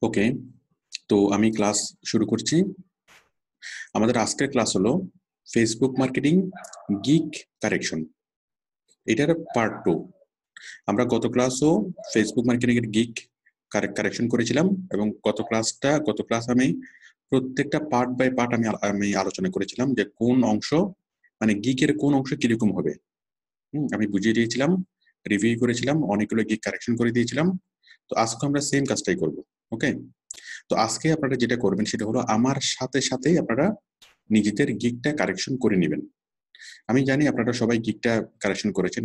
ওকে, তো আমি ক্লাস শুরু করছি। আমাদের আজকের ক্লাস হলো ফেসবুক মার্কেটিং গিগ কারেকশন। এটার পার্ট 2। আমরা গত ক্লাসও ফেসবুক মার্কেটিং এর গিগ কারেকশন করেছিলাম এবং গত ক্লাস আমি প্রত্যেকটা পার্ট বাই পার্ট আমি আলোচনা করেছিলাম যে কোন অংশ, মানে গিগের কোন অংশ কিরকম হবে। আমি বুঝিয়ে দিয়েছিলাম, রিভিউ করেছিলাম, অনেকগুলো গিগ কারেকশন করে দিয়েছিলাম। তো আজকে আমরা সেম কাজটাই করব। ওকে, তো আজকে আপনারা যেটা করবেন সেটা হলো আমার সাথে সাথেই আপনারা নিজেদের গিগটা কারেকশন করে নেবেন। আমি জানি আপনারা সবাই গিগটা কারেকশন করেছেন,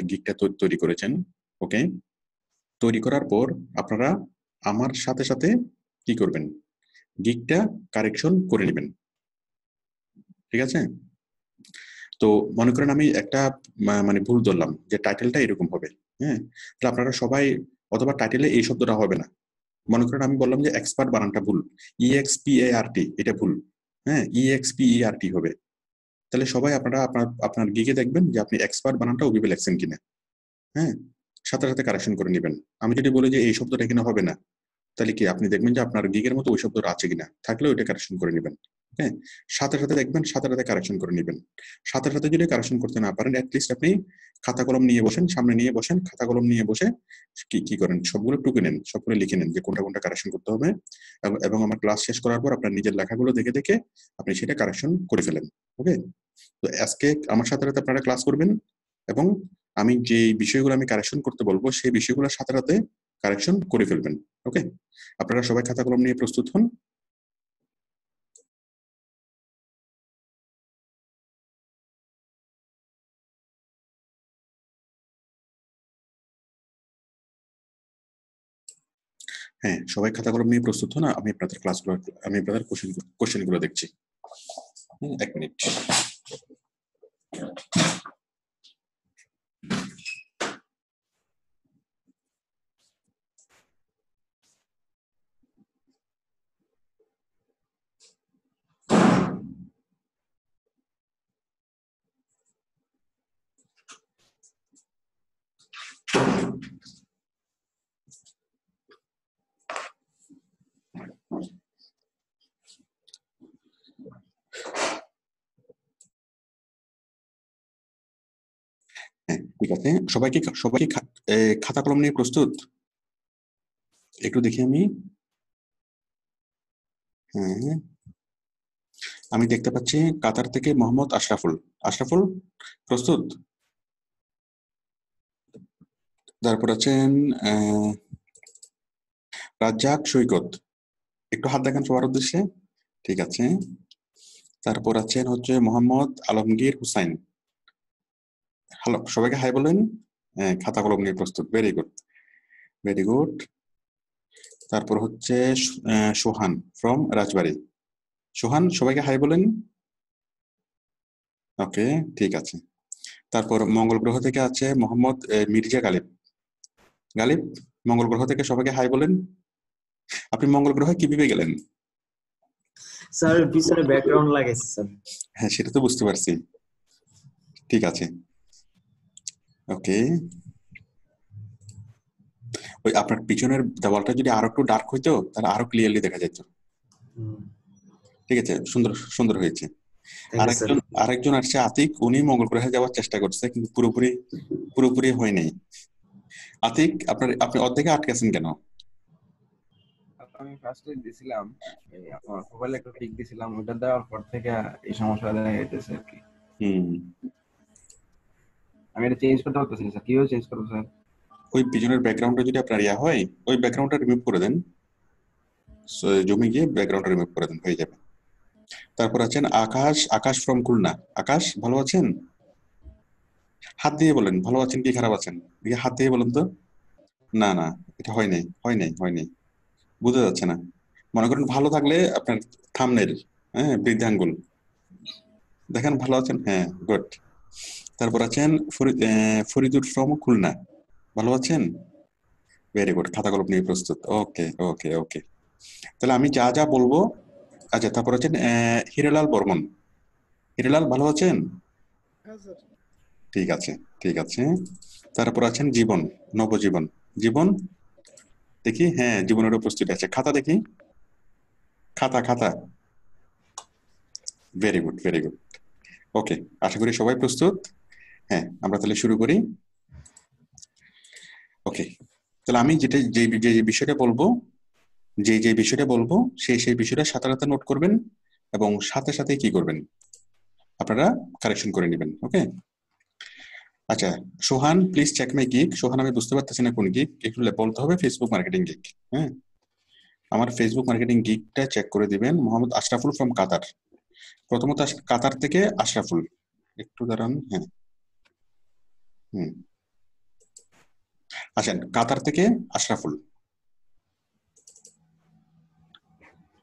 গিগটা তৈরি করেছেন। ওকে, তৈরি করার পর আপনারা আমার সাথে সাথে কি করবেন, গিগটা কারেকশন করে নেবেন। ঠিক আছে? তো মনে করেন আমি একটা মানে ভুল ধরলাম যে টাইটেলটা এরকম হবে। হ্যাঁ, তাহলে আপনারা সবাই, অথবা টাইটেলে এই শব্দটা হবে না। মনে করেন আমি বললাম যে এক্সপার্ট বানানটা ভুল, EXPART এটা ভুল। হ্যাঁ, EXPERT হবে। তাহলে সবাই আপনারা আপনার আপনার গিগে দেখবেন যে আপনি এক্সপার্ট বানানটা ওইভাবে লেখছেন কিনা। হ্যাঁ, সাথে সাথে কারেকশন করে নেবেন। আমি যদি বলি যে এই শব্দটা এখানে হবে না, তাহলে কি আপনি দেখবেন যে আপনার গিগের মতো ওই শব্দটা আছে কিনা, থাকলে ওইটা কারেকশন করে নেবেন। হ্যাঁ, সাথে সাথে দেখবেন, সাথে সাথে কারেকশন করে নেবেন। সাথে সাথে যদি কারেকশন করতে না পারেন, অ্যাটলিস্ট আপনি খাতা কলম নিয়ে বসেন, সামনে নিয়ে বসেন, খাতা কলম নিয়ে বসে কি কি করেন, সবগুলো টুকে নেন, সবগুলো লিখে নেন যে কোনটা কোনটা কারেকশন করতে হবে। এবং আমার ক্লাস শেষ করার পর আপনার নিজের লেখাগুলো দেখে দেখে আপনি সেটা কারেকশন করে ফেলেন। ওকে, তো আজকে আমার সাথে সাথে আপনারা ক্লাস করবেন এবং আমি যে বিষয়গুলো আমি কারেকশন করতে বলবো সেই বিষয়গুলোর সাথে সাথে কারেকশন করে ফেলবেন। ওকে, আপনারা সবাই খাতা কলম নিয়ে প্রস্তুত হন। হ্যাঁ, সবাই খাতা কলম নিয়ে প্রস্তুত হন। আমি আপনাদের কোশ্চেনগুলো দেখছি। এক মিনিট। হ্যাঁ, ঠিক আছে। সবাইকে খাতা কলম নিয়ে প্রস্তুত? একটু দেখি আমি। হ্যাঁ, আমি দেখতে পাচ্ছি কাতার থেকে মোহাম্মদ আশরাফুল। আশরাফুল, প্রস্তুত? তারপর আছেন রাজ্জাক সৈকত। একটু হাত দেখান সবার উদ্দেশ্যে। ঠিক আছে। তারপর আছেন হচ্ছে মোহাম্মদ আলমগীর হুসাইন। হ্যালো, সবাইকে হাই বলেন। হ্যাঁ, খাতা কলম নিয়ে প্রস্তুত। Very good, very good. তারপর হচ্ছে সোহান ফ্রম রাজবাড়ী। সোহান, সবাইকে হাই বলেন। ওকে, ঠিক আছে। তারপর মঙ্গল গ্রহ থেকে আছে মোহাম্মদ মির্জা গালিব। গালিব, মঙ্গল গ্রহ থেকে সবাইকে হাই বলেন। আপনি মঙ্গল গ্রহে কিভাবে গেলেন? স্যার পিছনে ব্যাকগ্রাউন্ড লাগাইছে স্যার। হ্যাঁ, সেটা তো বুঝতে পারছি। ঠিক আছে, ওকে। ওই আপনার পিছনের দেওয়ালটা যদি আরো একটু ডার্ক হইতো তাহলে আরো ক্লিয়ারলি দেখা যেত। ঠিক আছে, সুন্দর সুন্দর হয়েছে। আরেকজন আসছে আতিক, উনি মঙ্গল গ্রহে যাওয়ার চেষ্টা করছে কিন্তু পুরোপুরি পুরোপুরি হয় নাই। আতিক, আপনি অর্ধেকে আটকেছেন কেন? আমি ফার্স্টে দিছিলাম, আমার মোবাইলে একটা পিক দিছিলাম, ওটা দেওয়ার পর থেকে এই সমস্যা দেখা যাইতেছে আর কি। আমি এটা চেঞ্জ করতে পারতেছি না স্যার, কিভাবে চেঞ্জ করবো স্যার? ওই পিছনের ব্যাকগ্রাউন্ডটা যদি আপনার ইয়া হয়, ওই ব্যাকগ্রাউন্ডটা রিমুভ করে দেন, জমে গিয়ে ব্যাকগ্রাউন্ডটা রিমুভ করে দেন, হয়ে যাবে। তারপর আছেন আকাশ, আকাশ ফ্রম খুলনা। আকাশ, ভালো আছেন? হাত দিয়ে বলেন ভালো আছেন কি খারাপ আছেন, দেখি হাত দিয়ে বলেন তো। না না, এটা হয় নাই, হয় নাই, হয় নাই, বোঝা যাচ্ছে না। মনে করেন ভালো থাকলে আপনার থাম্বনেল, হ্যাঁ, বৃদ্ধাঙ্গুল দেখেন ভালো আছেন। হ্যাঁ, গুড। তারপর আছেন ফরিদুর ফ্রম খুলনা। ভালো আছেন? ভেরি গুড, খাতা কলম নিয়ে প্রস্তুত। ওকে ওকে ওকে, তাহলে আমি যা যা বলবো। আচ্ছা, তারপর আছেন হিরালাল বর্মন। হিরালাল, ভালো আছেন? ঠিক আছে, ঠিক আছে। তারপর আছেন জীবন, নবজীবন। জীবন, দেখি, হ্যাঁ জীবনের প্রস্তুতি আছে। খাতা দেখি, খাতা খাতা। Very good, very good. Okay, আশা করি সবাই প্রস্তুত। হ্যাঁ, আমরা তাহলে শুরু করি। ওকে, তাহলে আমি যেটা যে বিষয়টা বলবো, যে বিষয়টা বলবো সেই বিষয়টা সাথে সাথে নোট করবেন এবং সাথে সাথে কি করবেন, আপনারা কারেকশন করে নেবেন। ওকে, আচ্ছা সোহান প্লিজ চেক মাই গিগ। সোহান আমি বুঝতে পারতেছি না কোন গিগ, একটু বলতে হবে ফেসবুক মার্কেটিং গিগ। হ্যাঁ, আমার ফেসবুক মার্কেটিং গিগটা চেক করে দিবেন। মোহাম্মদ আশরাফুল ফ্রম কাতার। প্রথমত কাতার থেকে আশরাফুল, একটু দাঁড়ান। হ্যাঁ, হুম, আসেন কাতার থেকে আশরাফুল।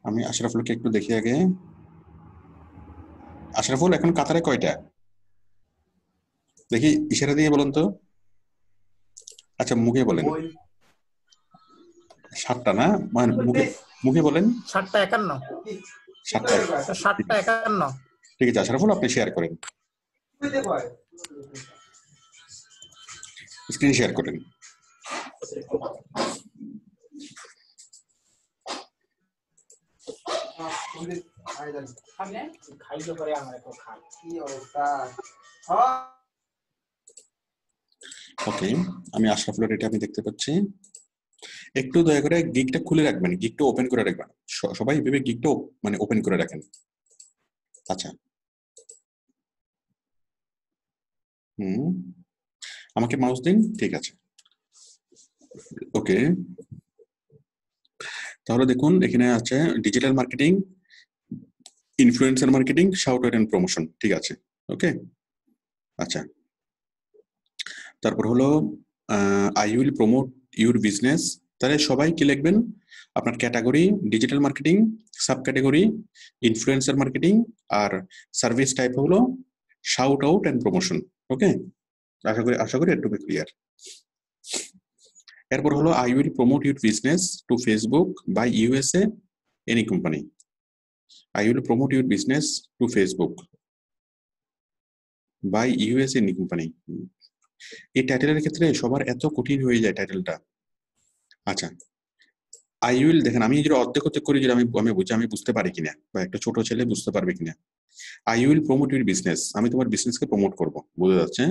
আমি আশরাফুলকে একটু দেখি আগে। আশরাফুল এখন কাতারে কয়টা দেখি, ইশারা দিয়ে বলুন তো। আচ্ছা মুখে বলেন। 7টা না, মানে মুখে মুখে বলেন। 7টা 51। 7টা। 7টা 51। ঠিক আছে আশরাফুল, আপনি শেয়ার করেন, স্ক্রিন শেয়ার করেন। ওকে, আমি আশরাফুলের এটা আমি দেখতে পাচ্ছি। একটু দয়া করে গিগটা খুলে রাখবেন, গিগটা ওপেন করে রাখবেন। সবাই ভেবে গিগটা মানে ওপেন করে রাখেন। আচ্ছা, হুম, আমাকে মাউস দিন। ঠিক আছে, ওকে। তাহলে দেখুন এখানে আছে digital marketing, influencer marketing, shout out and promotion. ঠিক আছে, ওকে। আচ্ছা, তারপর হলো I will promote your business. তাহলে সবাই কি লিখবেন, আপনার category digital marketing, sub category influencer marketing, আর সার্ভিস টাইপ হলো shout out and promotion. Okay, আশা করি একটু ক্লিয়ার। এরপর হলো I will promote your business to Facebook by USA any company. I will promote your business to Facebook by USA any company. এই টাইটেলের ক্ষেত্রে সবার এত কঠিন হয়ে যায় টাইটেলটা। আচ্ছা, আই উইল দেখেন, আমি যদি অর্ধেক করি, যদি আমি বুঝতে পারি কিনা, বা একটা ছোট ছেলে বুঝতে পারবে কিনা। I will promote your business, আমি তোমার বিজনেসকে প্রমোট করব, বোঝা যাচ্ছে।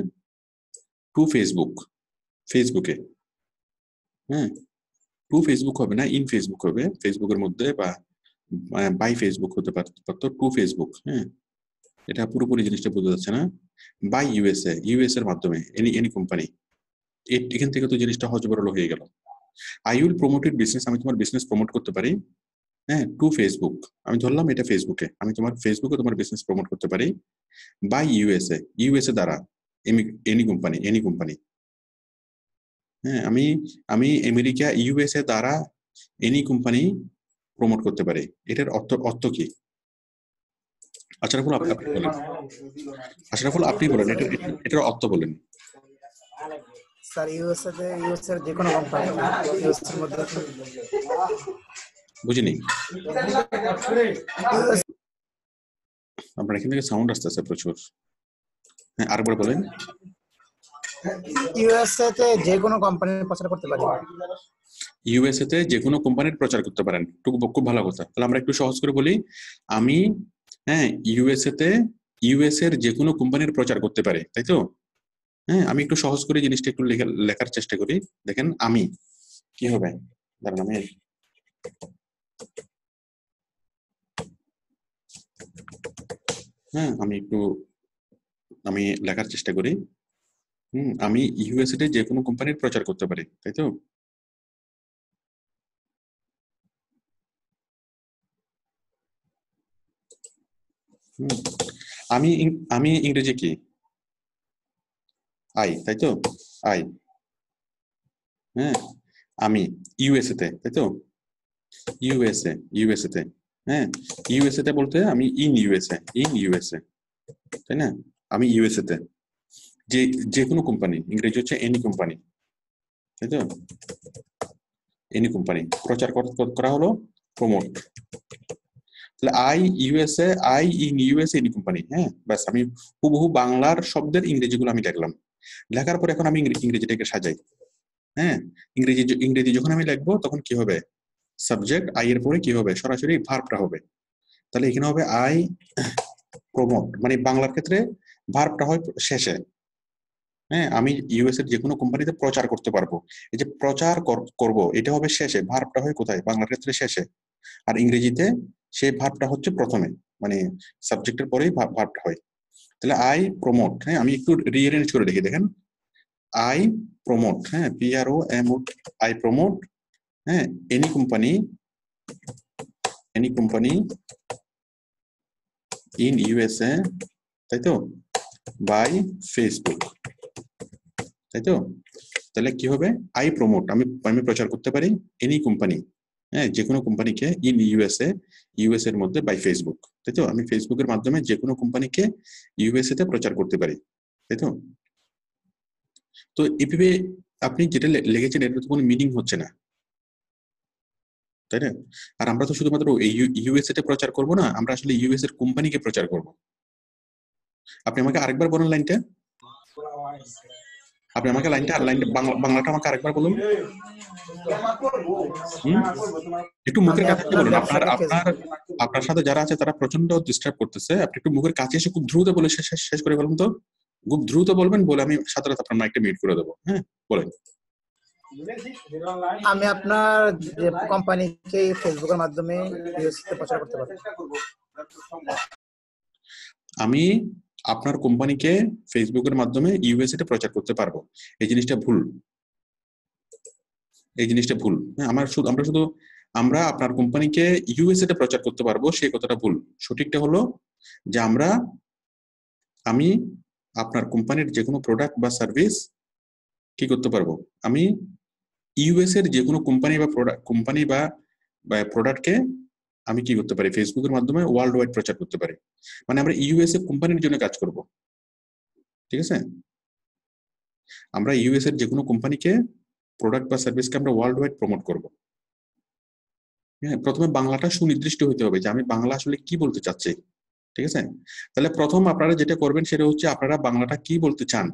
টু ফেসবুক, ফেসবুকে, হ্যাঁ টু ফেসবুক হবে না, ইন ফেসবুক হবে, ফেসবুকের মধ্যে, বা বাই ফেসবুক হতে পারতো, টু ফেসবুক। হ্যাঁ, এটা পুরোপুরি জিনিসটা বোঝা যাচ্ছে না। বাই ইউএসএ, ইউএস এর মাধ্যমে, এনি কোম্পানি। এখান থেকে তো জিনিসটা হজবরল হয়ে গেল। I will promote your business, আমি তোমার বিজনেস প্রমোট করতে পারি। হ্যাঁ, টু ফেসবুক, আমি ধরলাম এটা ফেসবুকে, আমি তোমার ফেসবুকে তোমার বিজনেস প্রমোট করতে পারি। বাই ইউএসএ, ইউএসএ দ্বারা, এনি কোম্পানি। হ্যাঁ, আমি আমেরিকা ইউএসএ দ্বারা এনি কোম্পানি প্রমোট করতে পারি। এটার অর্থ কি? আশরাফুল আপনি বলেন। আশরাফুল আপনি বলেন, এটার অর্থ বলেন। স্যার ইউএসএ তে ইউএসএর যে কোনো কোম্পানি, ইউএসএর মধ্যে বুঝিনি। আপনার এখান থেকে সাউন্ড আসতেছে প্রচুর। হ্যাঁ, আরেকবার বলেন। ইউএসএ তে যে কোনো কোম্পানির প্রচার করতে পারি। ইউএসএ তে যে কোনো কোম্পানির প্রচার করতে পারেন, খুব ভালো কথা। তাহলে আমরা একটু সহজ করে বলি, আমি ইউএসএ তে ইউএসএ এর যে কোনো কোম্পানির প্রচার করতে পারি, তাই তো? হ্যাঁ, আমি একটু সহজ করে জিনিসটা একটু লেখার চেষ্টা করি। দেখেন আমি কি হবে, দাঁড়ান আমি লেখার চেষ্টা করি। আমি ইউএসএ তে যে কোনো কোম্পানির প্রচার করতে পারি, তাই তো? আমি ইংরেজি কি আই, তাই তো? আই, হ্যাঁ, আমি ইউএসএ তে, তাই তো? ইউএসএ তে, হ্যাঁ, ইউএসএ তে বলতে আমি ইন ইউএসএ, তাই না? আমি ইউএসএ তে যে কোনো কোম্পানি, ইংরেজি হচ্ছে এনি কোম্পানি, তাই তো? এনি কোম্পানি প্রচার করা হলো প্রমোট। তাহলে I in USA any company. হ্যাঁ, ব্যাস, আমি হুবহু বাংলার শব্দের ইংরেজিগুলো আমি লিখলাম। লেখার পর এখন আমি ইংরেজিটাকে সাজাই। হ্যাঁ, ইংরেজি যখন আমি লিখবো তখন কি হবে, সাবজেক্ট আই এর পরে কি হবে, সরাসরি ভার্বটা হবে। তাহলে এখানে হবে আই প্রমোট, মানে বাংলার ক্ষেত্রে ভার্বটা হয় শেষে। হ্যাঁ, আমি ইউএস এর যে কোনো কোম্পানিতে প্রচার করতে পারবো, এই যে প্রচার করব এটা হবে শেষে, ভার্বটা হয় কোথায়, বাংলার ক্ষেত্রে শেষে। আর ইংরেজিতে সেই ভার্বটা হচ্ছে প্রথমে, মানে সাবজেক্টের পরেই ভার্বটা হয়। তাহলে আই প্রমোট, হ্যাঁ আমি একটু রিঅ্যারেঞ্জ করে দেখি, দেখেন আই প্রমোট, হ্যাঁ PROM, আই প্রমোট, হ্যাঁ এনি কোম্পানি ইন ইউএসএ, তাই তো, বাই ফেসবুক, তাই তো। তাহলে কি হবে, আই প্রমোট, আমি প্রচার করতে পারি এনি কোম্পানি, হ্যাঁ যে কোনো কোম্পানিকে, ইন ইউএস এর মধ্যে বাই ফেসবুক, তাই তো। আমি ফেসবুকের মাধ্যমে যে কোনো কোম্পানিকে ইউএসএ তে প্রচার করতে পারি, তাই তো। তো এভাবে আপনি যেটা লিখেছেন এর তো কোনো মিনিং হচ্ছে না, তাই না। আর আমরা তো শুধুমাত্র ইউএসএ তে প্রচার করব না, আমরা আসলে ইউএস এর কোম্পানিকে প্রচার করব। আপনি আমাকে আরেকবার বলুন লাইনটা, আপনি আমাকে বাংলাটা আমাকে আরেকবার বলুন। একটু মুখের আমি কাছে আপনার বলুন, আপনার ব্যবসাকে আপনার আপনার সাথে যারা আছে তারা প্রচন্ড ডিস্টার্ব করতেছে, আপনি একটু মুখের কাছে এসে খুব দ্রুত বলে শেষ করে বলুন তো, খুব দ্রুত বলবেন, বলে আমি সাথে সাথে আপনার মাইকটা মিউট করে দেবো। হ্যাঁ বলেন। আমি আপনার যে কোম্পানিকে ফেসবুকের মাধ্যমে ইউএসএ প্রচার করতে পারি। আমি আপনার কোম্পানিকে ফেসবুকের মাধ্যমে ইউএসএ তে প্রচার করতে পারবো, এই জিনিসটা ভুল, এই জিনিসটা ভুল। হ্যাঁ, আমরা আপনার কোম্পানিকে ইউএসএ তে প্রচার করতে পারবো, সেই কথাটা ভুল। সঠিকটা হলো যে আমি আপনার কোম্পানির যে কোনো প্রোডাক্ট বা সার্ভিস কি করতে পারবো, আমি ইউএস এর যে কোনো কোম্পানি বা প্রোডাক্টকে আমি কি করতে পারি, ফেসবুকের মাধ্যমে ওয়ার্ল্ড ওয়াইড প্রচার করতে পারি। মানে আমরা ইউএস এ কোম্পানির জন্য কাজ করব, ঠিক আছে। আমরা ইউএস এর যে কোনো কোম্পানিকে, প্রোডাক্ট বা সার্ভিসকে আমরা ওয়ার্ল্ড ওয়াইড প্রমোট করব। হ্যাঁ, প্রথমে বাংলাটা সুনির্দিষ্ট হতে হবে যে আমি বাংলা আসলে কি বলতে চাচ্ছি, ঠিক আছে। তাহলে প্রথম আপনারা যেটা করবেন সেটা হচ্ছে আপনারা বাংলাটা কি বলতে চান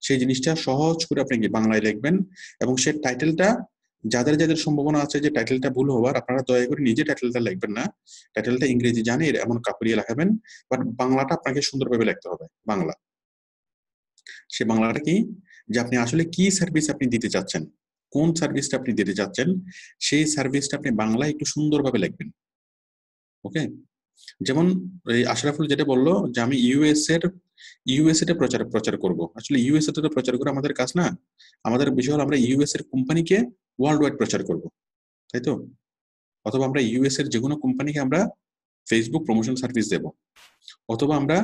সেই জিনিসটা সহজ করে আপনি বাংলায় লিখবেন, এবং সেই টাইটেলটা, যাদের সম্ভাবনা আছে যে টাইটেলটা ভুল হওয়ার, আপনারা দয়া করে নিজে টাইটেলটা লিখবেন না, টাইটেলটা ইংরেজি জানে এমন কাপড়িয়ে লেখাবেন, বাট বাংলাটা আপনাকে সুন্দরভাবে লিখতে হবে। বাংলা, সে বাংলাটা কি, যে আপনি আসলে কি সার্ভিস আপনি দিতে চাচ্ছেন, কোন সার্ভিসটা আপনি দিতে চাচ্ছেন, সেই সার্ভিসটা আপনি বাংলায় একটু সুন্দরভাবে লিখবেন। ওকে, যেমন এই আশরাফুল যেটা বললো যে আমি ইউএসএ তে প্রচার করব, আসলে ইউএসএ তে তো প্রচার করে আমাদের কাজ না, আমাদের বিষয় হলো আমরা ইউএস এর কোম্পানিকে ওয়ার্ল্ড ওয়াইড প্রচার করব, তাই তো। অথবা আমরা ইউএস এর যে কোনো কোম্পানিকে আমরা ফেসবুক প্রমোশন সার্ভিস দেব, অথবা আমরা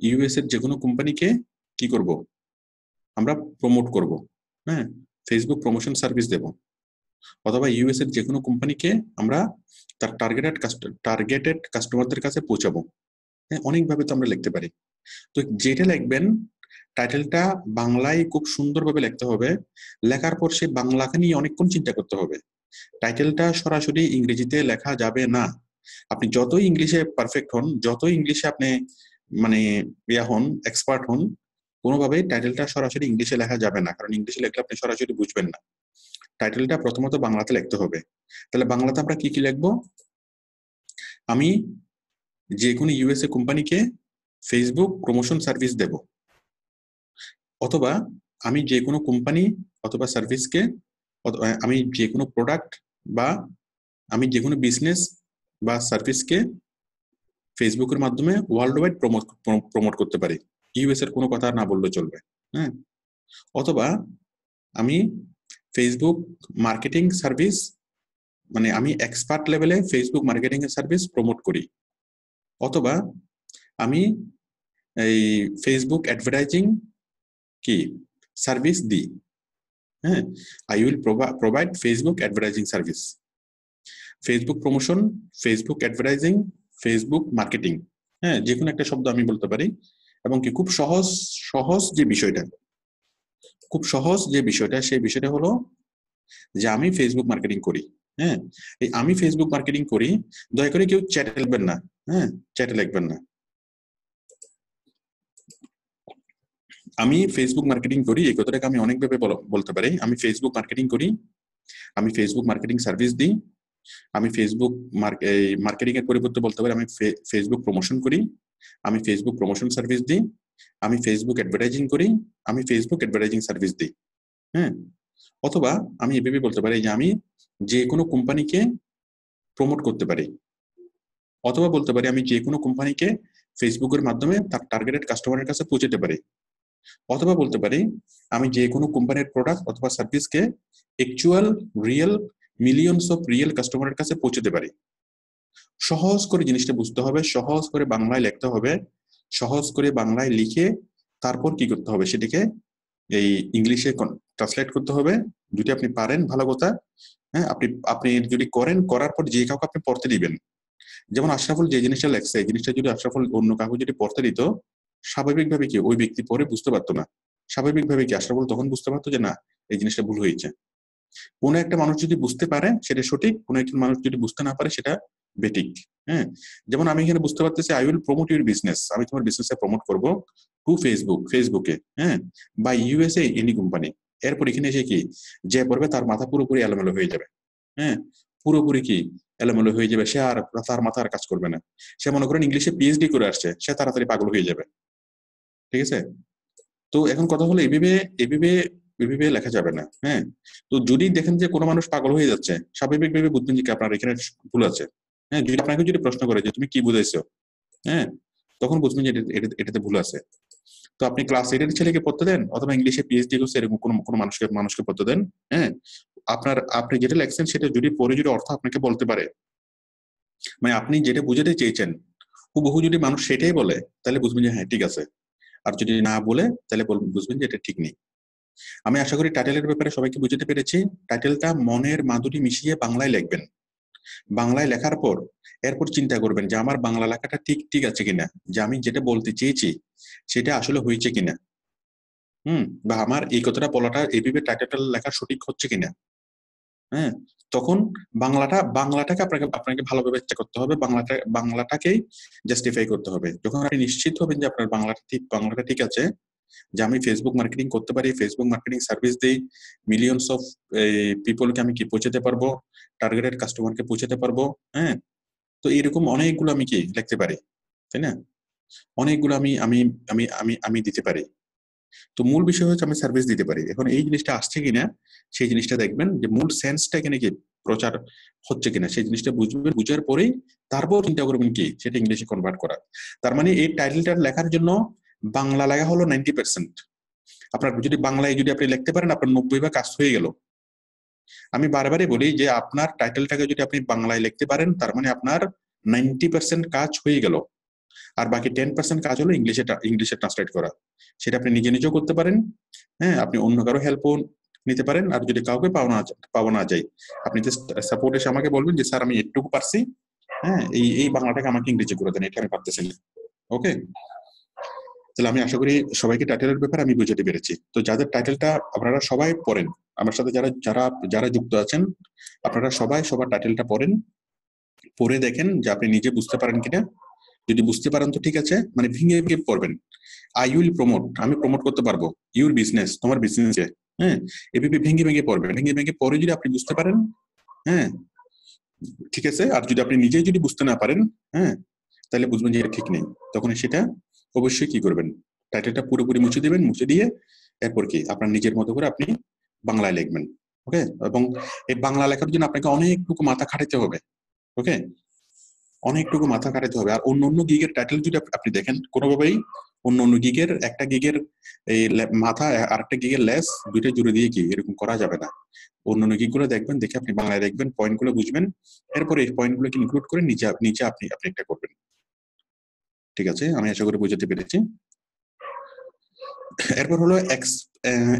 ইউএস এর যে কোনো কোম্পানিকে কি করব, আমরা প্রমোট করব, হ্যাঁ ফেসবুক প্রমোশন সার্ভিস দেব, অথবা ইউএস এর যে কোনো কোম্পানিকে আমরা তার টার্গেটেড কাস্টমারদের কাছে পৌঁছাবো। হ্যাঁ, অনেকভাবে তো আমরা লিখতে পারি। তো যেটা লিখবেন টাইটেলটা বাংলায় খুব সুন্দরভাবে লিখতে হবে, লেখার পর সে বাংলাকে নিয়ে অনেকক্ষণ চিন্তা করতে হবে। টাইটেলটা সরাসরি ইংরেজিতে লেখা যাবে না। আপনি যতই ইংলিশে পারফেক্ট হন, যতই ইংলিশে আপনি মানে হন, এক্সপার্ট হন, কোনোভাবেই টাইটেলটা সরাসরি ইংলিশে লেখা যাবে না, কারণ ইংলিশে লেখলে আপনি সরাসরি বুঝবেন না। টাইটেলটা প্রথমত বাংলাতে লিখতে হবে। তাহলে বাংলাতে আমরা কি কি লিখবো, আমি যে কোনো ইউএসএ কোম্পানিকে ফেসবুক প্রমোশন সার্ভিস দেব, অথবা আমি যে কোনো কোম্পানি অথবা সার্ভিসকে, আমি যে কোনো প্রোডাক্ট বা আমি যে কোনো বিজনেস বা সার্ভিসকে ফেসবুকের মাধ্যমে ওয়ার্ল্ড ওয়াইড প্রমোট করতে পারি, ইউএস এর কোনো কথা না বললে চলবে। হ্যাঁ, অথবা আমি ফেসবুক মার্কেটিং সার্ভিস, মানে আমি এক্সপার্ট লেভেলে ফেসবুক মার্কেটিং এর সার্ভিস প্রমোট করি, অথবা আমি এই ফেসবুক অ্যাডভার্টাইজিং কি সার্ভিস দিই। হ্যাঁ, I will provide Facebook advertising service, Facebook promotion, Facebook advertising, Facebook marketing. হ্যাঁ, যে কোনো একটা শব্দ আমি বলতে পারি, এবং কি খুব সহজ যে বিষয়টা, সেই বিষয়টা হলো যে আমি ফেসবুক মার্কেটিং করি। হ্যাঁ, এই আমি ফেসবুক মার্কেটিং করি, দয়া করে কেউ চ্যাটে লিখবেন না, হ্যাঁ চ্যাটে লিখবেন না। আমি ফেসবুক মার্কেটিং করি, এই কথাটাকে আমি অনেকভাবে বলতে পারি। আমি ফেসবুক মার্কেটিং করি, আমি ফেসবুক মার্কেটিং সার্ভিস দিই, আমি ফেসবুক মার্কেটিং এর পরিবর্তে বলতে পারি আমি ফেসবুক প্রমোশন করি, আমি ফেসবুক প্রমোশন সার্ভিস দিই, আমি ফেসবুক অ্যাডভার্টাইজিং করি, আমি ফেসবুক অ্যাডভার্টাইজিং সার্ভিস দিই। হ্যাঁ, অথবা আমি এভাবে বলতে পারি যে আমি যে কোনো কোম্পানিকে প্রমোট করতে পারি, অথবা বলতে পারি আমি যে কোনো কোম্পানিকে ফেসবুকের মাধ্যমে তার টার্গেটেড কাস্টমারের কাছে পৌঁছাতে পারি, অথবা বলতে পারি আমি যে কোনো কোম্পানির প্রোডাক্ট অথবা সার্ভিসকে actual real millions of real কাস্টমারের কাছে পৌঁছাতে পারি। সহজ করে জিনিসটা বুঝতে হবে, সহজ করে বাংলায় লিখতে হবে, সহজ করে বাংলায় লিখে তারপর কি করতে হবে সেটাকে এই ইংলিশে ট্রান্সলেট করতে হবে। যদি আপনি পারেন ভালো কথা, হ্যাঁ, আপনি যদি করেন, করার পর যে কাউকে আপনি পড়তে দিবেন। যেমন আশরাফুল যে জিনিসটা লেখছে, এই জিনিসটা যদি আশরাফুল অন্য কাউকে যদি পড়তে দিত, স্বাভাবিকভাবে কি ওই ব্যক্তি পরে বুঝতে পারতো না, স্বাভাবিকভাবে কি আশরাফুল তখন বুঝতে পারতো যে না এই জিনিসটা ভুল হয়েছে। কোনো একটা মানুষ যদি বুঝতে পারে সেটা সঠিক, কোনো একজন মানুষ যদি বুঝতে না পারে সেটা বেঠিক। হ্যাঁ, যেমন আমি এখানে বুঝতে পারতেছি I will promote your business, আমি তোমার বিজনেসে প্রমোট করবো টু ফেসবুকে, হ্যাঁ, বা ইউএসএ এনি কোম্পানি। এরপর এখানে এসে কি যে পড়বে তার মাথা পুরোপুরি এলোমেলো হয়ে যাবে। হ্যাঁ, পুরোপুরি কি এলোমেলো হয়ে যাবে, সে আর তার মাথা আর কাজ করবে না। সে মনে করেন ইংলিশে পিএইচডি করে আসছে, সে তাড়াতাড়ি পাগল হয়ে যাবে। ঠিক আছে, তো এখন কথা হলো এভাবে এভাবে এভাবে লেখা যাবে না। হ্যাঁ, তো যদি দেখেন যে কোনো মানুষ পাগল হয়ে যাচ্ছে, স্বাভাবিকভাবে বুঝবেন যে আপনার এখানে ভুল আছে। হ্যাঁ, যদি আপনাকে যদি প্রশ্ন করে যে তুমি কি বুঝাইছো, হ্যাঁ, তখন বুঝবেন যে এটাতে ভুল আছে। তো আপনি ক্লাস 8 এর ছেলেকে পড়তে দেন, অথবা ইংলিশে পিএইচডি করছে এরকম কোনো মানুষকে পড়তে দেন। হ্যাঁ, আপনি যেটা লেখছেন সেটা যদি পরে যদি অর্থ আপনাকে বলতে পারে, মানে আপনি যেটা বুঝাতে চেয়েছেন হুবহু যদি মানুষ সেটাই বলে, তাহলে বুঝবেন যে হ্যাঁ ঠিক আছে। আর যদি না বলে তাহলে বুঝবেন যে এটা ঠিক নেই। আমি আশা করি টাইটেলের ব্যাপারে সবাইকে বুঝতে পেরেছি। টাইটেলটা মনের মাধুরী মিশিয়ে বাংলায় লিখবেন। বাংলায় লেখার পর এরপর চিন্তা করবেন যে আমার বাংলা লেখাটা ঠিক আছে কিনা, যে আমি যেটা বলতে চেয়েছি সেটা আসলে হয়েছে কিনা, বা আমার এই কথাটা বলাটা এইভাবে টাইটেল লেখা সঠিক হচ্ছে কিনা। হ্যাঁ, তখন বাংলাটাকে আপনাকে ভালোভাবে চেক করতে হবে, বাংলাটাকেই জাস্টিফাই করতে হবে। যখন আপনি নিশ্চিত হবেন যে আপনার বাংলাটা ঠিক আছে, যে আমি ফেসবুক মার্কেটিং করতে পারি, ফেসবুক মার্কেটিং সার্ভিস দিই, মিলিয়নস অফ পিপলকে আমি কি পৌঁছাতে পারবো, টার্গেটেড কাস্টমারকে পৌঁছাতে পারবো। হ্যাঁ, তো এরকম অনেকগুলো আমি কি লিখতে পারি, তাই না? অনেকগুলো আমি আমি আমি আমি আমি দিতে পারি। তো মূল বিষয় হচ্ছে আমি সার্ভিস দিতে পারি। এখন এই জিনিসটা আসছে কিনা সেই জিনিসটা দেখবেন, যে মূল সেন্সটা এখানে কি প্রচার হচ্ছে কিনা সেই জিনিসটা বুঝবেন। বুঝার পরেই তারপর চিন্তা করবেন কি সেটা ইংলিশে কনভার্ট করা। তার মানে এই টাইটেলটা লেখার জন্য বাংলা লেখা হলো 90%। আপনার যদি বাংলায় যদি আপনি লিখতে পারেন আপনার 90 কাজ হয়ে গেল। আমি বারবারই বলি যে আপনার টাইটেলটাকে যদি আপনি বাংলায় লিখতে পারেন তার মানে আপনার 90% কাজ হয়ে গেল। আর বাকি 10% কাজ হলো ইংলিশে ট্রান্সলেট করা। সেটা আপনি নিজেও করতে পারেন। হ্যাঁ, আপনি অন্য কারো হেল্পও নিতে পারেন। আর যদি কাউকে পাওয়া না যায়, আপনি জাস্ট সাপোর্ট এসে আমাকে বলবেন যে স্যার আমি একটুকু পারছি, হ্যাঁ, এই বাংলাটাকে আমাকে ইংরেজি করে দেন, এটা আমি পারতেছি না। ওকে, তাহলে আমি আশা করি সবাইকে টাইটেলের ব্যাপারে আমি বুঝাতে পেরেছি। তো যাদের টাইটেলটা আপনারা সবাই পড়েন, আমার সাথে যারা যারা যারা যুক্ত আছেন, আপনারা সবাই সবার টাইটেলটা পড়েন, পড়ে দেখেন যে আপনি নিজে বুঝতে পারেন কিনা। যদি বুঝতে পারেন তো ঠিক আছে, মানে ভেঙে ভেঙে পড়বেন। আই উইল প্রমোট, আমি প্রমোট করতে পারবো ইউর বিজনেস, তোমার বিজনেসে। হ্যাঁ, এভাবে ভেঙে ভেঙে পড়বেন, ভেঙে ভেঙে পরে যদি আপনি বুঝতে পারেন, হ্যাঁ ঠিক আছে। আর যদি আপনি নিজেই যদি বুঝতে না পারেন, হ্যাঁ, তাহলে বুঝবেন যে এটা ঠিক নেই। তখন সেটা অবশ্যই কি করবেন, টাইটেলটা পুরোপুরি মুছে দিবেন। মুছে দিয়ে এরপর কি আপনার নিজের মতো করে আপনি বাংলায় লিখবেন। ওকে, এবং এই বাংলা লেখার জন্য আপনাকে অনেকটুকু মাথা খাটাতে হবে। ওকে, অনেকটুকু মাথা খাটাতে হবে। আর অন্য গিগের টাইটেল যদি আপনি দেখেন, কোনোভাবেই অন্য গিগের একটা গিগের এই মাথা আর একটা গিগের লেস দুইটা জুড়ে দিয়ে কি এরকম করা যাবে না। অন্য গিগগুলো দেখবেন, দেখে আপনি বাংলায় দেখবেন, পয়েন্টগুলো বুঝবেন, এরপরে এই পয়েন্টগুলোকে ইনক্লুড করে নিচে আপনি একটা করবেন। ঠিক আছে, আমি আশা করি বুঝাতে পেরেছি। এরপর হলো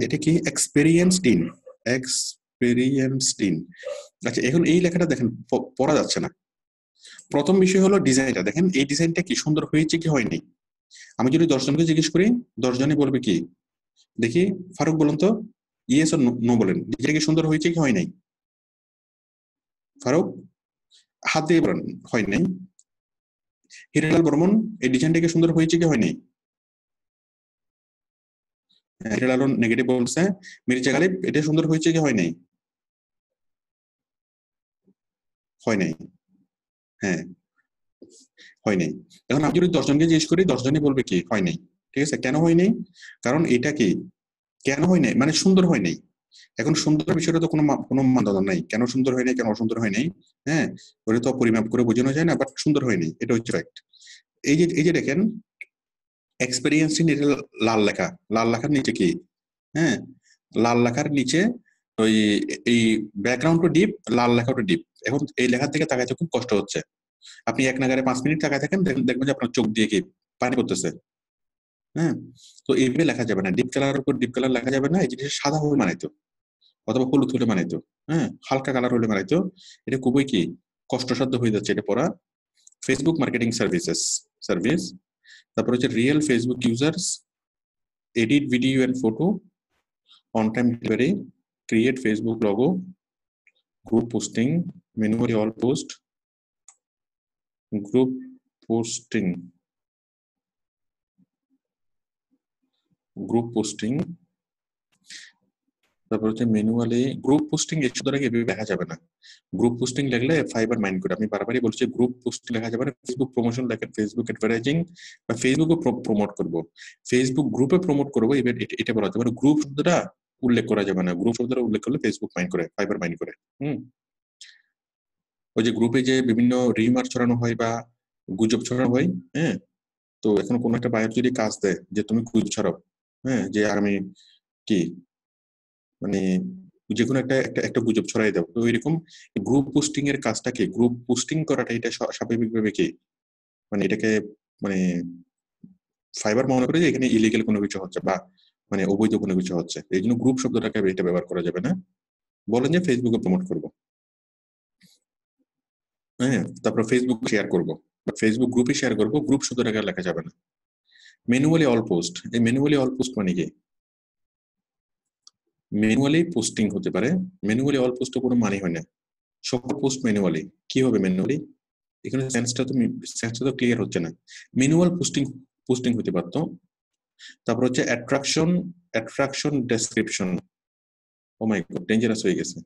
এটা কি এক্সপেরিয়েন্সড ইন। আচ্ছা, এখন এই লেখাটা দেখেন পড়া যাচ্ছে না। প্রথম বিষয় হলো ডিজাইনটা দেখেন, এই ডিজাইনটা কি সুন্দর হয়েছে কি হয়নি। আমি যদি 10 জনকে জিজ্ঞেস করি 10 জনই বলবে কি, দেখি ফারুক বলুন তো, ইয়েস আর নো বলেন, ডিজাইনটা কি সুন্দর হয়েছে কি হয় নাই? ফারুক হাত দিয়ে বলেন হয় নাই। হিরালাল বর্মন, এই ডিজাইনটা কি সুন্দর হয়েছে কি হয় নাই? এটা আরো নেগেটিভ বলছে, মির্জা গালিব এটা সুন্দর হয়েছে কি হয় নাই? হয় নাই, হ্যাঁ হয় নাই। এখন আমি যদি 10 জনকে জিজ্ঞেস করি 10 জনই বলবে কি হয় নাই। ঠিক আছে, কেন হয় নাই? কারণ এটা কি কেন হয় নাই মানে সুন্দর হয় নাই। এখন সুন্দর বিষয়টা তো কোনো মানদণ্ড নাই, কেন সুন্দর হয় নাই কেন অসুন্দর হয় নাই, হ্যাঁ ওটা তো পরিমাপ করে বোঝানো যায় না, বাট সুন্দর হয় নাই, এটা হচ্ছে ফ্যাক্ট। এই যে দেখেন এক্সপেরিয়েন্স ইন, এটা লাল লেখা, লাল লেখার নিচে কি, হ্যাঁ লাল লেখার নিচে ওই এই ব্যাকগ্রাউন্ডটা ডিপ, লাল লেখাটা ডিপ। এখন এই লেখার থেকে তাকাইতে খুব কষ্ট হচ্ছে। আপনি এক নাগারে 5 মিনিট তাকায় থাকেন, দেখবেন যে আপনার চোখ দিয়ে কি পানি পড়তেছে। হ্যাঁ, তো এইভাবে লেখা যাবে না, ডিপ কালারের উপর ডিপ কালার লেখা যাবে না। এই জিনিসটা সাদা হলে মানাইতো, অথবা হলুদ হলে মানাইতো, হ্যাঁ হালকা কালার হলে মানাইতো। এটা খুবই কি কষ্টসাধ্য হয়ে যাচ্ছে এটা পড়া। ফেসবুক মার্কেটিং সার্ভিস, তারপর হচ্ছে real Facebook users, edit video and photo, on time delivery, create Facebook logo, group posting, manually all post, group posting, তারপর হচ্ছে ম্যানুয়ালি গ্রুপ পোস্টিং। এর সুতরাং এভাবে লেখা যাবে না। গ্রুপ পোস্টিং লিখলে ফাইবার মাইন্ড করে, আমি বারবারই বলছি গ্রুপ পোস্টিং লেখা যাবে না। ফেসবুক প্রমোশন লেখেন, ফেসবুক অ্যাডভার্টাইজিং বা ফেসবুকে প্রমোট করব, ফেসবুক গ্রুপে প্রমোট করবো, এবার এটা বলা যাবে না। গ্রুপ শব্দটা উল্লেখ করা যাবে না, গ্রুপ শব্দটা উল্লেখ করলে ফেসবুক মাইন্ড করে, ফাইবার মাইন্ড করে। ওই যে গ্রুপে যে বিভিন্ন রিমার ছড়ানো হয় বা গুজব ছড়ানো হয়, হ্যাঁ তো এখন কোনো একটা বায়ার যদি কাজ দেয় যে তুমি গুজব ছড়াও, হ্যাঁ যে আমি কি মানে যে কোনো একটা একটা একটা গুজব ছড়াই দাও, তো এরকম গ্রুপ পোস্টিং এর কাজটা কি, গ্রুপ পোস্টিং করাটা এটা স্বাভাবিকভাবে কি মানে এটাকে মানে ফাইবার মনে করে যে এখানে ইলিগেল কোনো কিছু হচ্ছে বা মানে অবৈধ কোনো কিছু হচ্ছে, এই জন্য গ্রুপ শব্দটাকে এটা ব্যবহার করা যাবে না। বলেন যে ফেসবুকে প্রমোট করবো, হ্যাঁ তারপর ফেসবুক শেয়ার করবো বা ফেসবুক গ্রুপে শেয়ার করবো, গ্রুপ শব্দটাকে লেখা যাবে না। ম্যানুয়ালি অল পোস্ট, এই ম্যানুয়ালি অল পোস্ট মানে কি, ম্যানুয়ালি পোস্টিং হতে পারে, ম্যানুয়ালি অল পোস্ট কোনো মানে হয় না। সকল পোস্ট ম্যানুয়ালি কি হবে ম্যানুয়ালি, এখানে সেন্সটা তো ক্লিয়ার হচ্ছে না। ম্যানুয়াল পোস্টিং হতে পারতো। তারপর হচ্ছে attraction description, oh my god dangerous হয়ে গেছে।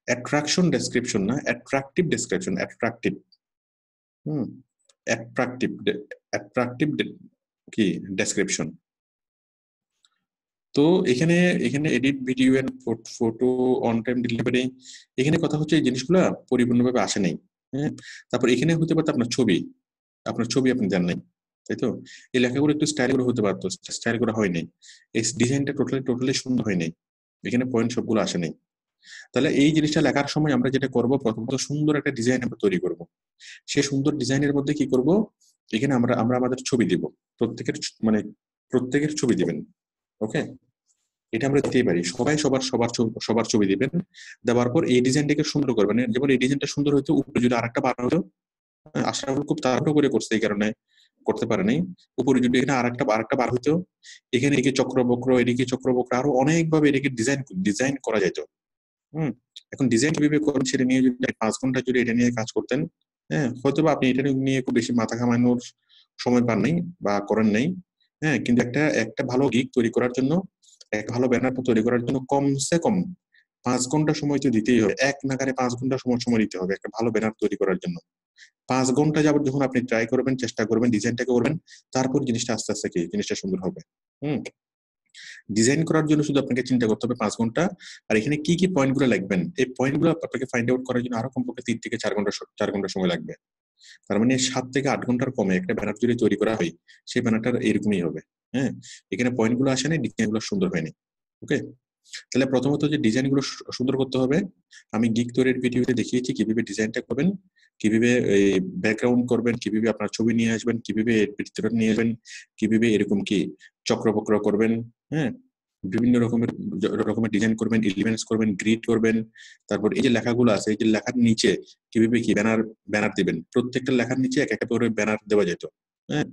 অ্যাট্রাকশন ডেসক্রিপশন না, attractive description, attractive, attractive, attractive কি ডেসক্রিপশন। তো এখানে এখানে edit video and photo, on time delivery, এখানে কথা হচ্ছে এই জিনিসগুলো পরিপূর্ণভাবে আসে নাই। হ্যাঁ, তারপর এখানে হতে পারতো আপনার ছবি আপনি দেন নাই, তাই তো। এই লেখাগুলো একটু স্টাইল করে হতে পারতো, স্টাইল করা হয় নাই। এই ডিজাইনটা টোটালি সুন্দর হয় নাই, এখানে পয়েন্ট সবগুলো আসে নাই। তাহলে এই জিনিসটা লেখার সময় আমরা যেটা করব, প্রথমত সুন্দর একটা ডিজাইন আমরা তৈরি করব। সেই সুন্দর ডিজাইনের মধ্যে কি করব, এখানে আমরা আমরা আমাদের ছবি দিব, প্রত্যেকের মানে প্রত্যেকের ছবি দিবেন। ওকে, এটা আমরা দিতেই পারি, সবাই সবার ছবি দিবেন। দেওয়ার পর এই ডিজাইনটাকে সুন্দর করবেন, যেমন এই ডিজাইনটা সুন্দর হইতো, উপরে যদি আরেকটা বার হতো, আশরাফুল খুব তাড়াহুড়ো করে করছে এই কারণে করতে পারে নাই। উপরে যদি এখানে আরেকটা বার হইতো, এখানে এদিকে চক্রবক্র, এদিকে চক্রবক্র, আরো অনেক ভাবে এদিকে ডিজাইন করা যেত। এখন ডিজাইন কিভাবে করবেন সেটা নিয়ে যদি 5 ঘন্টা যদি এটা নিয়ে কাজ করতেন, হ্যাঁ হয়তো বা আপনি এটা নিয়ে খুব বেশি মাথা ঘামানোর সময় পান নাই বা করেন নাই। হ্যাঁ, কিন্তু একটা ভালো গিগ তৈরি করার জন্য, একটা ভালো ব্যানার তৈরি করার জন্য কমসে কম 5 ঘন্টা সময় তো দিতেই হবে, এক নাগারে 5 ঘন্টা সময় দিতে হবে একটা ভালো ব্যানার তৈরি করার জন্য। 5 ঘন্টা যাবত যখন আপনি ট্রাই করবেন, চেষ্টা করবেন, ডিজাইনটাকে করবেন, তারপর জিনিসটা আস্তে আস্তে কি জিনিসটা সুন্দর হবে। ডিজাইন করার জন্য শুধু আপনাকে চিন্তা করতে হবে 5 ঘন্টা। আর এখানে কি কি পয়েন্টগুলো লাগবেন, এই পয়েন্টগুলো আপনাকে ফাইন্ড আউট করার জন্য আরো কমপক্ষে 3 থেকে 4 ঘন্টা সময় লাগবে। তার মানে 7 থেকে 8 ঘন্টার কমে একটা ব্যানার যদি তৈরি করা হয়, সেই ব্যানারটার এরকমই হবে। হ্যাঁ, এখানে পয়েন্টগুলো আসেনি, ডিজাইনগুলো সুন্দর হয়নি। ওকে, তাহলে প্রথমত যে ডিজাইনগুলো সুন্দর করতে হবে, আমি গিগ তৈরির ভিডিওতে দেখিয়েছি কিভাবে ডিজাইনটা করবেন, কিভাবে এই ব্যাকগ্রাউন্ড করবেন, কিভাবে আপনার ছবি নিয়ে আসবেন, কিভাবে ভিতরে নিয়ে আসবেন, কিভাবে এরকম কি চক্রবক্র করবেন, হ্যাঁ বিভিন্ন রকমের ডিজাইন করবেন, এলিমেন্টস করবেন, গ্রিড করবেন। তারপর এই যে লেখাগুলো আছে, এই যে লেখার নিচে কিভাবে কি ব্যানার দিবেন, প্রত্যেকটা লেখার নিচে এক একটা করে ব্যানার দেওয়া যেত। হ্যাঁ,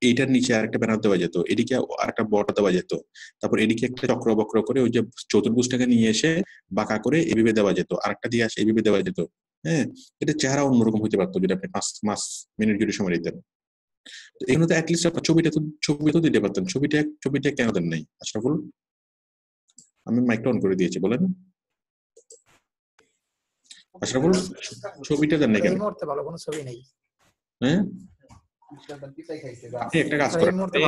এইটার নিচে আরেকটা ব্যানার দেওয়া যেত, এদিকে আরেকটা বর্ডার দেওয়া যেত, তারপর এদিকে একটা চক্রবক্র করে ওই যে চতুর্ভুজটাকে নিয়ে এসে বাঁকা করে এভাবে দেওয়া যেত, আরেকটা দিয়ে আসে এভাবে দেওয়া যেত। হ্যাঁ, এটা চেহারা অন্যরকম হতে পারতো যদি আপনি 5 মিনিট যদি সময় দিতেন। এখানে তো অ্যাটলিস্ট আপনার ছবি তো দিতে পারতেন, ছবিটা কেন দেন নাই আশরাফুল? আমি মাইকটা অন করে দিয়েছি, বলেন আশরাফুল, ছবিটা দেন নাই স্যার কেন? এই মুহূর্তে ভালো কোনো ছবি নেই। হ্যাঁ, আপনি একটা কাজ স্যার এই করেন, মুহূর্তে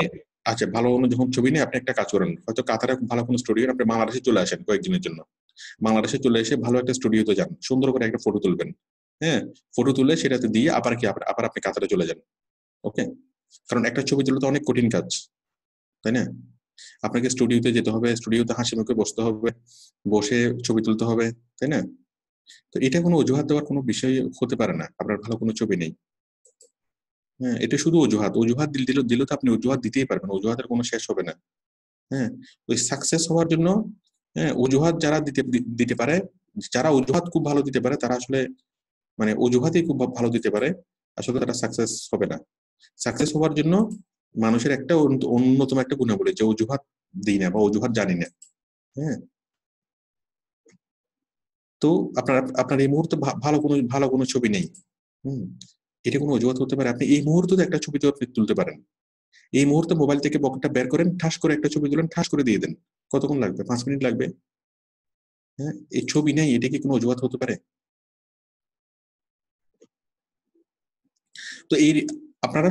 আচ্ছা ভালো কোনো যখন ছবি নেই, আপনি একটা কাজ করেন, হয়তো কাতারে ভালো কোনো স্টুডিও, আপনি বাংলাদেশে চলে আসেন কয়েকদিনের জন্য। বাংলাদেশে চলে এসে ভালো একটা স্টুডিওতে যান, সুন্দর করে একটা ফটো তুলবেন। হ্যাঁ, ফটো তুলে সেটাতে দিয়ে আবার আপনি কাতারে চলে যান। ওকে, কারণ একটা ছবি তুলে তো অনেক কঠিন কাজ, তাই না? আপনাকে স্টুডিওতে যেতে হবে, স্টুডিওতে হাসি মুখে বসতে হবে, বসে ছবি তুলতে হবে, তাই না? তো এটা কোনো অজুহাত দেওয়ার কোনো বিষয় হতে পারে না, আপনার ভালো কোনো ছবি নেই। হ্যাঁ, এটা শুধু অজুহাত দিলে তো আপনি অজুহাত দিতেই পারবেন, অজুহাতের কোনো শেষ হবে না। হ্যাঁ, ওই সাকসেস হওয়ার জন্য, হ্যাঁ, অজুহাত যারা দিতে পারে, যারা অজুহাত খুব ভালো দিতে পারে, তারা আসলে মানে অজুহাতই খুব ভালো দিতে পারে, আসলে তারা সাকসেস হবে না। সাকসেস হওয়ার জন্য মানুষের একটা অন্যতম একটা গুণাবলী যে অজুহাত দিই না বা অজুহাত জানি না। হ্যাঁ, তো আপনার এই মুহূর্তে ভালো কোনো ছবি নেই। হুম, এটা কোনো অজুহাত হতে পারে? আপনি এই মুহূর্তে একটা ছবি তো আপনি তুলতে পারেন, এই মুহূর্তে মোবাইল থেকে পকেটটা বের করেন, ঠাস করে একটা ছবি তুলেন, ঠাস করে দিয়ে দেন। কতক্ষণ লাগবে? 5 মিনিট লাগবে। হ্যাঁ, এই ছবি নেই, এটা কি কোনো অজুহাত হতে পারে? তো এই আপনারা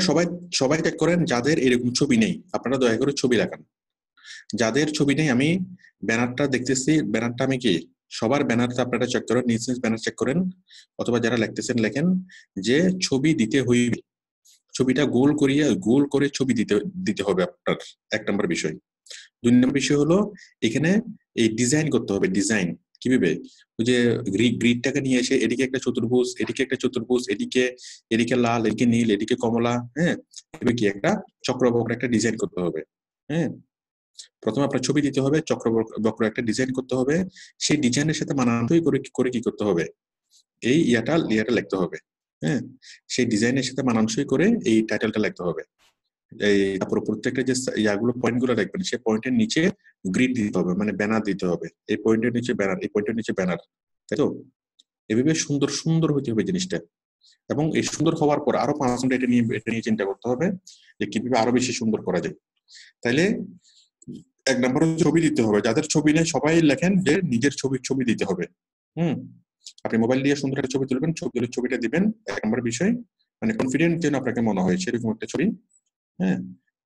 সবাই চেক করেন যাদের এরকম ছবি নেই, আপনারা দয়া করে ছবি দেখান। যাদের ছবি নেই, আমি ব্যানারটা দেখতেছি, ব্যানারটা আমি কি সবার ব্যানারটা আপনারা চেক করেন, নিজ নিজ ব্যানার চেক করেন, অথবা যারা লিখতেছেন লেখেন যে ছবি দিতে হইবে, ছবিটা গোল করে ছবি দিতে হবে আপনার, 1 নম্বর বিষয়। 2 নম্বর বিষয় হলো এখানে এই ডিজাইন করতে হবে। ডিজাইন কিভাবে? ওই যে গ্রিডটাকে নিয়ে এসে এদিকে একটা চতুর্ভুজ, এদিকে লাল, এদিকে নীল, এদিকে কমলা, হ্যাঁ, এবার কি একটা চক্রবক্র একটা ডিজাইন করতে হবে। হ্যাঁ, প্রথমে আপনার ছবি দিতে হবে, চক্রবক্র একটা ডিজাইন করতে হবে, সেই ডিজাইনের সাথে মানানসই করে কি করতে হবে, এই ইয়াটা লিখতে হবে। হ্যাঁ, সেই ডিজাইনের সাথে মানানসই করে এই টাইটেলটা লিখতে হবে। এই তারপর প্রত্যেকটা যে ইয়াগুলো পয়েন্ট গুলো রাখবেন, সেই পয়েন্টের নিচে গ্রিড দিতে হবে, মানে ব্যানার দিতে হবে। এই পয়েন্টের নিচে ব্যানার, এই পয়েন্টের নিচে ব্যানার, তাই তো? এভাবে সুন্দর সুন্দর হতে হবে জিনিসটা। এবং এই সুন্দর হওয়ার পর আরো 5 মিনিট এটা নিয়ে চিন্তা করতে হবে যে কিভাবে আরো বেশি সুন্দর করা যায়। তাইলে 1 নম্বরে ছবি দিতে হবে। যাদের ছবি নেই সবাই লেখেন যে নিজের ছবি দিতে হবে। হুম, আপনি মোবাইল দিয়ে সুন্দর একটা ছবি তুলবেন, ছবিটা দিবেন। 1 নম্বর বিষয়, মানে কনফিডেন্ট যেন আপনাকে মনে হয় সেরকম একটা ছবি। হ্যাঁ,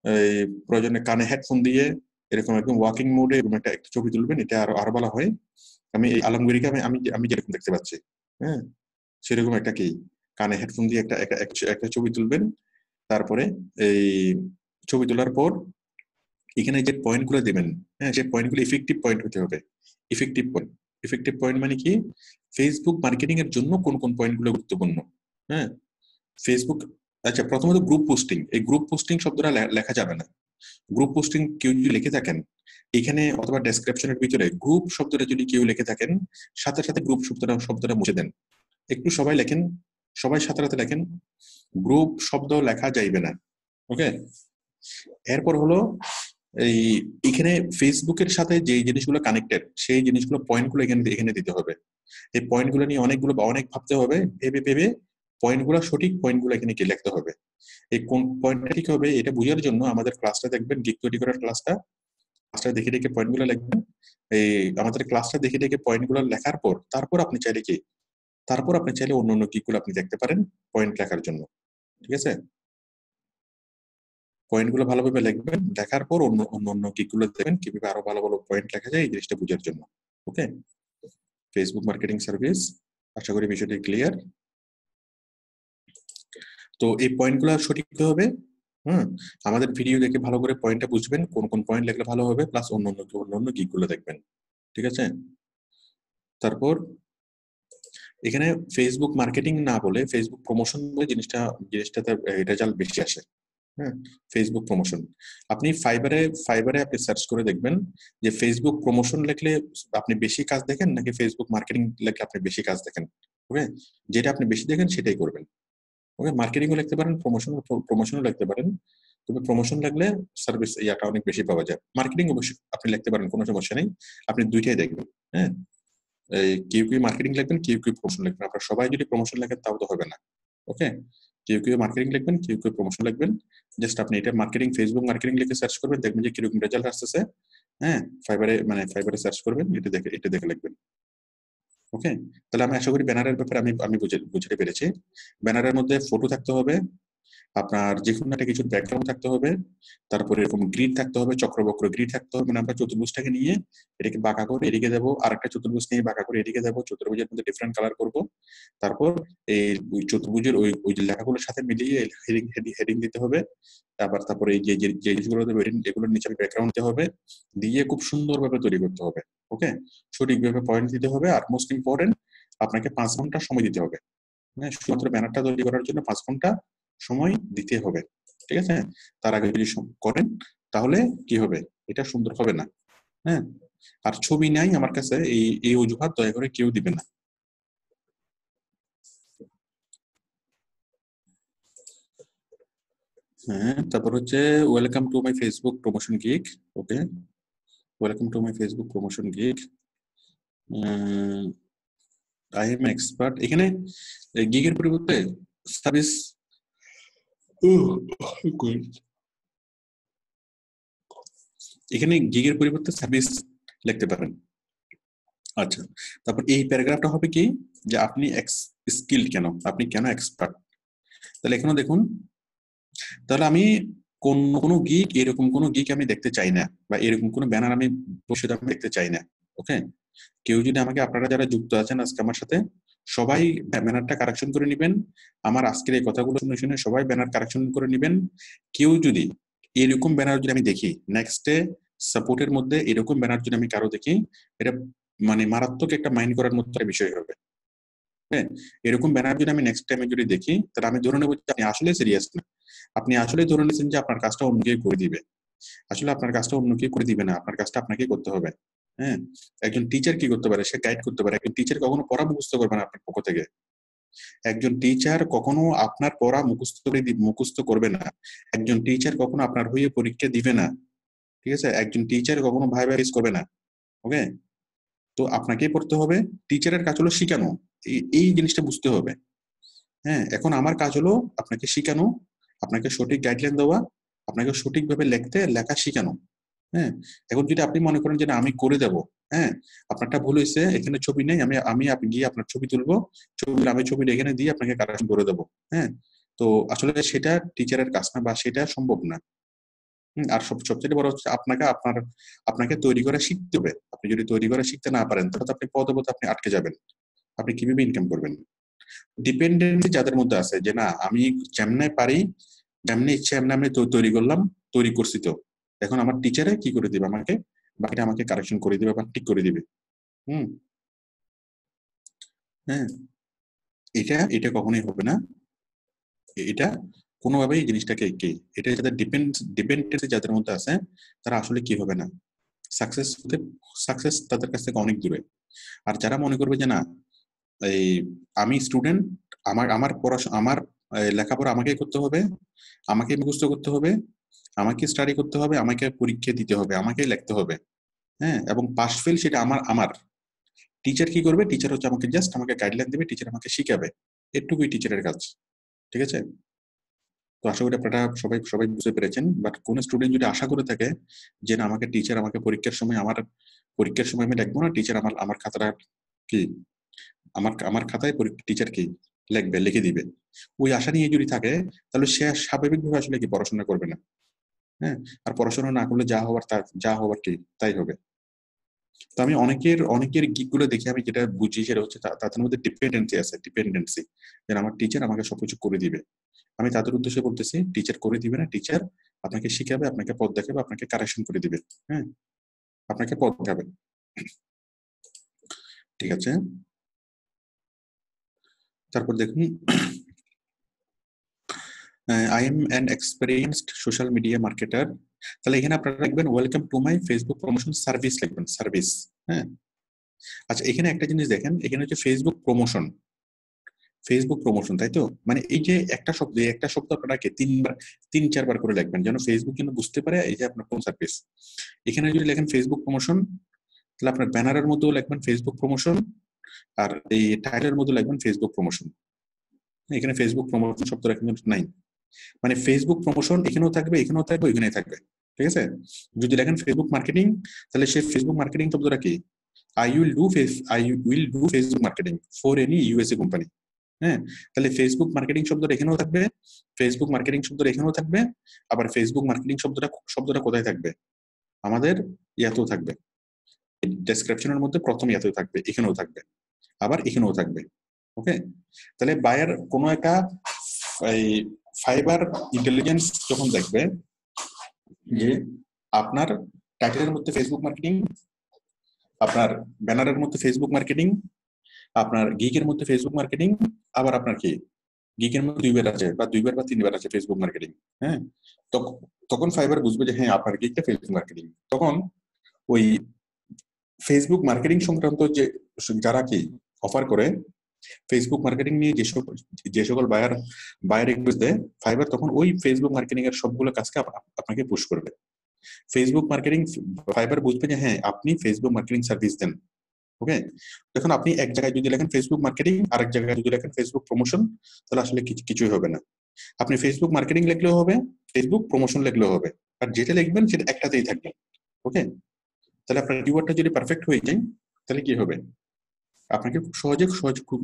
এই প্রয়োজনে কানে হেডফোন দিয়ে এরকম একদম ওয়াকিং মোডে এরকম একটা ছবি তুলবেন, এটা আরো ভালো হয়। আমি এই আলমগীরকে আমি যেরকম দেখতে পাচ্ছি, হ্যাঁ, সেরকম একটা কি কানে হেডফোন দিয়ে একটা ছবি তুলবেন। তারপরে এই ছবি তোলার পর এখানে যে পয়েন্ট গুলো দেবেন, হ্যাঁ, সেই পয়েন্ট গুলো ইফেক্টিভ পয়েন্ট হতে হবে। ইফেক্টিভ পয়েন্ট মানে কি? ফেসবুক মার্কেটিং এর জন্য কোন কোন পয়েন্ট গুলো গুরুত্বপূর্ণ। হ্যাঁ, ফেসবুক, আচ্ছা প্রথমত গ্রুপ পোস্টিং, এই গ্রুপ পোস্টিং শব্দটা লেখা যাবে না। গ্রুপ পোস্টিং কেউ যদি লিখে থাকেন এখানে অথবা ডেসক্রিপশনের ভিতরে গ্রুপ শব্দটা যদি কেউ লিখে থাকেন, সাথে সাথে গ্রুপ শব্দটা মুছে দেন। একটু সবাই লেখেন, সবাই সাথে সাথে লেখেন, গ্রুপ শব্দ লেখা যাইবে না। ওকে, এরপর হলো এই এখানে ফেসবুকের সাথে যে জিনিসগুলো কানেক্টেড, সেই জিনিসগুলো পয়েন্টগুলো এখানে দিতে হবে। এই পয়েন্টগুলো নিয়ে অনেক ভাবতে হবে, ভেবে পয়েন্টগুলো, সঠিক পয়েন্টগুলো এখানে কি লিখতে হবে। এই কোন পয়েন্টটা ঠিক হবে এটা বোঝার জন্য আমাদের ক্লাসটা দেখবেন, গিগ তৈরি করার ক্লাসটা দেখে পয়েন্টগুলো লিখবেন। এই আমাদের ক্লাসটা দেখে পয়েন্টগুলো লেখার পর তারপর আপনি চাইলে অন্য গিগগুলো আপনি দেখতে পারেন পয়েন্ট লেখার জন্য। ঠিক আছে, পয়েন্টগুলো ভালোভাবে লিখবেন, লেখার পর অন্য গিগগুলো দেখবেন কিভাবে আরো ভালো ভালো পয়েন্ট লেখা যায় এই জিনিসটা বোঝার জন্য। ওকে, ফেসবুক মার্কেটিং সার্ভিস, আশা করি বিষয়টি ক্লিয়ার। তো এই পয়েন্টগুলো সঠিক হবে। আমাদের ভিডিও দেখে ভালো করে পয়েন্টটা বুঝবেন, কোন কোন পয়েন্ট লিখলে ভালো হবে, প্লাস অন্য গিগগুলো দেখবেন। ঠিক আছে, তারপর এখানে ফেসবুক মার্কেটিং না বলে ফেসবুক প্রমোশন বলে জিনিসটাতে রেজাল্ট বেশি আসে। হ্যাঁ, ফেসবুক প্রমোশন, আপনি ফাইবারে আপনি সার্চ করে দেখবেন যে ফেসবুক প্রমোশন লিখলে আপনি বেশি কাজ দেখেন নাকি ফেসবুক মার্কেটিং লিখলে আপনি বেশি কাজ দেখেন। ওকে, যেটা আপনি বেশি দেখেন সেটাই করবেন। ওকে, মার্কেটিংও লিখতে পারেন, প্রমোশনও লিখতে পারেন, তবে প্রমোশন লাগলে সার্ভিস ইয়াটা অনেক বেশি পাওয়া যায়। মার্কেটিং অবশ্যই আপনি লিখতে পারেন, কোনো সমস্যা নেই, আপনি দুইটাই দেখবেন। হ্যাঁ, এই কেউ মার্কেটিং লিখবেন, কেউ প্রমোশন লিখবেন। আপনারা সবাই যদি প্রমোশন লেখেন তাও তো হবে না। ওকে, কেউ কেউ মার্কেটিং লিখবেন, কেউ কেউ প্রমোশন লিখবেন। জাস্ট আপনি এটা মার্কেটিং, ফেসবুক মার্কেটিং লিখে সার্চ করবেন, দেখবেন যে কিরকম রেজাল্ট আসতেছে। হ্যাঁ, ফাইবারে সার্চ করবেন, এটা দেখে লিখবেন। ওকে, তাহলে আমি আশা করি ব্যানারের ব্যাপারে আমি বুঝতে পেরেছি। ব্যানারের মধ্যে ফটো থাকতে হবে, আপনার যে কোনো একটা কিছুর ব্যাকগ্রাউন্ড থাকতে হবে, তারপরে এরকম গ্রিড থাকতে হবে, চক্রবক্র গ্রিড থাকতে হবে। মানে আমরা চতুর্ভুজটাকে নিয়ে এটাকে বাঁকা করে এদিকে যাবো, আর একটা চতুর্ভুজ নিয়ে বাঁকা করে এদিকে যাবো, চতুর্ভুজের মধ্যে ডিফারেন্ট কালার করব। তারপর এই ওই চতুর্ভুজের ওই যে লেখাগুলোর সাথে মিলিয়ে হেডিং দিতে হবে। তারপরে এই যে যে যে জিনিসগুলো দেবে এগুলোর নিচে ব্যাকগ্রাউন্ড দিতে হবে, দিয়ে খুব সুন্দরভাবে তৈরি করতে হবে। ওকে, সঠিকভাবে পয়েন্ট দিতে হবে। আর মোস্ট ইম্পর্টেন্ট, আপনাকে 5 ঘন্টা সময় দিতে হবে। হ্যাঁ, শুধুমাত্র ব্যানারটা তৈরি করার জন্য 5 ঘন্টা সময় দিতে হবে। ঠিক আছে, তার আগে যদি করেন তাহলে কি হবে, এটা সুন্দর হবে না। হ্যাঁ, আর ছবি নাই আমার কাছে, এই অজুহাত দয়া করে কেউ দিবে না। হ্যাঁ, তারপর হচ্ছে welcome to my Facebook promotion gig. Okay, welcome to my Facebook promotion gig. I am expert. এখানে গিগের পরিবর্তে সার্ভিস, এখানে গিগের পরিবর্তে সার্ভিস লিখতে পারেন। আচ্ছা, তারপর এই প্যারাগ্রাফটা হবে কি, যে আপনি স্কিলড কেন, আপনি কেন এক্সপার্ট। তাহলে এখানে দেখুন, তাহলে আমি কোনো গিগ, এরকম কোনো গিগ আমি দেখতে চাই না, বা এরকম কোনো ব্যানার আমি ভবিষ্যতে আমি দেখতে চাই না। ওকে, কেউ যদি আমাকে, আপনারা যারা যুক্ত আছেন আজকে আমার সাথে, সবাই ব্যানারটা কারেকশন করে নেবেন। আমার আজকের এই কথাগুলো শুনে শুনে সবাই ব্যানার কারেকশন করে নেবেন। কেউ যদি এরকম ব্যানার যদি আমি দেখি নেক্সটে সাপোর্টের মধ্যে, এরকম ব্যানার যদি আমি কারো দেখি, এটা মানে মারাত্মক একটা মাইন্ড করার মতো একটা বিষয় হবে। হ্যাঁ, এরকম ব্যানার যদি আমি নেক্সট টাইমে যদি দেখি, তাহলে আমি ধরে নেবো যে আপনি আসলে সিরিয়াস না, আপনি আসলে ধরে নিয়েছেন যে আপনার কাজটা অন্য কেউ করে দিবে। আসলে আপনার কাজটা অন্য কেউ করে দিবে না, আপনার কাজটা আপনাকেই করতে হবে। হ্যাঁ, একজন টিচার কি করতে পারে, সে গাইড করতে পারে। একজন টিচার কখনো পড়া মুখস্থ করবে না আপনার পক্ষ থেকে। একজন টিচার কখনো আপনার পড়া মুখস্থ করবে না। একজন টিচার কখনো আপনার হয়ে পরীক্ষা দিবে না। ঠিক আছে, একজন টিচার কখনো ভাইভা ফেস করবে না। ওকে, তো আপনাকেই পড়তে হবে। টিচারের কাজ হলো শিখানো, এই জিনিসটা বুঝতে হবে। হ্যাঁ, এখন আমার কাজ হলো আপনাকে শিখানো, আপনাকে সঠিক গাইডলাইন দেওয়া, আপনাকে সঠিকভাবে লেখা শিখানো। হ্যাঁ, এখন যদি আপনি মনে করেন যে না আমি করে দেব, হ্যাঁ, আপনারটা ভুল হয়েছে, এখানে ছবি নেই, আমি আপনি গিয়ে আপনার ছবি তুলবো, আমি ছবিটা এখানে দিয়ে আপনাকে কারেকশন করে দেবো। হ্যাঁ, তো আসলে সেটা টিচারের কাজ না, বা সেটা সম্ভব না। আর সবচেয়ে বড় হচ্ছে আপনাকে তৈরি করে শিখতে হবে। আপনি যদি তৈরি করে শিখতে না পারেন, তাহলে আপনি পদে আপনি আটকে যাবেন। আপনি কিভাবে ইনকাম করবেন? ডিপেন্ডেন্সি যাদের মধ্যে আছে, যে না আমি যেমনে পারি, যেমনি ইচ্ছে এমনি আমি তৈরি করলাম, তৈরি করছি, তো এখন আমার টিচারে কি করে দিবে, আমাকে বাকিটা আমাকে কারেকশন করে দিবে বা ঠিক করে দিবে। হুম, হ্যাঁ, এটা কখনোই হবে না। এটা কোনোভাবেই জিনিসটাকে এটা যাদের ডিপেন্ডেন্সি যাদের মধ্যে আছে, তারা আসলে কি হবে না, সাকসেস তাদের কাছ থেকে অনেক দূরে। আর যারা মনে করবে যে না, এই আমি স্টুডেন্ট, আমার পড়াশোনা, আমার লেখাপড়া আমাকেই করতে হবে, আমাকে মুখস্থ করতে হবে, আমাকে স্টাডি করতে হবে, আমাকে পরীক্ষা দিতে হবে, আমাকেই লিখতে হবে। হ্যাঁ, এবং পাস ফেল সেটা আমার টিচার কি করবে, টিচার হচ্ছে আমাকে গাইডলাইন দেবে, টিচার আমাকে শিখাবে, এটুকুই টিচারের কাজ। ঠিক আছে, তো আশা করি আপনারা সবাই সবাই বুঝতে পেরেছেন। বাট কোন স্টুডেন্ট যদি আশা করে থাকে যে না আমাকে টিচার আমাকে পরীক্ষার সময় আমি লিখবো না, টিচার আমার খাতাটা কি, আমার খাতায় টিচার কি লিখে দিবে, ওই আশা নিয়ে যদি থাকে, তাহলে সে স্বাভাবিকভাবে আসলে কি পড়াশোনা করবে না। হ্যাঁ, আর পড়াশোনা না করলে যা হওয়ার কি তাই হবে। তো আমি অনেকের গিগ গুলো দেখে আমি যেটা বুঝি সেটা হচ্ছে তাদের মধ্যে ডিপেন্ডেন্সি, যে আমার টিচার আমাকে সবকিছু করে দিবে। আমি তাদের উদ্দেশ্যে বলতেছি, টিচার করে দিবে না, টিচার আপনাকে শিখাবে, আপনাকে পথ দেখাবে, আপনাকে কারেকশন করে দিবে। হ্যাঁ, আপনাকে পথ দেখাবে। ঠিক আছে, তারপর দেখুন, I am an experienced social media marketer. তাহলে এখানে আপনারা লিখবেন welcome to my Facebook promotion service, লিখবেন সার্ভিস। হ্যাঁ, আচ্ছা, এখানে একটা জিনিস দেখেন, এখানে হচ্ছে ফেসবুক প্রমোশন, তাই তো? মানে এই যে একটা শব্দ আপনাকে 3-4 বার করে লিখবেন, যেন ফেসবুক যেন বুঝতে পারে এই যে আপনার কোন সার্ভিস। এখানে যদি লেখেন ফেসবুক প্রমোশন, তাহলে আপনার ব্যানারের মধ্যেও লিখবেন ফেসবুক প্রমোশন, আর এই টাইটেলের মধ্যে লিখবেন ফেসবুক প্রমোশন। এখানে ফেসবুক প্রমোশন শব্দটা কিন্তু নাই, মানে ফেসবুক প্রমোশন এখানেও থাকবে, এখানেও থাকবে, ওইখানেই থাকবে, ঠিক আছে। যদি দেখেন ফেসবুক মার্কেটিং, তাহলে সেই ফেসবুক মার্কেটিং শব্দটা কি, I will do Facebook marketing for any USA company. হ্যাঁ, তাহলে ফেসবুক মার্কেটিং শব্দটা এখানেও থাকবে, ফেসবুক মার্কেটিং শব্দটা এখানেও থাকবে, আবার ফেসবুক মার্কেটিং শব্দটা কোথায় থাকবে, আমাদের ইয়াতেও থাকবে, ডেসক্রিপশনের মধ্যে প্রথম ইয়াতেও থাকবে, এখানেও থাকবে, আবার এখানেও থাকবে। ওকে, তাহলে বায়ার কোনো একটা এই ফাইবার ইন্টেলিজেন্স যখন দেখবে যে আপনার টাইটেলের মধ্যে ফেসবুক মার্কেটিং, আপনার ব্যানারের মধ্যে ফেসবুক মার্কেটিং, আপনার গিগের মধ্যে ফেসবুক মার্কেটিং, আবার আপনার কি গিগের মধ্যে দুইবার আছে বা দুইবার বা তিনবার আছে ফেসবুক মার্কেটিং, হ্যাঁ, তখন ফাইবার বুঝবে যে হ্যাঁ আপনার গিগটা ফেসবুক মার্কেটিং। তখন ওই ফেসবুক মার্কেটিং সংক্রান্ত যে যারা কি অফার করে ফেসবুক মার্কেটিং নিয়ে যে সকল বায়ার রিকোয়েস্ট দেয়, ফাইবার তখন ওই ফেসবুক মার্কেটিং এর সবগুলো কাজকে আপনাকে পুশ করবে। ফেসবুক মার্কেটিং ফাইবার বুঝবে যে হ্যাঁ আপনি ফেসবুক মার্কেটিং সার্ভিস দেন। ওকে, এখন আপনি এক জায়গায় যদি লেখেন ফেসবুক মার্কেটিং, আরেক জায়গায় যদি লেখেন ফেসবুক প্রমোশন, তাহলে আসলে কিছুই হবে না। আপনি ফেসবুক মার্কেটিং লিখলেও হবে, ফেসবুক প্রমোশন লিখলেও হবে, আর যেটা লিখবেন সেটা একটাতেই থাকবে। ওকে, তাহলে আপনার কিওয়ার্ডটা যদি পারফেক্ট হয়ে যায় তাহলে কি হবে, আপনাকে খুব সহজে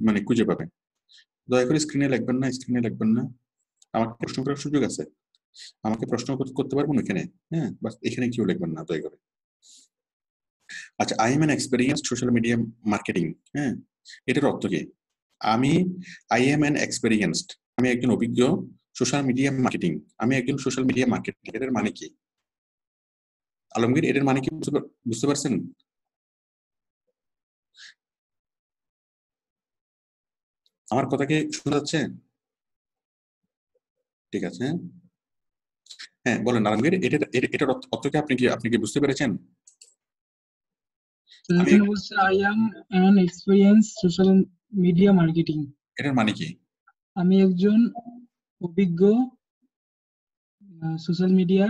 মানে খুঁজে পাবেন। দয়া করে স্ক্রিনে লিখবেন না, আমাকে প্রশ্ন করার সুযোগ আছে, আমাকে প্রশ্ন করতে পারবেন এখানে, হ্যাঁ, বাস এখানে কেউ লিখবেন না দয়া করে। আচ্ছা, I am an experienced social media marketing, হ্যাঁ, এটার অর্থ কি, আই এম অ্যান এক্সপেরিয়েন্সড, আমি একজন অভিজ্ঞ সোশ্যাল মিডিয়া মার্কেটিং, আমি একজন সোশ্যাল মিডিয়া মার্কেটিং, এটার মানে কি আলমগীর, এটার মানে কি বুঝতে পারছেন? আমার কথা কি শোনা যাচ্ছে? ঠিক আছে, হ্যাঁ বলেন আলমগীর, এটার অর্থ কি আপনি কি বুঝতে পেরেছেন? এখানে বলছে I am an experience social media marketing, এটার মানে কি? আমি একজন অভিজ্ঞ social media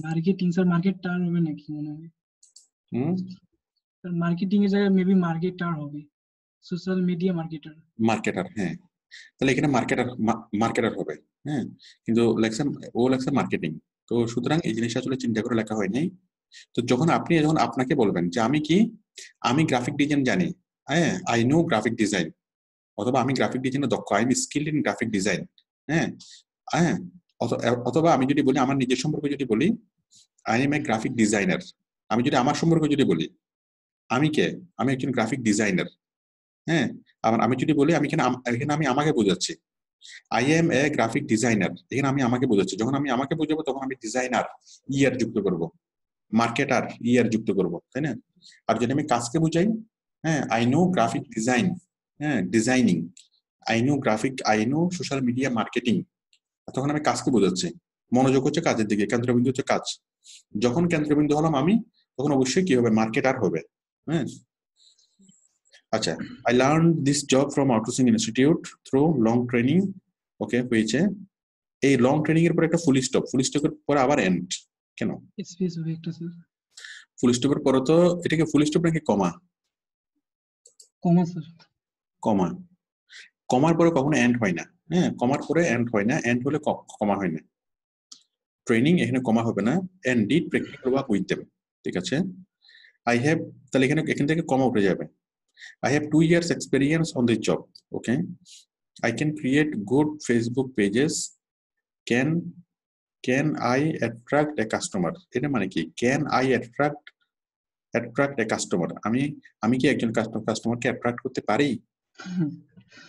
marketing. Sir marketer হবে নাকি মনে হয়? মার্কেটিং এর জায়গায় মেবি মার্কেটার হবে, সোশ্যাল মিডিয়া মার্কেটার, হ্যাঁ, তাহলে এখানে মার্কেটার হবে, হ্যাঁ, কিন্তু লেখছে মার্কেটিং। তো সুতরাং এই জিনিসটা আসলে চিন্তা করে লেখা হয়নি। তো যখন আপনাকে বলবেন যে আমি গ্রাফিক ডিজাইন জানি, হ্যাঁ, আই নো গ্রাফিক ডিজাইন, অথবা আমি গ্রাফিক ডিজাইনে দক্ষ, I am skilled in graphic design, হ্যাঁ, হ্যাঁ, অথবা আমি যদি বলি আমার নিজের সম্পর্কে, যদি বলি I M A graphic designer, আমি যদি আমার সম্পর্কে যদি বলি আমি একজন গ্রাফিক ডিজাইনার, হ্যাঁ, আবার আমি যদি বলি এখানে আমি আমাকে বোঝাচ্ছি, I M A graphic designer, এখানে আমি আমাকে বোঝাচ্ছি। যখন আমি আমাকে বোঝাবো তখন আমি ডিজাইনার ইয়ার যুক্ত করব, মার্কেটার ইয়ার যুক্ত করব, তাই না? আর যদি আমি কাজকে বুঝাই, হ্যাঁ, আই নো গ্রাফিক ডিজাইন, হ্যাঁ, designing, I know social media marketing, তখন আমি কাজকে বোঝাচ্ছি, মনোযোগ হচ্ছে কাজের দিকে, কেন্দ্রবিন্দু হচ্ছে কাজ। যখন কেন্দ্রবিন্দু হলাম আমি, তখন অবশ্যই কি হবে, মার্কেটার হবে, হ্যাঁ। আচ্ছা, I learned this job from Outsourcing Institute through long training. ওকে, হয়েছে। এই লং ট্রেনিং এর পর একটা ফুল স্টপের পর আবার এন্ড, কেন স্পেস হবে একটা স্যার? ফুল স্টপের পরে তো এটাকে ফুল স্টপ নাকি কমা? স্যার কমার পরে কখনো এন্ড হয় না, হ্যাঁ, কমার পরে এন্ড হয় না, এন্ড হলে কমা হয় না। ট্রেনিং এখানে কমা হবে না, and did practical work with them, ঠিক আছে। আই হ্যাভ, তাহলে এখান থেকে কমা উঠে যাবে। I have 2 years experience on this job. Okay, I can create good Facebook pages. Can I attract a customer? এটা মানে কি, can I attract a customer? আমি কি একজন কাস্টমারকে অ্যাট্রাক্ট করতে পারি?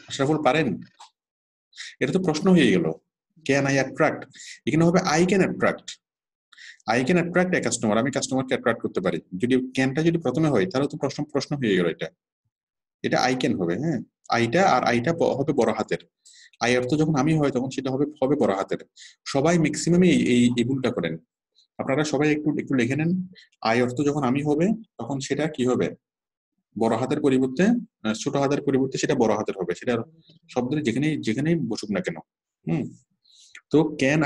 আশরাফুল পারেন? এটা তো প্রশ্ন হয়ে গেল, can I attract, এখানে হবে I can attract a customer, আমি কাস্টমারকে অ্যাট্রাক্ট করতে পারি। যদি ক্যানটা যদি প্রথমে হয় তাহলে তো প্রশ্ন হয়ে গেল, এটা আই ক্যান হবে, হ্যাঁ, আইটা হবে বড় হাতের, আই অর্থ যখন আমি হয় তখন সেটা হবে বড় হাতের। সবাই ম্যাক্সিমামই এই ভুলটা করেন, আপনারা সবাই একটু লিখে নেন, আই অর্থ যখন আমি হবে তখন সেটা কি হবে, বড় হাতের পরিবর্তে ছোট হাতের পরিবর্তে সেটা বড় হাতের হবে, সেটা শব্দের যেখানেই বসুক না কেন। তো can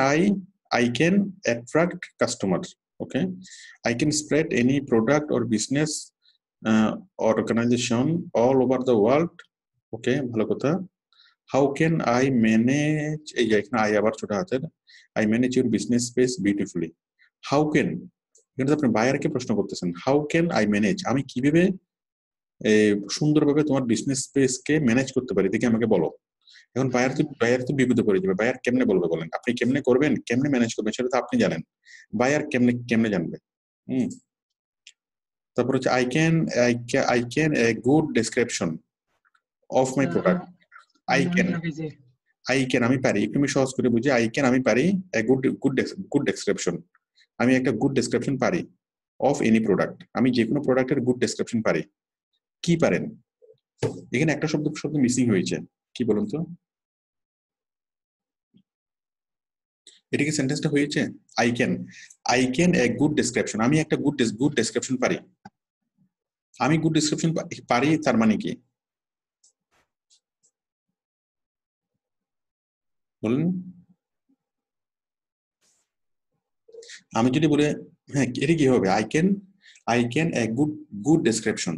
I can attract customer, okay, I can spread any product or business organization all over the world. ওকে, ভালো কথা। হাউ ক্যান আই ম্যানেজ, এই যে এখানে আই আবার ছোট হাতের, I manage your business space beautifully. How can, কিন্তু আপনি বায়ারকে প্রশ্ন করতেছেন, হাউ ক্যান আই ম্যানেজ, আমি কিভাবে সুন্দরভাবে তোমার বিজনেস স্পেসকে ম্যানেজ করতে পারি, দেখে আমাকে বলো। এখন বায়ার তো বিপদে পড়ে যাবে, বায়ার কেমনে বলবে বলেন, আপনি কেমনে করবেন, কেমনে ম্যানেজ করবেন সেটা তো আপনি জানেন, বায়ার কেমনে কেমনে জানবে। তারপর হচ্ছে I can a good description of my product. I can আমি পারি, একটু আমি সহজ করে বুঝি, আই ক্যান আমি পারি এ গুড ডেসক্রিপশন, আমি একটা গুড ডেসক্রিপশন পারি অফ এনি প্রোডাক্ট, আমি যে কোনো প্রোডাক্টের গুড ডেসক্রিপশন পারি। কি পারেন, এখানে একটা শব্দ মিসিং হয়েছে, কি বলুন তো, এটা কি সেন্টেন্সটা হয়েছে? I can a good description, আমি একটা গুড ডেসক্রিপশন পারি, আমি গুড ডেসক্রিপশন পারি তার মানে কি বলুন? আমি যদি বলে হ্যাঁ এটা কি হবে, I can a good description,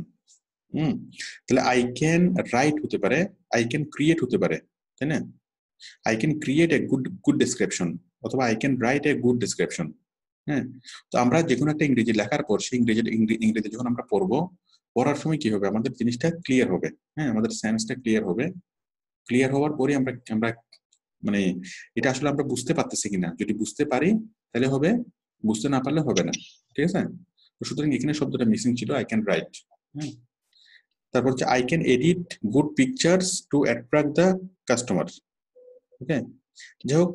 তাহলে আই ক্যান রাইট হতে পারে, আই ক্যান ক্রিয়েট হতে পারে, তাই না? I can create a good description, অথবা I can write a good description. হ্যাঁ, তো আমরা যে কোনো একটা ইংরেজি লেখার পর সেই ইংরেজি যখন আমরা পড়বো, পড়ার সময় কি হবে, আমাদের জিনিসটা ক্লিয়ার হবে, হ্যাঁ, আমাদের সেন্সটা ক্লিয়ার হবে। ক্লিয়ার হওয়ার পরে আমরা মানে এটা আসলে আমরা বুঝতে পারতেছি কিনা, যদি বুঝতে পারি তাহলে হবে, বুঝতে না পারলে হবে না, ঠিক আছে? তো সুতরাং এখানে শব্দটা মিসিং ছিল, আই ক্যান রাইট। তারপর হচ্ছে I can edit good pictures to attract the customer. Okay, যাই হোক,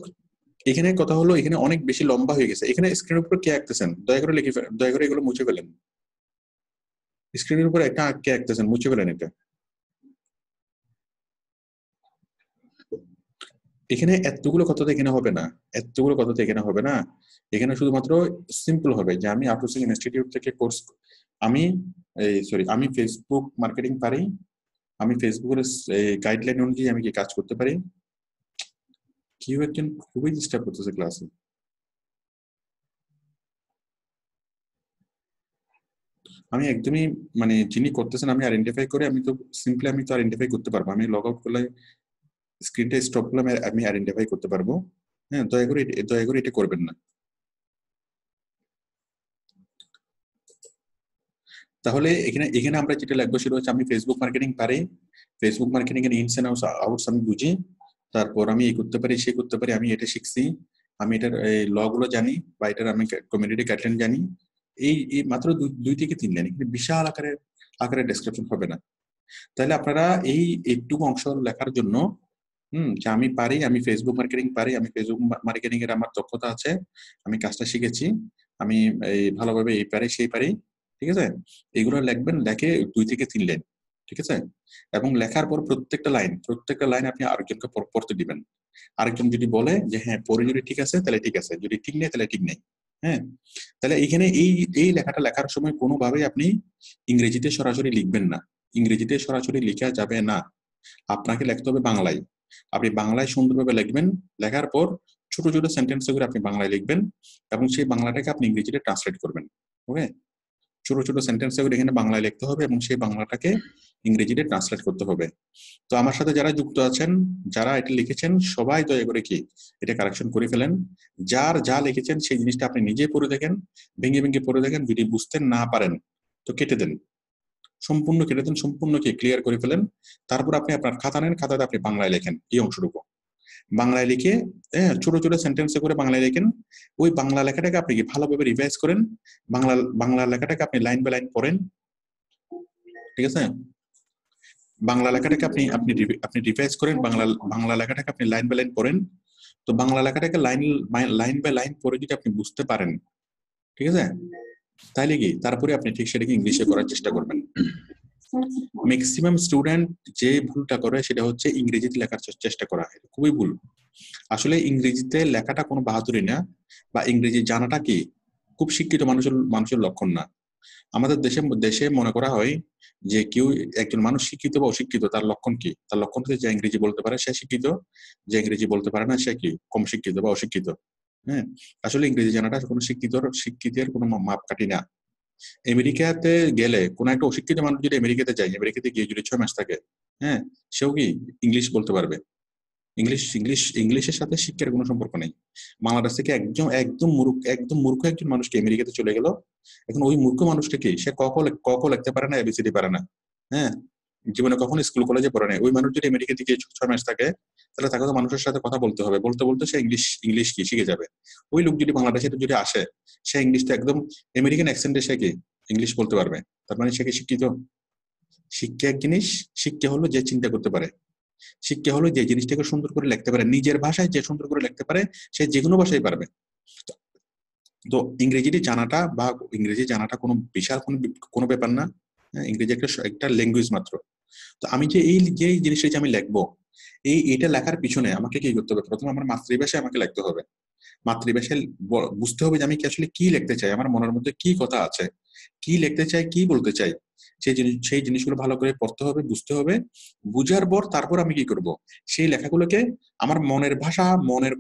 এখানে কথা হলো, এখানে অনেক বেশি লম্বা হয়ে গেছে, এখানে স্ক্রিনের উপর কে আঁকতেছেন, দয়া করে দয়া করে এগুলো মুছে ফেলেন, স্ক্রিনের উপর একটা কে আঁকতেছেন, মুছে ফেলেন এটা। এখানে এতগুলো কথা তো এখানে হবে না, এতগুলো কথা তো এখানে হবে না, এখানে শুধুমাত্র সিম্পল হবে যে আমি আউটসোর্সিং ইনস্টিটিউট থেকে কোর্স, আমি আমি ফেসবুক মার্কেটিং পারি, আমি ফেসবুকের গাইডলাইন অনুযায়ী আমি কি কাজ করতে পারি। কেউ একজন খুবই ডিস্টার্ব করতেছে ক্লাসে। আমি একদমই মানে যিনি করতেছেন আমি আইডেন্টিফাই করে, আমি তো সিম্পলি আমি তো আইডেন্টিফাই করতে পারবো, আমি লগ আউট করলে স্ক্রিনটা স্টপ করলে আমি আইডেন্টিফাই করতে পারবো। হ্যাঁ, দয়া করে এটা করবেন না। তাহলে এখানে আমরা যেটা লিখবো সেটা হচ্ছে আমি ফেসবুক মার্কেটিং পারি, ফেসবুক মার্কেটিং এর ইনস এন্ড আউটস আমি বুঝি, তারপর আমি এই করতে পারি সে করতে পারি, আমি এটা শিখছি, আমি এটার ল গুলো জানি, বা এটার আমি কমিউনিটি গাইডলাইন জানি। এই মাত্র 2 থেকে 3 লাইন, এখানে বিশাল আকারে ডেসক্রিপশন হবে না। তাহলে আপনারা এই একটু অংশ লেখার জন্য যে আমি পারি, আমি ফেসবুক মার্কেটিং পারি, আমি ফেসবুক মার্কেটিং এর আমার দক্ষতা আছে, আমি কাজটা শিখেছি, আমি ভালোভাবে এই পারি সেই পারি, ঠিক আছে, এগুলো লিখবেন, লেখে 2 থেকে 3 লাইন, ঠিক আছে? এবং লেখার পর প্রত্যেকটা লাইন আপনি আরেকজনকে পড়তে দিবেন। আরেকজন যদি বলে যে হ্যাঁ পরে যদি ঠিক আছে তাহলে ঠিক আছে, যদি ঠিক নেই তাহলে ঠিক নেই। হ্যাঁ, তাহলে এখানে এই লেখাটা লেখার সময় কোনোভাবেই আপনি ইংরেজিতে সরাসরি লিখবেন না, ইংরেজিতে সরাসরি লেখা যাবে না, আপনাকে লিখতে হবে বাংলায়। আপনি বাংলায় সুন্দরভাবে লিখবেন, লেখার পর ছোট ছোট সেন্টেন্স করে আপনি বাংলায় লিখবেন, এবং সেই বাংলাটাকে আপনি ইংরেজিতে ট্রান্সলেট করবেন। ওকে, ছোট ছোট সেন্টেন্স করে এখানে বাংলায় লিখতে হবে এবং সেই বাংলাটাকে ইংরেজিতে ট্রান্সলেট করতে হবে। তো আমার সাথে যারা যুক্ত আছেন, যারা এটা লিখেছেন, সবাই দয়া করে কি এটা কারেকশন করে ফেলেন। যা লিখেছেন সেই জিনিসটা আপনি নিজে পড়ে দেখেন, ভেঙে পড়ে দেখেন, যদি বুঝতে না পারেন তো কেটে দেন, সম্পূর্ণ কেটে দেন, সম্পূর্ণ কি ক্লিয়ার করে ফেলেন। তারপর আপনি আপনার খাতা নেন, খাতাতে আপনি বাংলায় লেখেন এই অংশটুকু, বাংলায় লিখে ছোট ছোট সেন্টেন্সে করে বাংলায় লেখেন। ওই বাংলা লেখাটাকে আপনি কি ভালোভাবে রিভাইজ করেন, বাংলা লেখাটাকে আপনি লাইন বাই লাইন পড়েন, ঠিক আছে? বাংলা লেখাটাকে আপনি রিভাইজ করেন, বাংলা লেখাটাকে আপনি লাইন বাই লাইন পড়েন। তো বাংলা লেখাটাকে লাইন বাই লাইন পড়ে যদি আপনি বুঝতে পারেন, ঠিক আছে, তাহলে কি তারপরে আপনি ঠিক সেটাকে ইংলিশে করার চেষ্টা করবেন। ম্যাক্সিমাম স্টুডেন্ট যে ভুলটা করে সেটা হচ্ছে ইংরেজিতে লেখার চেষ্টা করা, এটা খুবই ভুল। আসলে ইংরেজিতে লেখাটা কোনো বাহাদুরি না, বা ইংরেজি জানাটা কি খুব শিক্ষিত মানুষের লক্ষণ না। আমাদের দেশে মনে করা হয় যে কেউ একজন মানুষ শিক্ষিত বা অশিক্ষিত তার লক্ষণ কি, তার লক্ষণ হচ্ছে যে ইংরেজি বলতে পারে সে শিক্ষিত, যে ইংরেজি বলতে পারে না সে কি কম শিক্ষিত বা অশিক্ষিত। হ্যাঁ, আসলে ইংরেজি জানাটা কোনো শিক্ষিতের কোনো মাপকাঠি না। আমেরিকাতে গেলে কোন একটা অশিক্ষিত মানুষ যদি আমেরিকাতে যায়, আমেরিকাতে গিয়ে যদি 6 মাস থাকে, হ্যাঁ, সেও কি ইংলিশ বলতে পারবে, ইংলিশের সাথে শিক্ষার কোনো সম্পর্ক নেই। বাংলাদেশ থেকে একদম মূর্খ একজন মানুষকে আমেরিকাতে চলে গেল। এখন ওই মূর্খ মানুষটাকে সে ক খ লিখতে পারে না, এবিসিডি পারে না, হ্যাঁ, জীবনে কখনো স্কুল কলেজে পড়ে নাই। ওই মানুষ যদি আমেরিকা থেকে 6 মাস থাকে, তাহলে তাকে তো মানুষের সাথে কথা বলতে হবে, বলতে বলতে সে ইংলিশ কি শিখে যাবে। ওই লোক যদি বাংলাদেশে যদি আসে, সে ইংলিশটা একদম আমেরিকান অ্যাকসেন্টে সে কি ইংলিশ বলতে পারবে, তার মানে সে কি শিক্ষিত? শিক্ষা এক জিনিস, শিক্ষা হলো যে চিন্তা করতে পারে, শিক্ষা হলো যে জিনিসটাকে সুন্দর করে লিখতে পারে, নিজের ভাষায় যে সুন্দর করে লিখতে পারে সে যে কোনো ভাষায় পারবে। তো ইংরেজি জানাটা কোনো বিশাল কোনো ব্যাপার না। ইংরেজি একটা ল্যাঙ্গুয়েজ মাত্র। তো আমি যে জিনিসটা যে আমি লিখবো, এটা লেখার পিছনে আমাকে কি করতে হবে? প্রথমে আমার মাতৃভাষায় আমাকে লিখতে হবে। মাতৃভাষায় বুঝতে হবে যে আমি আসলে কি লিখতে চাই, আমার মনের মধ্যে কি কথা আছে, কি লিখতে চাই, কি বলতে চাই, সেই জিনিসগুলো ভালো করে পড়তে হবে, বুঝতে হবে। বুঝার পর তারপর আমি কি করব, সেই লেখাগুলোকে আমার মনের ভাষা, মনের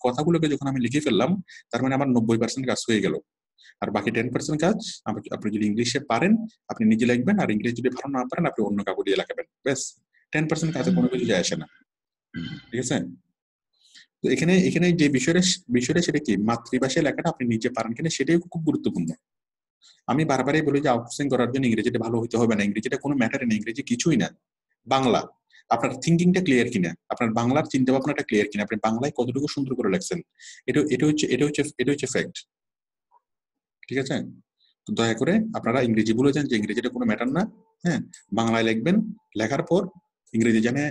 কথাগুলোকে যখন আমি লিখে ফেললাম, তার মানে আমার 90% কাজ হয়ে গেল। আর বাকি 10% কাজ আপনি যদি ইংলিশে পারেন আপনি নিজে লিখবেন, আর ইংলিশ যদি ভালো না পারেন আপনি অন্য কাউকে দিয়ে লেখাবেন, ব্যাস। 10% কাজে কোনো কিছু যায় আসে না, ঠিক আছে? তো এখানে যে বিষয়টা সেটা কি, মাতৃভাষায় লেখাটা আপনি নিজে পারেন কিনা সেটাই খুব গুরুত্বপূর্ণ। আমি বারবারই বলি যে আউটসোর্সিং করার জন্য ইংরেজিটা ভালো হইতে হবে না, ইংরেজিটা কোনো ম্যাটার না, ইংরেজি কিছুই না। বাংলা, আপনার থিঙ্কিংটা ক্লিয়ার কিনা, আপনার বাংলার চিন্তা ভাবনাটা ক্লিয়ার কিনা, আপনি বাংলায় কতটুকু সুন্দর করে লেখছেন, এটা হচ্ছে ফ্যাক্ট, ঠিক আছে? তো দয়া করে আপনারা ইংরেজি ভুলে যান যে ইংরেজিটা কোনো ম্যাটার না। হ্যাঁ, বাংলায় লিখবেন, লেখার পর ইংরেজি জানে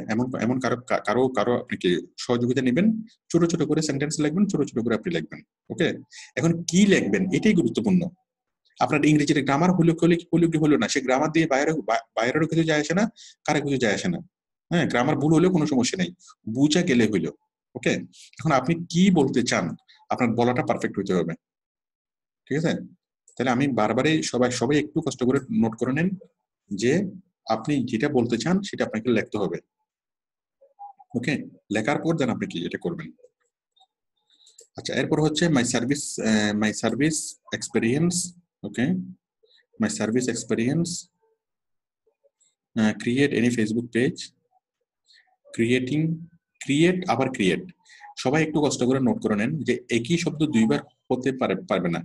এমন কারো আপনি কি সহযোগিতা নেবেন, ছোট ছোট করে সেন্টেন্স লিখবেন, ছোট ছোট করে আপনি লিখবেন। ওকে, এখন কি লিখবেন এটাই গুরুত্বপূর্ণ। আপনার ইংরেজির গ্রামার হলো না, সে গ্রামার দিয়ে বাইরেরও কিছু যায় আসে না, কারো কিছু যায় আসে না। হ্যাঁ, গ্রামার ভুল হলেও কোনো সমস্যা নেই, বুঝা গেলে হইলো। ওকে, এখন আপনি কি বলতে চান, আপনার বলাটা পারফেক্ট হইতে হবে, ঠিক আছে? তাহলে আমি বারবারই সবাই একটু কষ্ট করে নোট করে নেন যে আপনি যেটা বলতে চান সেটা আপনাকে লিখতে হবে। ওকে, লেখার পর দেন আপনি কি এটা করবেন। আচ্ছা, এরপর হচ্ছে my service experience. Okay, my service experience, create any Facebook page, create. সবাই একটু কষ্ট করে নোট করে নেন যে একই শব্দ দুইবার হতে পারবে না।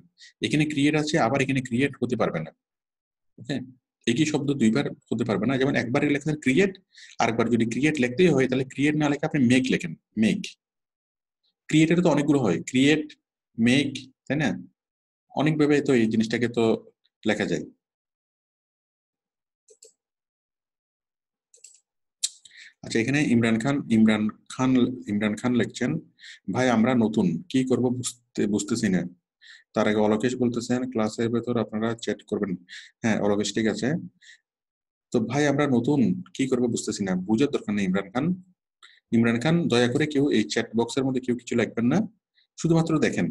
এখানে ক্রিয়েট আছে, আবার এখানে ক্রিয়েট হতে পারবে না। ওকে, একই শব্দ দুইবার হতে পারবে না। যেমন একবার লেখেন ক্রিয়েট, আরেকবার যদি ক্রিয়েট লিখতেই হয় তাহলে ক্রিয়েট না লেখে আপনি মেক লেখেন, মেক। ক্রিয়েটের তো অনেকগুলো হয়, ক্রিয়েট, মেক, তাই না? অনেকভাবে তো এই জিনিসটাকে তো লেখা যায়। আচ্ছা, এখানে ইমরান খান লিখছেন, ভাই আমরা নতুন, কি করব বুঝতেছি না। তার আগে অলোকেশ বলতেছেন ক্লাসের ভেতর আপনারা চ্যাট করবেন। হ্যাঁ অলোকেশ, ঠিক আছে। তো ভাই আমরা নতুন, কি করবো বুঝতেছি না, বুঝার দরকার নেই ইমরান খান, দয়া করে কেউ এই চ্যাট বক্সের মধ্যে কেউ কিছু লিখবেন না, শুধুমাত্র দেখেন।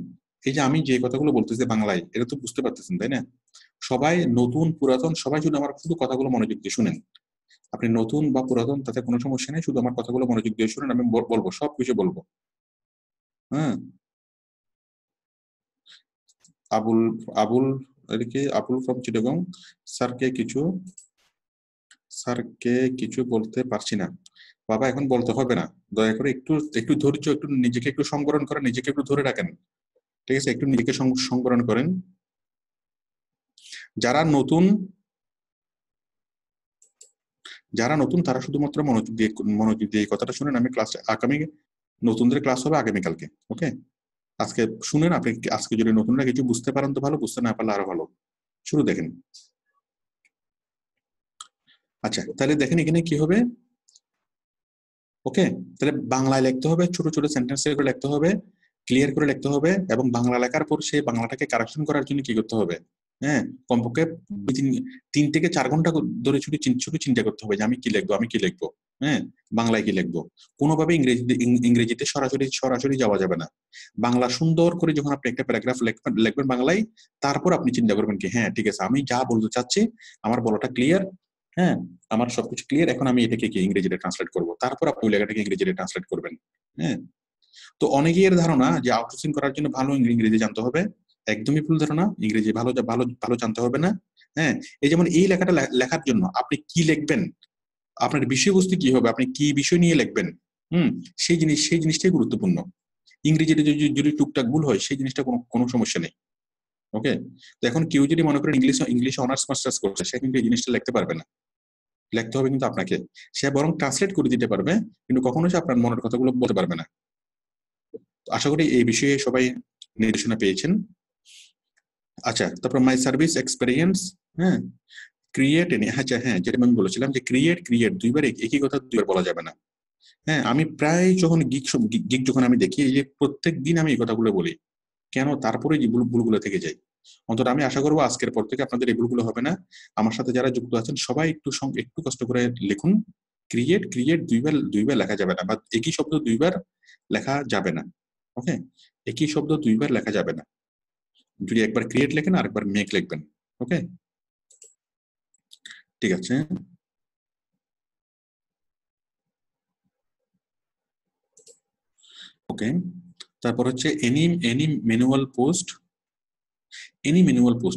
এই যে আমি যে কথাগুলো বলতেছি বাংলায়, এটা তো বুঝতে পারতেছেন তাই না? সবাই নতুন পুরাতন সবাই শুধু কথাগুলো মনোযোগ দিয়ে শুনেন। আপনি নতুন বা পুরাতন তাতে কোনো সমস্যা নেই, শুধু আমার কথাগুলো মনোযোগ দিয়ে শুনেন, আমি বলবো, সব কিছু বলবো। হ্যাঁ, আবুল এদিকে আবুল ফ্রম চিটাগং, স্যারকে কিছু বলতে পারছি না। বাবা এখন বলতে হবে না, দয়া করে একটু ধৈর্য, একটু নিজেকে একটু সংবরণ করেন, নিজেকে একটু ধরে রাখেন, ঠিক আছে? একটু নিজেকে সংবরণ করেন। যারা নতুন তারা শুধুমাত্র মনোযোগ দিয়ে এই কথাটা শুনেন। আমি নতুনদের ক্লাস হবে আগামীকালকে। ওকে, আজকে শুনেন, আপনি আজকে যদি নতুনরা কিছু বুঝতে পারেন তো ভালো, বুঝতে না পারলে আরো ভালো। শুরু দেখেন। আচ্ছা, তাহলে দেখেন এখানে কি হবে। ওকে, তাহলে বাংলায় লিখতে হবে, ছোট ছোট সেন্টেন্স করে লিখতে হবে, ক্লিয়ার করে লিখতে হবে, এবং বাংলা লেখার পর সেই বাংলাটাকে কারেকশন করার জন্য কি করতে হবে, হ্যাঁ, কমপক্ষে 3 থেকে 4 ঘন্টা ধরে ছোট চিন্তা করতে হবে যে আমি কি লিখবো, হ্যাঁ, বাংলায় কি লিখবো। কোনোভাবে ইংরেজিতে সরাসরি যাওয়া যাবে না। বাংলা সুন্দর করে যখন আপনি একটা প্যারাগ্রাফ লিখবেন বাংলায়, তারপর আপনি চিন্তা করবেন কি হ্যাঁ ঠিক আছে, আমি যা বলতে চাচ্ছি, আমার বলাটা ক্লিয়ার, হ্যাঁ, আমার সবকিছু ক্লিয়ার, এখন আমি এটাকে কি ইংরেজিতে ট্রান্সলেট করবো, তারপর আপনি লেখাটাকে ইংরেজিতে ট্রান্সলেট করবেন। হ্যাঁ, তো অনেকের ধারণা যে আউটসোর্সিং করার জন্য ভালো ইংরেজি জানতে হবে, একদমই ভুল ধারণা। ইংরেজি ভালো জানতে হবে না। হ্যাঁ, এই যেমন এই লেখাটা লেখার জন্য আপনি কি লিখবেন, আপনার বিষয়বস্তু কি হবে, আপনি কি বিষয় নিয়ে লিখবেন, সেই জিনিসটাই গুরুত্বপূর্ণ। ইংরেজিতে যদি টুকটাক ভুল হয় সেই জিনিসটা কোনো সমস্যা নেই। ওকে, তো এখন কেউ যদি মনে করেন ইংলিশ অনার্স মাস্টার্স করছে, সে কিন্তু এই জিনিসটা লিখতে পারবে না, লিখতে হবে কিন্তু আপনাকে। সে বরং ট্রান্সলেট করে দিতে পারবে, কিন্তু কখনো সে আপনার মনের কথাগুলো বলতে পারবে না। আশা করি এই বিষয়ে সবাই নির্দেশনা পেয়েছেন। আচ্ছা, তারপর মাই সার্ভিস এক্সপেরিয়েন্স, হ্যাঁ, ক্রিয়েট যেটা আমি বলেছিলাম যে ক্রিয়েট দুইবার একই কথা দুইবার বলা যাবে না। হ্যাঁ, আমি প্রায় যখন গিগ যখন আমি দেখি, এই যে প্রত্যেক দিন আমি এই কথাগুলো বলি, কেন তারপরে যে ভুলগুলো থেকে যায়। অন্তত আমি আশা করবো আজকের পর থেকে আপনাদের এই ভুলগুলো হবে না। আমার সাথে যারা যুক্ত আছেন সবাই একটু কষ্ট করে লিখুন, ক্রিয়েট দুইবার লেখা যাবে না, বা একই শব্দ দুইবার লেখা যাবে না। ওকে, একই শব্দ দুইবার লেখা যাবে না। যদি একবার ক্রিয়েট লেখেন আর একবার মেক লিখবেন। ওকে, ঠিক আছে। ওকে, তারপর হচ্ছে এনি ম্যানুয়াল পোস্ট।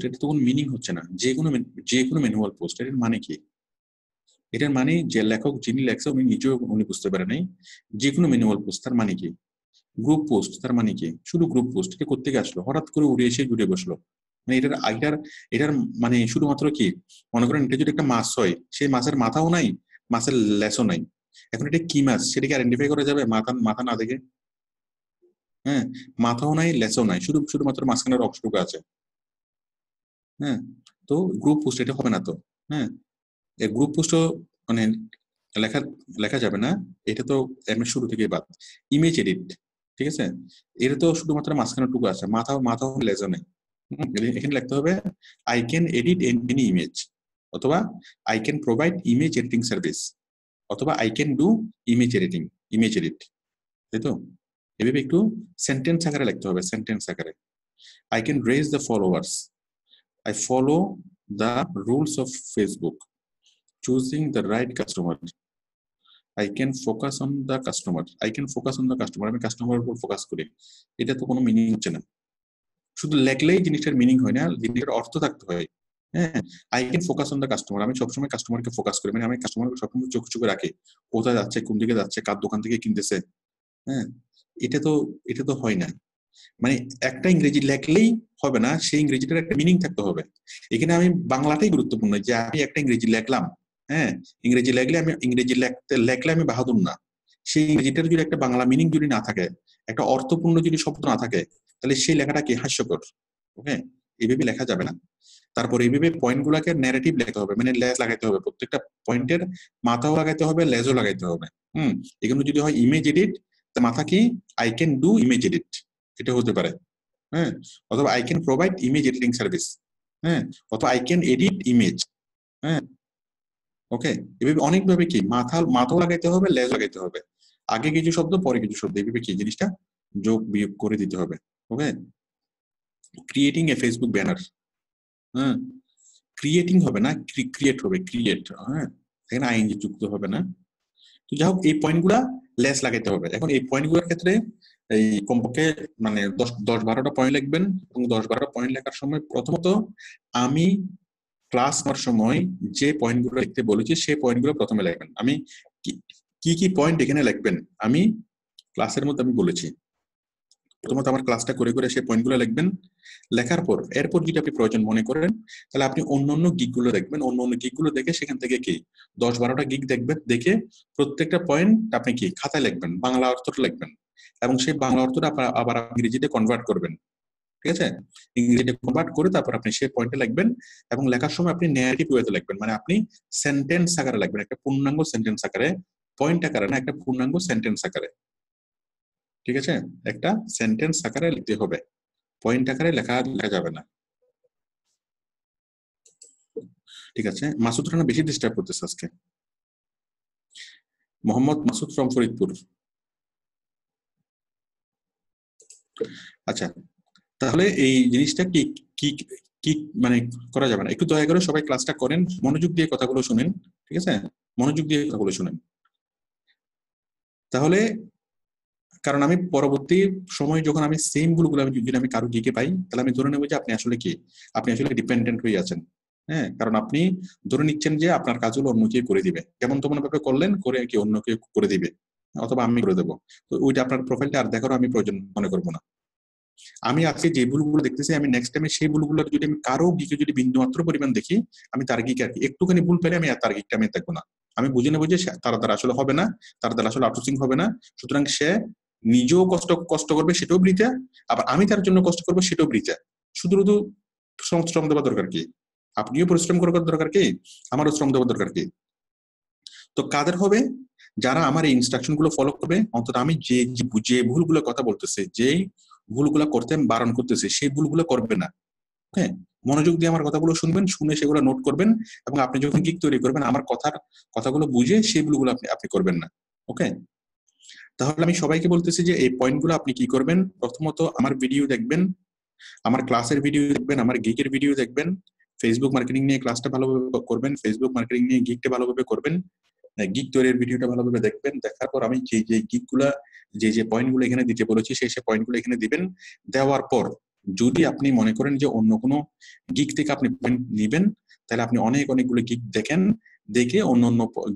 এটা তো কোনো মিনিং হচ্ছে না। যে কোনো ম্যানুয়াল পোস্ট, এর মানে কি? এটার মানে যে লেখক যিনি লেখছে উনি বুঝতে পারে নাই। যে কোনো ম্যানুয়াল পোস্ট তার মানে কি? গ্রুপ পোস্ট তার মানে কি? শুধু গ্রুপ পোস্ট, এটা কোত্থেকে আসলো? হঠাৎ করে উড়ে এসে জুড়ে বসলো। মানে এটার মানে শুধুমাত্র কি, মনে করেন এটা যদি একটা মাছ হয়, সেই মাছের মাথাও নাই, মাছের লেসও নাই। এখন এটা কি মাছ সেটাকে আইডেন্টিফাই করা যাবে মাথা না দেখে? হ্যাঁ, মাথাও নাই, লেসও নাই, শুধুমাত্র মাঝখানের অংশটুকু আছে। হ্যাঁ, তো গ্রুপ পোস্ট এটা হবে না তো। হ্যাঁ, এই গ্রুপ পোস্টও মানে লেখা লেখা যাবে না। এটা তো এমনি শুরু থেকে বাদ। ইমেজ এডিট, ঠিক আছে, এটা তো শুধুমাত্র মাঝখানের টুকু আছে, মাথাও লেজও নেই। এখানে লিখতে হবে I can edit any image, অথবা I can provide image editing service, অথবা I can do image edit, তাই তো? এভাবে একটু সেন্টেন্স আকারে লিখতে হবে, সেন্টেন্স আকারে। I can raise the followers. I follow the rules of Facebook. Choosing the right customer. I can focus on the customer. আমি কাস্টমারের উপর ফোকাস করি। এটা তো কোনো মিনিং হচ্ছে না। শুধু লেখলেই জিনিসটার মিনিং হয় না, জিনিসটার অর্থ থাকতে হয়। হ্যাঁ, I can focus on the customer, আমি সবসময় কাস্টমারকে ফোকাস করি, মানে আমি কাস্টমারকে সবসময় চোখে রাখি, কোথায় যাচ্ছে, কোন দিকে যাচ্ছে, কার দোকান থেকে কিনতেছে। হ্যাঁ, এটা তো হয় না। মানে একটা ইংরেজি লেখলেই হবে না, সেই ইংরেজিটার একটা মিনিং থাকতে হবে। এখানে আমি বাংলাটাই গুরুত্বপূর্ণ, যে আমি একটা ইংরেজি লেখলাম, হ্যাঁ, ইংরেজি লেখলে আমি বাহাদুর না। সেই ইংরেজিটার যদি একটা বাংলা মিনিং যদি না থাকে, একটা অর্থপূর্ণ যদি শব্দ না থাকে, তাহলে সেই লেখাটা কি হাস্যকর। ওকে, এইভাবে লেখা যাবে না। তারপর এইভাবে পয়েন্ট গুলাকে ন্যারেটিভ লেখা হবে, মানে লেজ লাগাইতে হবে, প্রত্যেকটা পয়েন্টের মাথাও লাগাইতে হবে, লেজও লাগাইতে হবে। এখানে যদি হয় ইমেজ এডিট, মাথা কি I can do image edit, এটা হতে পারে। হ্যাঁ, অথবা I can provide image editing service. হ্যাঁ, অথবা আই ক্যান এডিট ইমেজ। হ্যাঁ, ওকে, এভাবে অনেকভাবে কি মাথাও লাগাইতে হবে, লেজ লাগাইতে হবে, আগে কিছু শব্দ পরে কিছু শব্দ, এইভাবে কি জিনিসটা যোগ বিয়োগ করে দিতে হবে। ওকে, ক্রিয়েটিং এ ফেসবুক ব্যানার। হ্যাঁ, ক্রিয়েটিং হবে না, ক্রিয়েট হবে, ক্রিয়েট। হ্যাঁ, এখানে আইএনজি যুক্ত হবে না। তো যাই হোক, এই পয়েন্টগুলা লেস লাগাইতে হবে। এখন এই পয়েন্টগুলোর ক্ষেত্রে এই কমপক্ষে মানে 10-12টা পয়েন্ট লিখবেন, এবং 10-12টা পয়েন্ট লেখার সময় প্রথমত আমি ক্লাস নেওয়ার সময় যে পয়েন্টগুলো লিখতে বলেছি সেই পয়েন্টগুলো প্রথমে লিখবেন। আমি কি পয়েন্ট এখানে লিখবেন আমি ক্লাসের মধ্যে আমি বলেছি। প্রথমত আমার ক্লাসটা করে সেই পয়েন্টগুলো লিখবেন। লেখার পর এরপর যদি আপনি প্রয়োজন মনে করেন, তাহলে আপনি অন্য গিগগুলো দেখবেন, অন্য গিগগুলো দেখে সেখান থেকে কি 10-12টা গিগ দেখবেন, দেখে প্রত্যেকটা পয়েন্ট আপনি কি খাতায় লিখবেন, বাংলা অর্থটা লিখবেন, এবং সেই বাংলা অর্থটা আবার ইংরেজিতে কনভার্ট করবেন। ঠিক আছে, ইংরেজিতে কনভার্ট করে তারপর আপনি সেই পয়েন্টে লিখবেন, এবং লেখার সময় আপনি ন্যারেটিভ ওয়েতে লিখবেন, মানে আপনি সেন্টেন্স আকারে লিখবেন, একটা পূর্ণাঙ্গ সেন্টেন্স আকারে, পয়েন্ট আকারে না, একটা পূর্ণাঙ্গ সেন্টেন্স আকারে। ঠিক আছে, একটা সেন্টেন্স আকারে লিখতে হবে, পয়েন্ট আকারে লেখা যাবে না। ঠিক আছে, মাসুদ রানা বেশি ডিস্টার্ব করতেছে আজকে। মোহাম্মদ মাসুদ ফ্রম ফরিদপুর। আচ্ছা, তাহলে এই জিনিসটা কি কি কি মানে করা যাবে না। একটু দয়া করে সবাই ক্লাসটা করেন, মনোযোগ দিয়ে কথাগুলো শুনেন। ঠিক আছে, মনোযোগ দিয়ে কথাগুলো শুনেন। তাহলে কারণ আমি পরবর্তী সময় যখন আমি সেম গুলো যদি আমি কারো গিকে পাই, তাহলে আমি ধরে নেবো যে আপনি আসলে ডিপেন্ডেন্ট হয়ে আছেন। হ্যাঁ, কারণ আপনি ধরে নিচ্ছেন যে আপনার কাজগুলো অন্য কেউ করে দিবে, যেমন তেমন ভাবে করলেন, করে কি অন্য কেউ করে দিবে। অথবা আমি করে দেবো। তো ওইটা আপনার প্রোফাইলটা আর দেখারও আমি প্রয়োজন মনে করবো না। আমি আজকে যে ভুলগুলো দেখতেছি আমি নেক্সট টাইমে সেই ভুলগুলো যদি আমি কারো গিকে যদি বিন্দু মাত্র পরিমাণ দেখি, আমি তার গিকে আর কি একটুখানি ভুল পেলে আমি আর তার গিকটা আমি দেখবো না। আমি বুঝে নেবো যে তার দ্বারা আসলে হবে না, তার দ্বারা আসলে আউটসোর্সিং হবে না, সুতরাং সে নিজেও কষ্ট করবে, সেটাও বৃথা, আবার আমি তার জন্য কষ্ট করবো, সেটাও বৃথা। শুধু শুধু শ্রম দেওয়ার দরকার কি? আপনিও পরিশ্রম করার দরকার কি, আমারও শ্রম দেওয়ার দরকার কি? তো কাদের হবে? যারা আমার এই ইনস্ট্রাকশন গুলো ফলো করবে, অন্তত আমি যে ভুলগুলো কথা বলতেছি, যেই ভুলগুলো করতে বারণ করতেছি, সেই ভুলগুলো করবে না। হ্যাঁ, মনোযোগ দিয়ে আমার কথাগুলো শুনবেন, শুনে সেগুলো নোট করবেন, এবং আপনি যখন গিগ তৈরি করবেন আমার কথাগুলো বুঝে সেই ভুলগুলো আপনি করবেন না। ওকে, তাহলে আমি সবাইকে বলতেছি যে এই পয়েন্টগুলো আপনি কি করবেন, প্রথমত আমার ভিডিও দেখবেন, আমার ক্লাসের ভিডিও দেখবেন, আমার গিগের ভিডিও দেখবেন, ফেসবুক মার্কেটিং নিয়ে ক্লাসটা ভালোভাবে করবেন, ফেসবুক মার্কেটিং নিয়ে গিগটা ভালোভাবে করবেন, গিগ তৈরির ভিডিওটা ভালোভাবে দেখবেন। দেখার পর আমি যে গিগগুলা যে পয়েন্টগুলো এখানে দিতে বলেছি সেই পয়েন্টগুলো এখানে দিবেন। দেওয়ার পর যদি আপনি মনে করেন যে অন্য কোনো গিগ থেকে আপনি পয়েন্ট নিবেন, তাহলে আপনি অনেকগুলো গিগ দেখেন, দেখে অন্য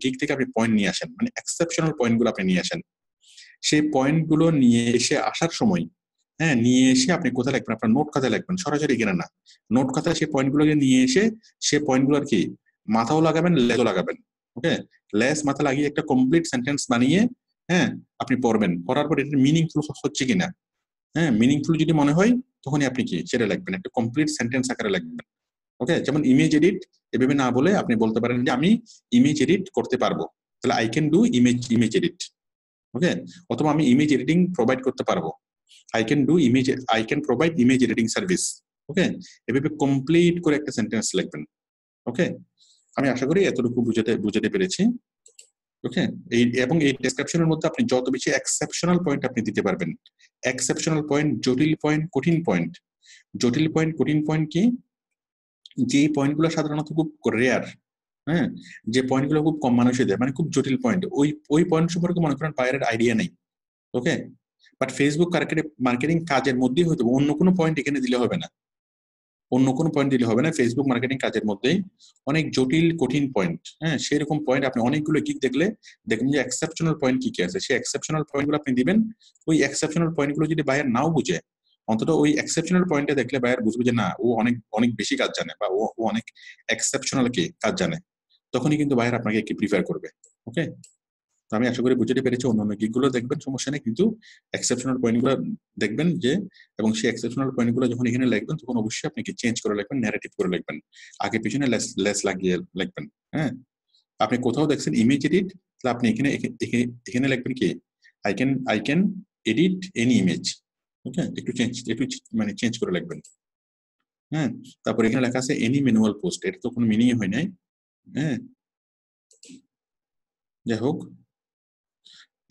গিগ থেকে আপনি পয়েন্ট নিয়ে আসেন, মানে এক্সেপশনাল পয়েন্টগুলো আপনি নিয়ে আসেন। সেই পয়েন্টগুলো নিয়ে এসে আসার সময়, হ্যাঁ, নিয়ে এসে আপনি কোথায় লিখবেন? আপনার নোট খাতায় লিখবেন, সরাসরি এখানে না। নোট খাতায় সেই পয়েন্টগুলোকে নিয়ে এসে সে পয়েন্টগুলো আর কি মাথাও লাগাবেন, লেজও লাগাবেন। ওকে, লেস মাথা লাগিয়ে একটা কমপ্লিট সেন্টেন্স বানিয়ে, হ্যাঁ, আপনি পড়বেন। পড়ার পর এটা মিনিংফুল হচ্ছে কিনা, হ্যাঁ, মিনিংফুল যদি মনে হয় তখনই আপনি কি সেটা লিখবেন, একটা কমপ্লিট সেন্টেন্স আকারে লিখবেন। ওকে, যেমন ইমেজ এডিট এভাবে না বলে আপনি বলতে পারেন যে আমি ইমেজ এডিট করতে পারবো, তাহলে I can do image edit. Okay, অথবা আমি ইমেজ এডিটিং প্রোভাইড করতে পারবো, I can provide image editing service. Okay, এভাবে কমপ্লিট করে একটা সেন্টেন্স লিখবেন। ওকে, আমি আশা করি এতটুকু বুঝাতে পেরেছি। ওকে, এবং এই ডেসক্রিপশনের মধ্যে আপনি যত বেশি এক্সেপশনাল পয়েন্ট আপনি দিতে পারবেন, এক্সেপশনাল পয়েন্ট, জটিল পয়েন্ট, কঠিন পয়েন্ট। জটিল পয়েন্ট, কঠিন পয়েন্ট কি? যে পয়েন্টগুলো সাধারণত খুব রেয়ার, হ্যাঁ, যে পয়েন্টগুলো খুব কম মানুষই দেয়, মানে খুব জটিল পয়েন্ট, ওই পয়েন্ট সম্পর্কে মনে করেন বাইরের আইডিয়া নেই। ওকে, বাট ফেসবুক মার্কেটিং কাজের মধ্যেই হয়তো অন্য কোনো পয়েন্ট এখানে দিলে হবে না, অন্য কোনো পয়েন্ট দিলে হবে না। ফেসবুক মার্কেটিং কাজের মধ্যেই অনেক জটিল কঠিন পয়েন্ট, হ্যাঁ, সেরকম পয়েন্ট আপনি অনেকগুলো গিগ দেখলে দেখবেন যে এক্সেপশনাল পয়েন্ট কি কি আছে, সেই এক্সেপশনাল পয়েন্টগুলো আপনি দিবেন। ওই এক্সেপশনাল পয়েন্টগুলো যদি বায়ার নাও বুঝে, অন্তত ওই এক্সেপশনাল পয়েন্টটা দেখলে বায়ার বুঝবে যে না, ও অনেক অনেক বেশি কাজ জানে, বা ও অনেক এক্সেপশনাল কি কাজ জানে, তখনই কিন্তু বায়ার আপনাকে কি প্রিফার করবে। ওকে, তো আমি আশা করি বুঝতে পেরেছি। অন্যান্য গিগগুলো দেখবেন, সমস্যা নেই, কিন্তু এক্সেপশনাল পয়েন্টগুলো দেখবেন যে, এবং সেই এক্সেপশনাল পয়েন্টগুলো যখন এখানে লিখবেন তখন অবশ্যই আপনি কি চেঞ্জ করে লিখবেন, ন্যারেটিভ করে লিখবেন, আগে পিছনে লেস লাগিয়ে লিখবেন। হ্যাঁ, আপনি কোথাও দেখছেন ইমেজ এডিট, তাহলে আপনি এখানে লিখবেন কি I can edit any image. Okay, একটু মানে চেঞ্জ করে লিখবেন। হ্যাঁ, তারপর এখানে লেখা আছে এনি ম্যানুয়াল পোস্ট, এটা তো কোনো মিনিং হয় নাই। হ্যাঁ, যাই হোক,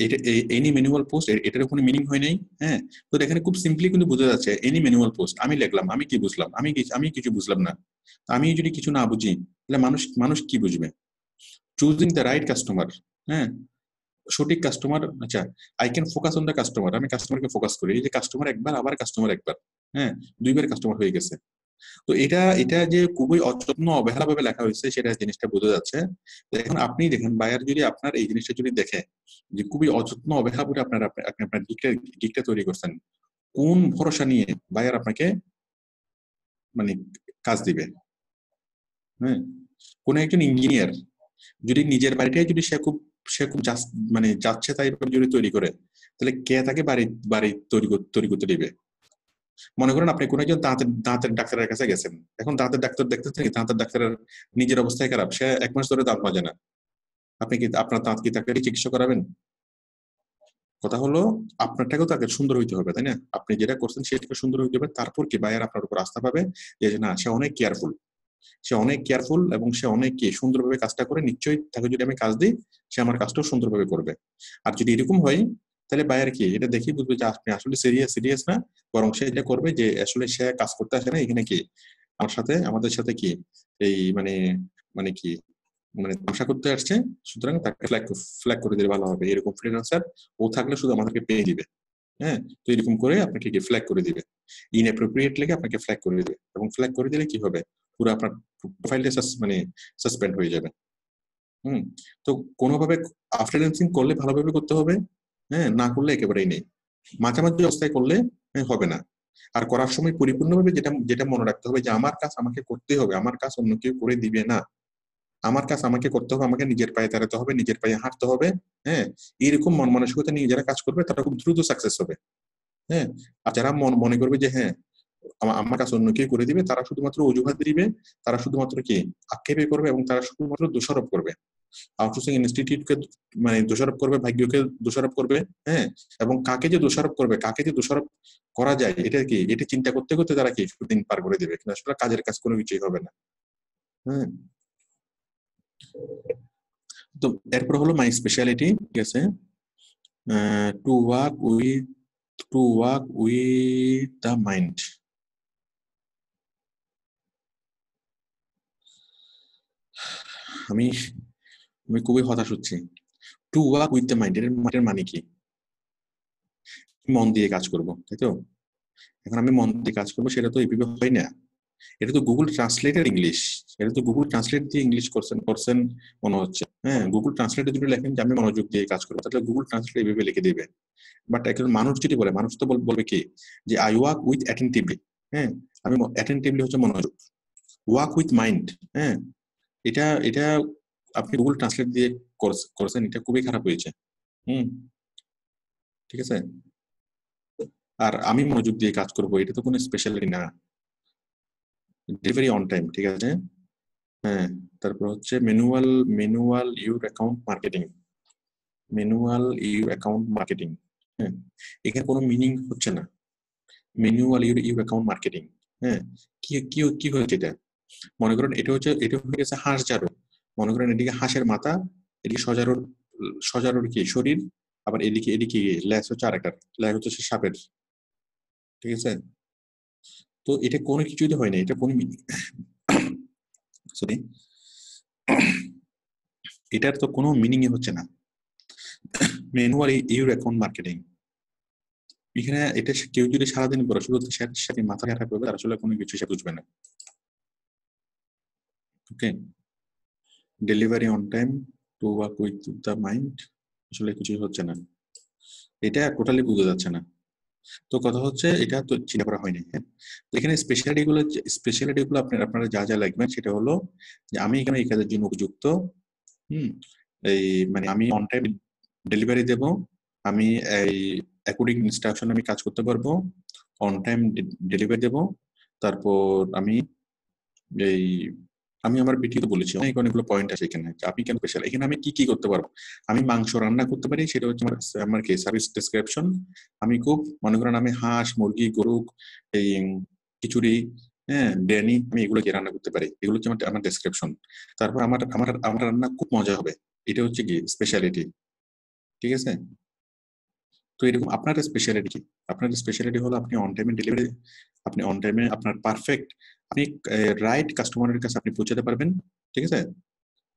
এটা এনি ম্যানুয়াল পোস্ট, এটার কোনো মিনিং হয় নাই। হ্যাঁ, তো এখানে খুব সিম্পলি কিন্তু বোঝা যাচ্ছে এনি ম্যানুয়াল পোস্ট আমি লিখলাম, আমি কি বুঝলাম? আমি কিছু বুঝলাম না। আমি যদি কিছু না বুঝি তাহলে মানুষ কি বুঝবে? চুজিং দ্য রাইট কাস্টমার, হ্যাঁ, সঠিক কাস্টমার। আচ্ছা, I can focus on the customer, আমি কাস্টমারকে ফোকাস করি, এই যে কাস্টমার একবার, আবার কাস্টমার একবার, হ্যাঁ, দুইবার কাস্টমার হয়ে গেছে। তো এটা যে খুবই অযত্ন অবহেলা ভাবে লেখা হয়েছে সেটা জিনিসটা বোঝা যাচ্ছে। এখন আপনি দেখেন, বায়ার যদি আপনার এই জিনিসটা যদি দেখে যে খুবই অযত্ন অবহেলা করে আপনি আপনার গিগটা তৈরি করছেন, কোন ভরসা নিয়ে বায়ার আপনাকে মানে কাজ দিবে? হ্যাঁ, কোন একজন ইঞ্জিনিয়ার যদি নিজের বাড়িটাই যদি সে খুব মানে যাচ্ছে তাই যদি তৈরি করে, তাহলে কে তাকে বাড়ি তৈরি করতে দিবে? মনে করেন আপনি কোন একজন দাঁতের ডাক্তারের কাছে গেছেন, এখন দাঁতের ডাক্তার দেখতেছেন দাঁতের ডাক্তারের নিজের অবস্থায় খারাপ, সে 1 মাস ধরে দাঁত মাজে না, আপনি কি আপনার দাঁত কি তাকে চিকিৎসা করাবেন? কথা হলো আপনারটাকেও তাকে সুন্দর হইতে হবে, তাই না? আপনি যেটা করছেন সেটাকে সুন্দর হইতে হবে, তারপর কি বায়ার আপনার উপর আস্থা পাবে যে না, সে অনেক কেয়ারফুল এবং সে অনেক কি সুন্দরভাবে কাজটা করে, নিশ্চয়ই তাকে যদি আমি কাজ দিই সে আমার কাজটাও সুন্দরভাবে করবে। আর যদি এরকম হয় তাহলে বায়ার কি এটা দেখি বুঝবে যে আপনি আসলে সিরিয়াস না, বরং সে এটা করবে যে আসলে সে কাজ করতে আসে না এখানে কি আমাদের সাথে কি এই মানে কি মানে তামসা করতে আসছে, সুতরাং তাকে ফ্ল্যাগ করে দিলে ভালো হবে। এরকম ফ্রিল্যান্সার ও থাকলে শুধু আমাদেরকে পেয়ে দিবে। হ্যাঁ, তো এরকম করে আপনাকে কি ফ্ল্যাগ করে দিবে, ইনঅ্যাপ্রোপ্রিয়েট লেগে আপনাকে ফ্ল্যাগ করে দিবে, এবং ফ্ল্যাগ করে দিলে কি হবে, পুরো আপনার প্রোফাইলটা সাসপেন্ড হয়ে যাবে। তো কোনোভাবে ফ্রিল্যান্সিং করলে ভালোভাবে করতে হবে, হ্যাঁ, না করলে একেবারেই নেই। মাঝামাঝি অবস্থায় করলে হবে না। আর করার সময় পরিপূর্ণভাবে যেটা যেটা মনে রাখতে হবে যে আমার কাজ আমাকে করতে হবে, আমার কাজ অন্য কেউ করে দিবে না, আমার কাজ আমাকে করতে হবে, আমাকে নিজের পায়ে দাঁড়াতে হবে, নিজের পায়ে হাঁটতে হবে। হ্যাঁ, এরকম মন মানসিকতা নিয়ে যারা কাজ করবে তারা খুব দ্রুত সাকসেস হবে। হ্যাঁ, আর যারা মনে করবে যে হ্যাঁ আমার কাছে অন্য কেউ করে দিবে, তারা শুধুমাত্র অজুহাত দিবে, তারা শুধুমাত্র কি আক্ষেপে করবে এবং তারা শুধুমাত্র দোষারোপ করবে, আউটসোর্সিং ইনস্টিটিউটকে মানে দোষারোপ করবে, ভাগ্যকে দোষারোপ করবে। হ্যাঁ, এবং কাকে যে দোষারোপ করবে, কাকে যে দোষারোপ করা যায় এটা চিন্তা করতে করতে তারা কি দিন পার করে দেবে, কিন্তু আসলে কাজের কাজ কোনো কিছুই হবে না। হ্যাঁ, তো এরপর হলো মাই স্পেশালিটি, ঠিক আছে, two work with the mind. আমি খুবই হতাশ হচ্ছি। Two work with the mind এর মানে কি? মন দিয়ে কাজ করব, তাই তো? এখন আমি মন দিয়ে কাজ করবো, সেটা তো এইভাবে হয় না। এটা তো গুগল ট্রান্সলেটের ইংলিশ, এটা তো গুগল ট্রান্সলেট দিয়ে ইংলিশ করছেন মনে হচ্ছে। হ্যাঁ, গুগল ট্রান্সলেটে যদি লেখেন যে আমি মনোযোগ দিয়ে কাজ করবো, তাহলে গুগল ট্রান্সলেট এইভাবে লিখে দিবে। বাট একজন মানুষ যদি বলে, মানুষ তো বলবে কি যে আই ওয়ার্ক উইথ অ্যাটেন্টিভলি। হ্যাঁ, আমি অ্যাটেন্টিভলি হচ্ছে মনোযোগ, ওয়ার্ক উইথ মাইন্ড। হ্যাঁ, এটা এটা আপনি গুগল ট্রান্সলেট দিয়ে করছেন, এটা খুবই খারাপ হয়েছে। ঠিক আছে। আর আমি মনোযোগ দিয়ে কাজ করবো, এটা তো কোনো স্পেশালিটি না। ডেলিভারি অন টাইম, ঠিক আছে। হ্যাঁ, তারপর হচ্ছে ম্যানুয়াল ইউর অ্যাকাউন্ট মার্কেটিং, হ্যাঁ, এখানে কোনো মিনিং হচ্ছে না। ম্যানুয়াল ইউর অ্যাকাউন্ট মার্কেটিং, হ্যাঁ, কি কি কি হয়েছে এটা? মনে করেন এটা হয়ে গেছে হাঁস ঝাড়ু। মনে করেন এদিকে হাঁসের মাথা, এদিকে সজারুর কি শরীর, আবার এদিকে ল্যাস হচ্ছে আরেকটা, ল্যাস হচ্ছে সাপের, ঠিক আছে। তো এটা কোনো কিছুই তো হয় না, এটা কোনো সরি, এটার তো কোনো মিনিংই হচ্ছে না। ম্যানুয়াল ইউর অ্যাকাউন্ট মার্কেটিং, এখানে এটা কেউ যদি সারাদিন পড়ে শুধু সাথে মাথা খারাপ করবে, তার আসলে কোনো কিছু সে বুঝবে না। Okay, delivery on time, to work with the mind, আসলে কিছুই হচ্ছে না, এটা টোটালি বোঝা যাচ্ছে না। তো কথা হচ্ছে এটা তো চিন্তা করা হয়নি। হ্যাঁ, তো এখানে স্পেশালিটি গুলো আপনারা যা যা লাগবেন সেটা হলো যে আমি এখানে এই কাজের জন্য উপযুক্ত। এই মানে আমি অন টাইম ডেলিভারি দেব, আমি এই অ্যাকর্ডিং ইনস্ট্রাকশন আমি কাজ করতে পারবো, অন টাইম ডেলিভারি দেব। তারপর আমি আমার ভিডিওতে বলেছি অনেকগুলো পয়েন্ট আছে এখানে, আপনি কেন স্পেশাল। এখানে আমি কি কি করতে পারবো? আমি মাংস রান্না করতে পারি, সেটা হচ্ছে আমার কি সার্ভিস ডেসক্রিপশন। আমি খুব মনে করেন আমি হাঁস, মুরগি, গরু, এই খিচুড়ি, হ্যাঁ, বিরিয়ানি, আমি এগুলো কি রান্না করতে পারি, এগুলো হচ্ছে আমার ডেসক্রিপশন। তারপর আমার আমার আমার রান্না খুব মজা হবে, এটা হচ্ছে কি স্পেশালিটি, ঠিক আছে। তো এরকম আপনার স্পেশালিটি কি? আপনার স্পেশালিটি হলো আপনি অন টাইমে ডেলিভারি, আপনি অন টাইমে আপনার পারফেক্ট, আপনি রাইট কাস্টমারের কাছে আপনি পৌঁছাতে পারবেন, ঠিক আছে।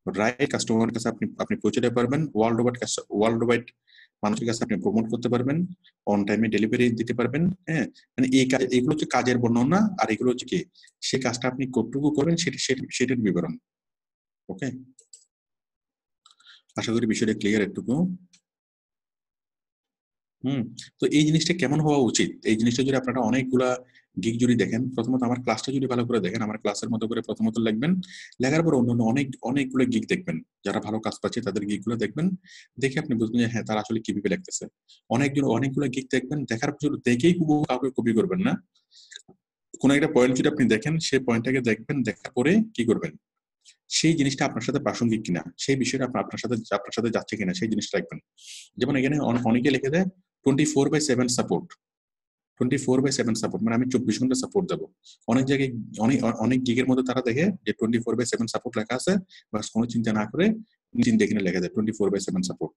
রাইট কাস্টমারের কাছে আপনি পৌঁছাতে পারবেন, ওয়ার্ল্ড ওয়াইড মানুষের কাছে আপনি প্রমোট করতে পারবেন, অন টাইমে ডেলিভারি দিতে পারবেন। হ্যাঁ, মানে এগুলো হচ্ছে কাজের বর্ণনা, আর এগুলো হচ্ছে কি সেই কাজটা আপনি কতটুকু করবেন সেটার বিবরণ। ওকে, আশা করি বিষয়টা ক্লিয়ার একটুকু। তো এই জিনিসটা কেমন হওয়া উচিত, এই জিনিসটা যদি আপনারা অনেকগুলা গিগ যদি দেখেন, প্রথমত আমার ক্লাসটা যদি ভালো করে দেখেন, আমার ক্লাসের মতো করে প্রথমত লিখবেন, লেখার পর অন্যান্য অনেকগুলো গিগ দেখবেন, যারা ভালো কাজ পাচ্ছে তাদের গিগগুলো দেখবেন, দেখে আপনি বুঝবেন যে হ্যাঁ তারা আসলে কিভাবে লিখতেছে। অনেকগুলো গিগ দেখবেন, দেখার পর দেখেই কাউকে কপি করবেন না। কোন একটা পয়েন্ট যদি আপনি দেখেন, সেই পয়েন্টটাকে দেখবেন, দেখার পরে কি করবেন, সেই জিনিসটা আপনার সাথে প্রাসঙ্গিক কিনা, সেই বিষয়টা আপনার সাথে যাচ্ছে কিনা, সেই জিনিসটা রাখবেন। যেমন এখানে অনেকে লিখে দেয় 24/7 সাপোর্ট, 24/7 সাপোর্ট, মানে আমি 24 ঘন্টা সাপোর্ট দেবো। অনেক জায়গায় অনেক গিগের মধ্যে তারা দেখে যে 24/7 সাপোর্ট লেখা আছে, বাস কোনো চিন্তা না করে চিন্তা এখানে লেখা যায় 24/7 সাপোর্ট।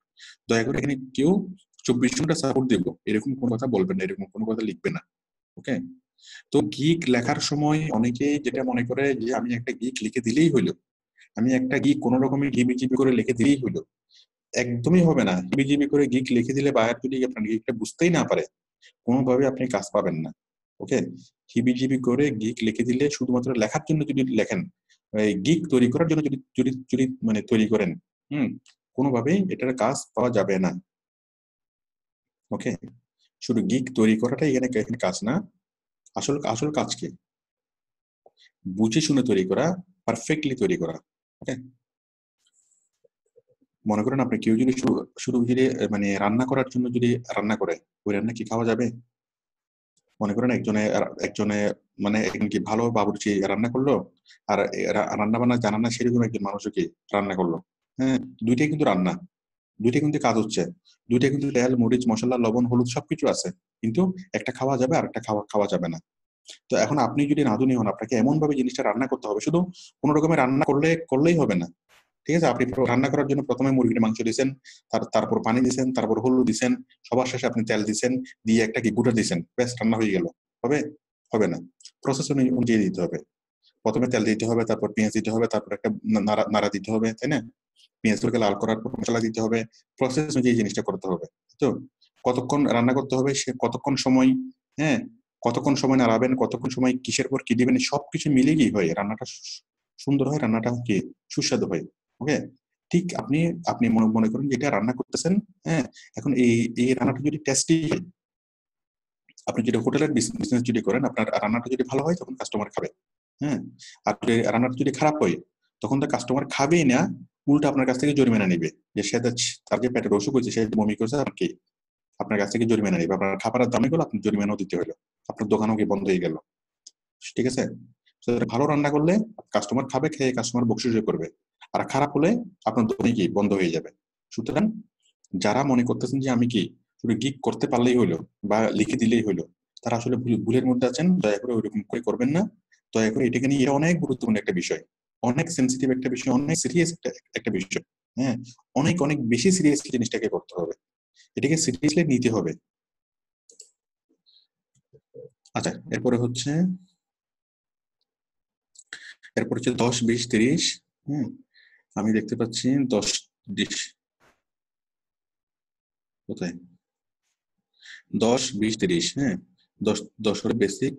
দয়া করে এখানে কেউ 24 ঘন্টা সাপোর্ট দেবো এরকম কোনো কথা বলবেন না, এরকম কোনো কথা লিখবে না। ওকে, তো গিগ লেখার সময় অনেকে যেটা মনে করে যে আমি একটা গিগ লিখে দিলেই হইলো, আমি একটা গিগ কোনো রকমের হিবিজিবি করে লিখে দিলেই হইলো। একদমই হবে না। হিবিজিবি করে গিগ লিখে দিলে বায়ার যদি আপনার গিগটা বুঝতেই না পারে, কোনোভাবে আপনি কাজ পাবেন না। ওকে, হিবিজিবি করে গিগ লিখে দিলে, শুধুমাত্র লেখার জন্য যদি লেখেন, গিগ তৈরি করার জন্য যদি যদি যদি মানে তৈরি করেন, কোনোভাবেই এটার কাজ পাওয়া যাবে না। ওকে, শুধু গিক তৈরি করাটাই এখানে এখানে কাজ না, আসল আসল কাজ কি বুঝে শুনে তৈরি করা, পারফেক্টলি তৈরি করা। ওকে, মনে করেন আপনি কেউ যদি শুধু যদি মানে রান্না করার জন্য যদি রান্না করে, ওই রান্না কি খাওয়া যাবে? মনে করেন একজনে একজনে মানে একজন কি ভালো বাবুর্চি রান্না করলো, আর রান্না বান্না জানা না সেরকম একজন মানুষও কি রান্না করলো। হ্যাঁ, দুইটাই কিন্তু রান্না, দুইটাই কিন্তু কাজ হচ্ছে, দুইটাই কিন্তু তেল মরিচ মশলা লবণ হলুদ সবকিছু আছে, কিন্তু একটা খাওয়া যাবে আর একটা খাওয়া যাবে না। তো এখন আপনি যদি রাঁধুনি হন, আপনাকে এমন ভাবে জিনিসটা রান্না করতে হবে, শুধু কোনো রকমের রান্না করলেই হবে না। ঠিক আছে, আপনি রান্না করার জন্য প্রথমে মুরগির মাংস দিয়েছেন, তারপর পানি দিয়েছেন, তারপর হলুদ দিয়েছেন, সবার শেষে আপনি তেল দিয়েছেন, দিয়ে একটা কি গুঁড়া দিয়েছেন, ব্যাস রান্না হয়ে গেল। হবে? হবে না। প্রসেস অনুযায়ী দিতে হবে। প্রথমে তেল দিতে হবে, তারপর পেঁয়াজ দিতে হবে, তারপর একটা নাড়া দিতে হবে, তাই না? পেঁয়াজগুলোকে লাল করার পর মশলা দিতে হবে, প্রসেস অনুযায়ী জিনিসটা করতে হবে। তো কতক্ষণ রান্না করতে হবে, সে কতক্ষণ সময়, হ্যাঁ কতক্ষণ সময় নাড়াবেন, কতক্ষণ সময় কিসের পর কি দিবেন, সবকিছু মিলে কি হয় রান্নাটা সুন্দর হয়, রান্নাটা কি সুস্বাদু হয়। ওকে, ঠিক আপনি আপনি মনে করেন যেটা রান্না করতেছেন, হ্যাঁ এখন এই রান্নাটা যদি টেস্টি হয়, আপনি যদি হোটেলের বিজনেস যদি করেন, আপনার রান্নাটা যদি ভালো হয় তখন কাস্টমার খাবে। হ্যাঁ, আর রান্নাটা যদি খারাপ হয় তখন তো কাস্টমার খাবেই না, উল্টা আপনার কাছ থেকে জরিমানা নিবে, যে সে তার যে পেটের অসুখ হয়েছে, সে বমি করছে আর কি আপনার কাছ থেকে জরিমানা নিবে, আপনার খাবারের দামে গেলো, আপনি জরিমানাও দিতে হলো, আপনার দোকানও কি বন্ধ হয়ে গেল। ঠিক আছে, ভালো রান্না করলে কাস্টমার খাবে, খেয়ে কাস্টমার বকশিশ করবে, আর খারাপ হলে আপনার দোকানে কি বন্ধ হয়ে যাবে। সুতরাং যারা মনে করতেছেন যে আমি কি শুধু গিক করতে পারলেই হইলো বা লিখে দিলেই হইলো, তারা আসলে ভুলের মধ্যে আছেন। দয়া করে ওইরকম করে করবেন না। দয়া করে এটাকে নিয়ে, এটা অনেক গুরুত্বপূর্ণ একটা বিষয়, অনেক সেন্সিটিভ একটা বিষয়, অনেক সিরিয়াস একটা বিষয়। হ্যাঁ, অনেক অনেক বেশি সিরিয়াসলি জিনিসটাকে করতে হবে, এটাকে সিরিয়াসলি নিতে হবে। আচ্ছা, এরপরে হচ্ছে 10 20 30। আমি দেখতে পাচ্ছি 10 20 কোথায়, 10 20 30। হ্যাঁ, 10 হলো বেসিক,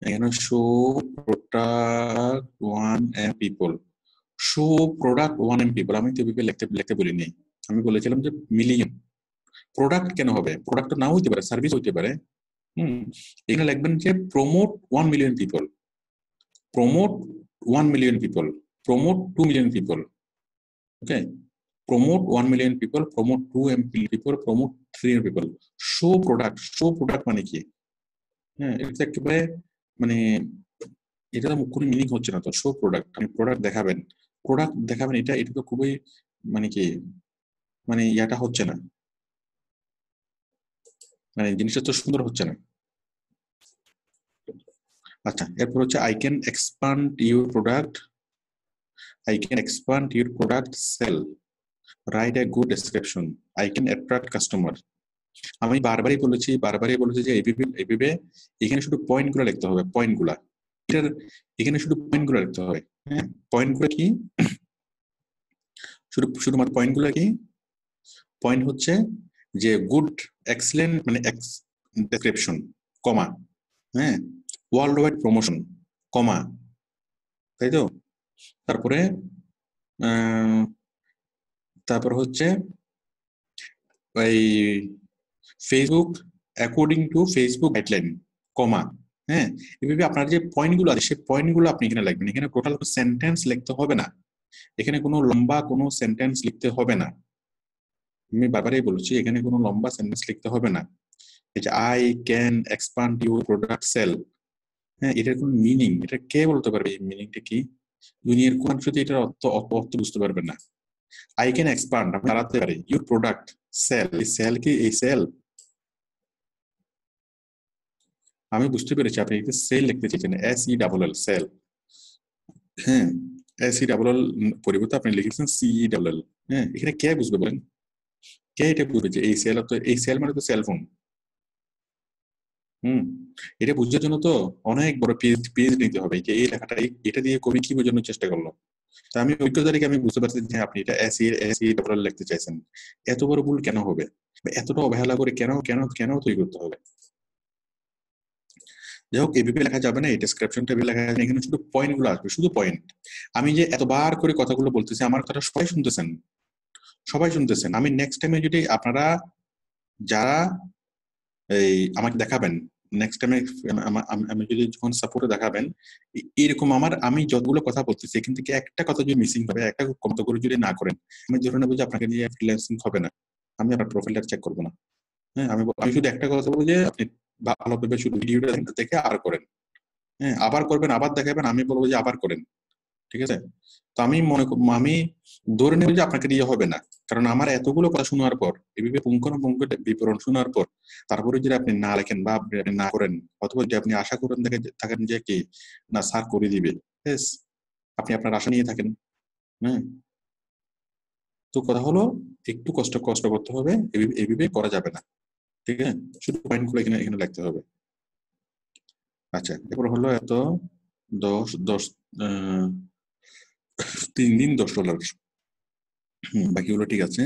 এখানে show product one and people, show product one and people আমি তো এভাবে লিখতে বলিনি, আমি বলেছিলাম যে মিলিয়ন। প্রোডাক্ট কেন হবে, প্রোডাক্ট নাও হইতে পারে, সার্ভিস হইতে পারে। এখানে লিখবেন যে promote 1 million people, promote 1 million people, promote 2 million people. Okay, promote 1 million people, promote 2 million people, promote 3 million people. show product মানে কি? হ্যাঁ, এটা একেবারে মানে এটা তো কোনো মিনিং হচ্ছে না। তো শো প্রোডাক্ট, আপনি প্রোডাক্ট দেখাবেন, এটা তো খুবই মানে কি মানে ইয়াটা হচ্ছে না, মানে জিনিসটা তো সুন্দর হচ্ছে না। আচ্ছা, এরপর হচ্ছে I can expand your product sell, write a good description, I can attract customer। আমি বারবারই বলেছি যে এইভাবে এখানে শুধু পয়েন্ট গুলো লিখতে হবে, পয়েন্ট গুলা এখানে শুধু পয়েন্ট গুলো লিখতে হবে। হ্যাঁ, পয়েন্ট গুলো কি, শুধুমাত্র পয়েন্ট গুলো কি, পয়েন্ট হচ্ছে যে গুড এক্সেলেন্ট মানে ডেসক্রিপশন কমা, হ্যাঁ ওয়ার্ল্ড ওয়াইড প্রমোশন কমা, তাই তো? তারপর হচ্ছে এই Facebook according to Facebook guideline comma. হ্যাঁ, এভাবে আপনার যে পয়েন্টগুলো আছে সেই পয়েন্টগুলো আপনি এখানে লিখবেন। এখানে টোটাল সেন্টেন্স লিখতে হবে না, এখানে কোনো লম্বা কোনো সেন্টেন্স লিখতে হবে না। আমি বারবারই বলছি, এখানে কোনো লম্বা সেন্টেন্স লিখতে হবে না। এই যে I can expand your product sale, হ্যাঁ এটার কোনো মিনিং, এটা কে বলতে পারবে এই মিনিংটা কি? দুনিয়ার কোন মানুষ এটার অর্থ বুঝতে পারবেন না। আই ক্যান এক্সপান্ড, আমি বাড়াতে পারি, ইউর প্রোডাক্ট সেল, এই সেল কি, এই সেল আমি বুঝতে পেরেছি আপনি এটা সেল লিখতে চেয়েছেন, SELL সেল। হ্যাঁ, SELL পরিবর্তে আপনি লিখেছেন CELL। হ্যাঁ, এখানে কে বুঝবে বলেন, কে এটা বুঝবে যে এই সেল, তো এই সেল মানে তো সেলফোন। এটা বুঝার জন্য তো অনেক বড় পেজ নিতে হবে, যে এই লেখাটা এটা দিয়ে কবি কি বোঝানোর চেষ্টা করলো। তা আমি অভিজ্ঞতা থেকে আমি বুঝতে পারছি যে আপনি এটা SELL লিখতে চাইছেন। এত বড় ভুল কেন হবে, এতটা অবহেলা করে কেন তৈরি করতে হবে? যাই হোক এভাবে লেখা যাবে না, এই ডেসক্রিপশনটা লেখা যাবে না, এখানে শুধু পয়েন্ট গুলো আসবে, শুধু পয়েন্ট। আমি যে এতবার করে কথাগুলো বলতেছি, আমার কথা সবাই শুনতেছেন, সবাই শুনতেছেন। আমি নেক্সট টাইমে যদি আপনারা যারা এই আমাকে দেখাবেন, নেক্সট টাইমে আমি যদি যখন সাপোর্টে দেখাবেন, এরকম আমি যতগুলো কথা বলতেছি এখান থেকে একটা কথা যদি মিসিং হবে, একটা কমতো করে যদি না করেন, আমি ধরে নেবো যে আপনাকে নিয়ে ফ্রিল্যান্সিং হবে না, আমি আপনার প্রোফাইলটা চেক করবো না। হ্যাঁ, আমি শুধু একটা কথা বলবো যে আপনি ভালোভাবে শুধু ভিডিওটা দেখে আর করেন, হ্যাঁ আবার করবেন, আবার দেখাবেন, আমি বলবো যে আবার করেন, ঠিক আছে? তো আমি ধরে নেব যে আপনাকে দিয়ে হবে না, কারণ আমার এতগুলো কথা শোনার পর, এভাবে পুঙ্খানুপুঙ্খ বিবরণ শোনার পর, তারপরে যদি আপনি না লেখেন বা আপনি না করেন, অথবা যদি আপনি আশা করেন থাকেন যে কি না স্যার করে দিবে, আপনি আপনার আশা নিয়ে থাকেন। হ্যাঁ, তো কথা হলো একটু কষ্ট করতে হবে, এভাবে করা যাবে না, ঠিক আছে? শুধু পয়েন্ট গুলো এখানে এখানে লিখতে হবে। আচ্ছা, এরপর হলো এত 3 দিন $10, বাকিগুলো ঠিক আছে।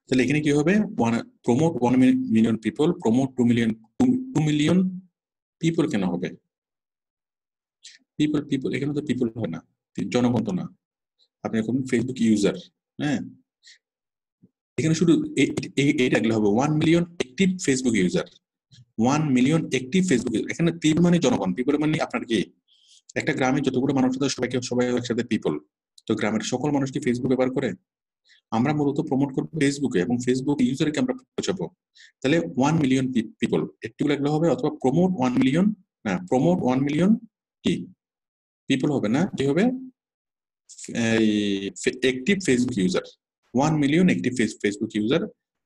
তাহলে এখানে কি হবে, promote 1 million people, promote 2 million people কেন হবে? পিপল এখানে তো পিপল হয় না, জনগণ তো না, আপনি এখন ফেসবুক ইউজার। হ্যাঁ, এখানে শুধু এটা লিখলে হবে 1 million active Facebook user, 1 million active Facebook user. এখানে পিপল মানে জনগণ, পিপল মানে আপনার কি একটা গ্রামে যতগুলো মানুষ আছে সবাই একসাথে পিপল। তো গ্রামের সকল মানুষ কি ফেসবুক ব্যবহার করে? আমরা মূলত প্রমোট করবো ফেসবুকে, এবং ফেসবুক ইউজারকে আমরা পৌঁছাবো। তাহলে 1 মিলিয়ন পিপল একটু লাগলে হবে, অথবা প্রমোট 1 মিলিয়ন, না প্রমোট 1 মিলিয়ন কি পিপল হবে না, কি হবে active Facebook user, 1 million active Facebook user,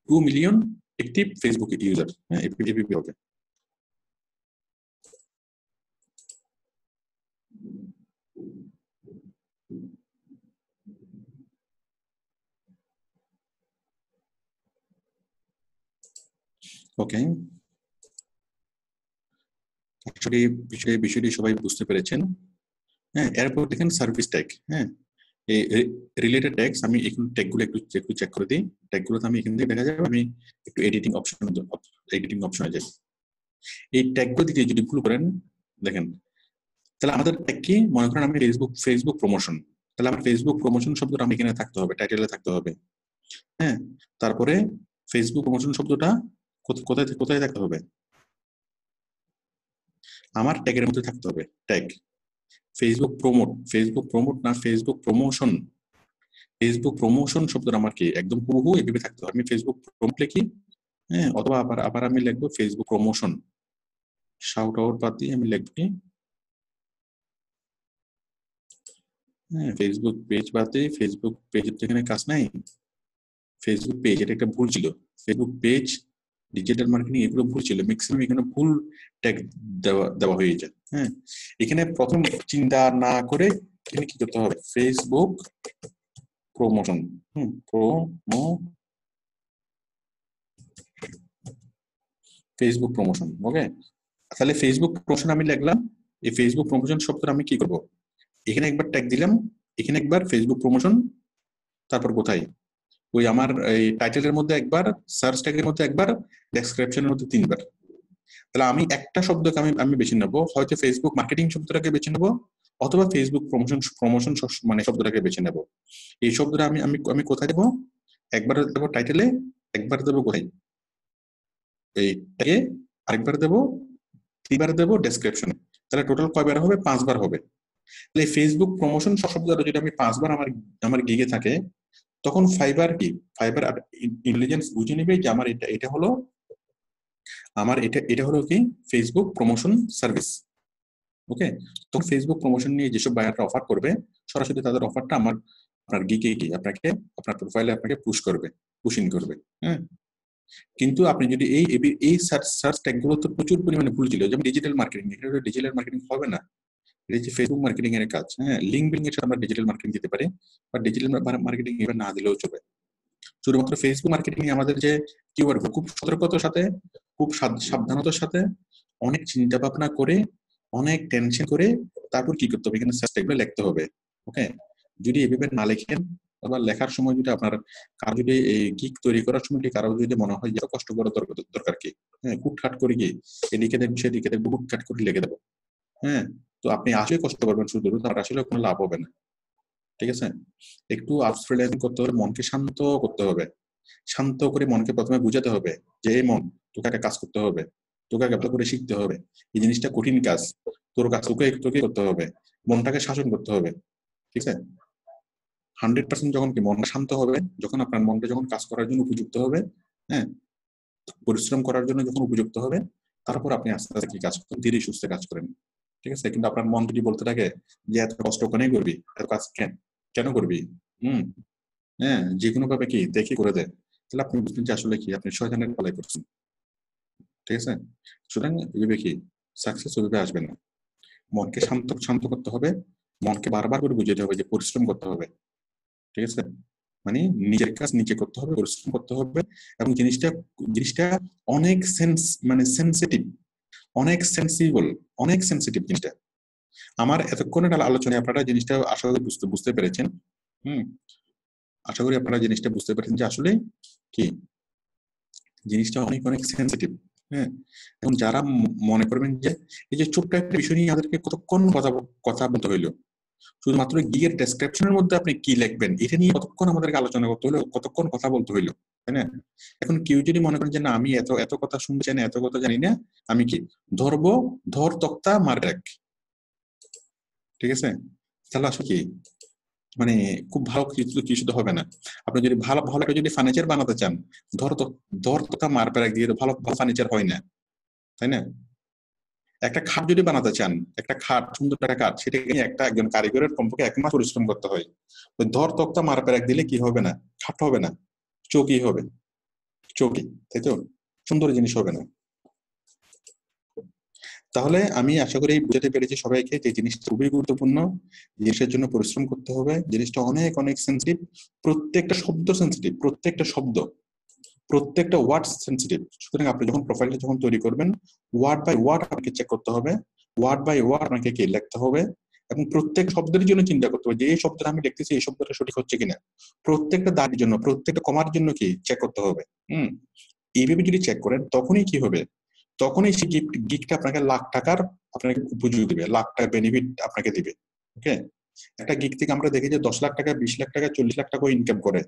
2 million active Facebook user. হ্যাঁ, এভাবে হবে। ওকে, আসলে বিষয়টি সবাই বুঝতে পেরেছেন। হ্যাঁ, এরপর দেখেন সার্ভিস ট্যাগ। হ্যাঁ, এই রিলেটেড ট্যাগস, আমি এখন ট্যাগগুলো একটু চেক করে দিই। ট্যাগগুলোতে আমি এখান থেকে দেখা যাবে, আমি একটু এডিটিং অপশনে যাই। এই ট্যাগগুলো দিকে যদি ভুল করেন, দেখেন তাহলে আমাদের ট্যাগ কি, মনে করেন আমি ফেসবুক প্রমোশন, তাহলে আমার ফেসবুক প্রমোশন শব্দটা আমি এখানে থাকতে হবে, টাইটেলে থাকতে হবে। হ্যাঁ, তারপরে ফেসবুক প্রমোশন শব্দটা কোথায় থাকতে হবে, আমার ট্যাগের মধ্যে থাকতে হবে। ট্যাগ ফেসবুক প্রমোট না ফেসবুক প্রমোশন। ফেসবুক প্রমোশন শব্দটা আমার কি একদম হুবহু এভাবে থাকতে হবে। আমি ফেসবুক প্রমোট লিখি, হ্যাঁ, অথবা আবার আমি লিখবো ফেসবুক প্রমোশন, শাউট আউট বাদ দিয়ে আমি লিখবো কি, হ্যাঁ, ফেসবুক পেজ বাদ দিয়ে, ফেসবুক পেজের তো এখানে কাজ নাই, ফেসবুক পেজ এটা একটা ভুল ছিল, ফেসবুক পেজ ডিজিটাল মার্কেটিং এগুলো ভুল ছিল, ম্যাক্সিমাম এখানে ভুল ট্যাগ দেওয়া হয়ে যায়। হ্যাঁ, এখানে প্রথম চিন্তা না করে এখানে কি করতে হবে, ফেসবুক প্রমোশন, ফেসবুক প্রমোশন। ওকে, তাহলে ফেসবুক প্রমোশন আমি লিখলাম। এই ফেসবুক প্রমোশন শব্দটা আমি কি করব, এখানে একবার ট্যাগ দিলাম, এখানে একবার ফেসবুক প্রমোশন, তারপর কোথায় ওই আমার এই টাইটেলের মধ্যে একবার, সার্চ ট্যাগের মধ্যে একবার, ডেসক্রিপশনের মধ্যে 3 বার। তাহলে আমি একটা শব্দকে আমি বেছে নেবো, হয়তো ফেসবুক মার্কেটিং শব্দটাকে বেছে নেবো, অথবা ফেসবুক প্রমোশন মানে শব্দটাকে বেছে নেবো। এই শব্দটা আমি কোথায় দেবো, একবার দেবো টাইটেলে, একবার দেবো কোথায় এই ট্যাগে, আরেকবার দেবো, 3 বার দেবো ডেসক্রিপশনে। তাহলে টোটাল কয়বার হবে, 5 বার হবে। তাহলে ফেসবুক প্রমোশন শব্দটা যদি আমি 5 বার আমার গিগে থাকে, তখন ফাইবার ইন্টেলিজেন্স বুঝে নেবে যে আমার এটা হলো কি ফেসবুক প্রমোশন সার্ভিস। ওকে, তো ফেসবুক প্রমোশন নিয়ে যেসব বায়াররা অফার করবে, সরাসরি তাদের অফারটা আপনার গিগে গিয়ে আপনার প্রোফাইলে আপনাকে পুশ ইন করবে। হ্যাঁ, কিন্তু আপনি যদি এই সার্চ ট্যাগগুলো তো প্রচুর পরিমাণে ভুল ছিল, যেমন ডিজিটাল মার্কেটিং, এখানে ডিজিটাল মার্কেটিং হবে না, এটা যে ফেসবুক মার্কেটিং এর কাজ। হ্যাঁ, লিঙ্ক বিল্ডিং এর সাথে আমরা ডিজিটাল মার্কেটিং দিতে পারি, বা ডিজিটাল মার্কেটিং এবার না দিলেও চলবে। শুধুমাত্র ফেসবুক মার্কেটিং আমাদের যে কিওয়ার্ড, খুব সতর্কতার সাথে, খুব সাবধানতার সাথে, অনেক চিন্তা ভাবনা করে, অনেক টেনশন করে তারপর কি করতে হবে, এখানে সার্চ ট্যাগগুলো লিখতে হবে। ওকে, যদি এভাবে না লেখেন অথবা লেখার সময় যদি আপনার কারো যদি এই গিক তৈরি করার সময় যদি কারো যদি মনে হয় যে কষ্ট করার দরকার কি, হ্যাঁ, কুটখাট করে কি এদিকে দেখবো সেদিকে দেখবো কুটখাট করে লিখে দেবো, হ্যাঁ, তো আপনি আসলে কষ্ট করবেন শুধু, তার আসলে কোনো লাভ হবে না। ঠিক আছে, একটু আউটফ্রিল্যান্সিং করতে হবে, মনকে শান্ত করতে হবে, শান্ত করে মনকে প্রথমে বুঝাতে হবে যে এই মন, তোকে একটা কাজ করতে হবে, তোকে একটা করে শিখতে হবে, এই জিনিসটা কঠিন কাজ, তোর কাজ তোকে করতে হবে, মনটাকে শাসন করতে হবে। ঠিক আছে, 100% যখন কি মনটা শান্ত হবে, যখন আপনার মনটা যখন কাজ করার জন্য উপযুক্ত হবে, হ্যাঁ, পরিশ্রম করার জন্য যখন উপযুক্ত হবে, তারপর আপনি আস্তে আস্তে কি কাজ করেন, ধীরে সুস্থে কাজ করেন। ঠিক আছে, কিন্তু আপনার মন যদি বলতে থাকে যে এত কষ্ট কেন করবি, এত কাজ কেন করবি, হ্যাঁ, যে কোনো ভাবে কি দেখে করে দেয়, তাহলে আপনি বুঝবেন যে আসলে কি আপনি শয়তানের পালাই করছেন। ঠিক আছে, সুতরাং এভাবে কি সাকসেস ওইভাবে আসবে না। মনকে শান্ত শান্ত করতে হবে, মনকে বারবার করে বুঝাতে হবে যে পরিশ্রম করতে হবে। ঠিক আছে, মানে নিজের কাজ নিজে করতে হবে, পরিশ্রম করতে হবে, এবং জিনিসটা জিনিসটা অনেক সেন্সিটিভ, অনেক সেন্সিবল, অনেক সেন্সিটিভ জিনিসটা। আমার এতক্ষণের আলোচনায় আপনারা জিনিসটা আশা করি বুঝতে পেরেছেন। আশা করি আপনারা জিনিসটা বুঝতে পেরেছেন যে আসলে কি জিনিসটা অনেক অনেক সেন্সিটিভ। হ্যাঁ, এবং যারা মনে করবেন যে এই যে ছোট্ট একটা বিষয় নিয়ে আমাদেরকে কতক্ষণ কথা বলতে হইলো, শুধুমাত্র গিগের ডেসক্রিপশনের মধ্যে আপনি কি লিখবেন এটা নিয়ে কতক্ষণ আমাদেরকে আলোচনা করতে হলো, কতক্ষণ কথা বলতে হইলো, তাই না? এখন কেউ যদি মনে করেন যে না আমি এত এত কথা শুনতে চাই না, এত কথা জানি না, আমি কি ধর তক্তা মার রাখ, ঠিক আছে, তাহলে আসলে কি মানে খুব ভালো কিছু তো হবে না। আপনি যদি ভালো ভালো একটা যদি ফার্নিচার বানাতে চান, ধর তক্তা মার প্যারাক দিয়ে তো ভালো ভালো ফার্নিচার হয় না, তাই না? একটা খাট যদি বানাতে চান, একটা খাট, সুন্দর একটা খাট, সেটাকে নিয়ে একজন কারিগরের কমপক্ষে 1 মাস পরিশ্রম করতে হয়। ওই ধর তক্তা মার প্যারাক দিলে কি হবে না, খাট হবে না, চৌকি হবে, চৌকি, তাই তো, সুন্দর জিনিস হবে না। তাহলে আমি আশা করি বুঝাতে পেরেছি সবাইকে যে জিনিসটা খুবই গুরুত্বপূর্ণ, জিনিসের জন্য পরিশ্রম করতে হবে, জিনিসটা অনেক অনেক সেন্সিটিভ, প্রত্যেকটা শব্দ সেন্সিটিভ, প্রত্যেকটা শব্দ, প্রত্যেকটা ওয়ার্ড সেন্সিটিভ। সুতরাং আপনি যখন প্রোফাইলটা যখন তৈরি করবেন, ওয়ার্ড বাই ওয়ার্ড আপনাকে চেক করতে হবে, ওয়ার্ড বাই ওয়ার্ড আপনাকে কি লিখতে হবে, এবং প্রত্যেক শব্দের জন্য চিন্তা করতে হবে যে এই শব্দটা আমি লিখতেছি এই শব্দটা সঠিক হচ্ছে কিনা, প্রত্যেকটা দাগের জন্য, প্রত্যেকটা কমার জন্য কি চেক করতে হবে। এইভাবে যদি চেক করেন তখনই কি হবে, তখনই সেই গিগটা আপনাকে লাখ টাকার আপনাকে উপযোগ দিবে, লাখ টাকা বেনিফিট আপনাকে দিবে। ওকে, একটা গিগ থেকে আমরা দেখি যে 10 লাখ টাকা, 20 লাখ টাকা, 40 লাখ টাকা ইনকাম করে।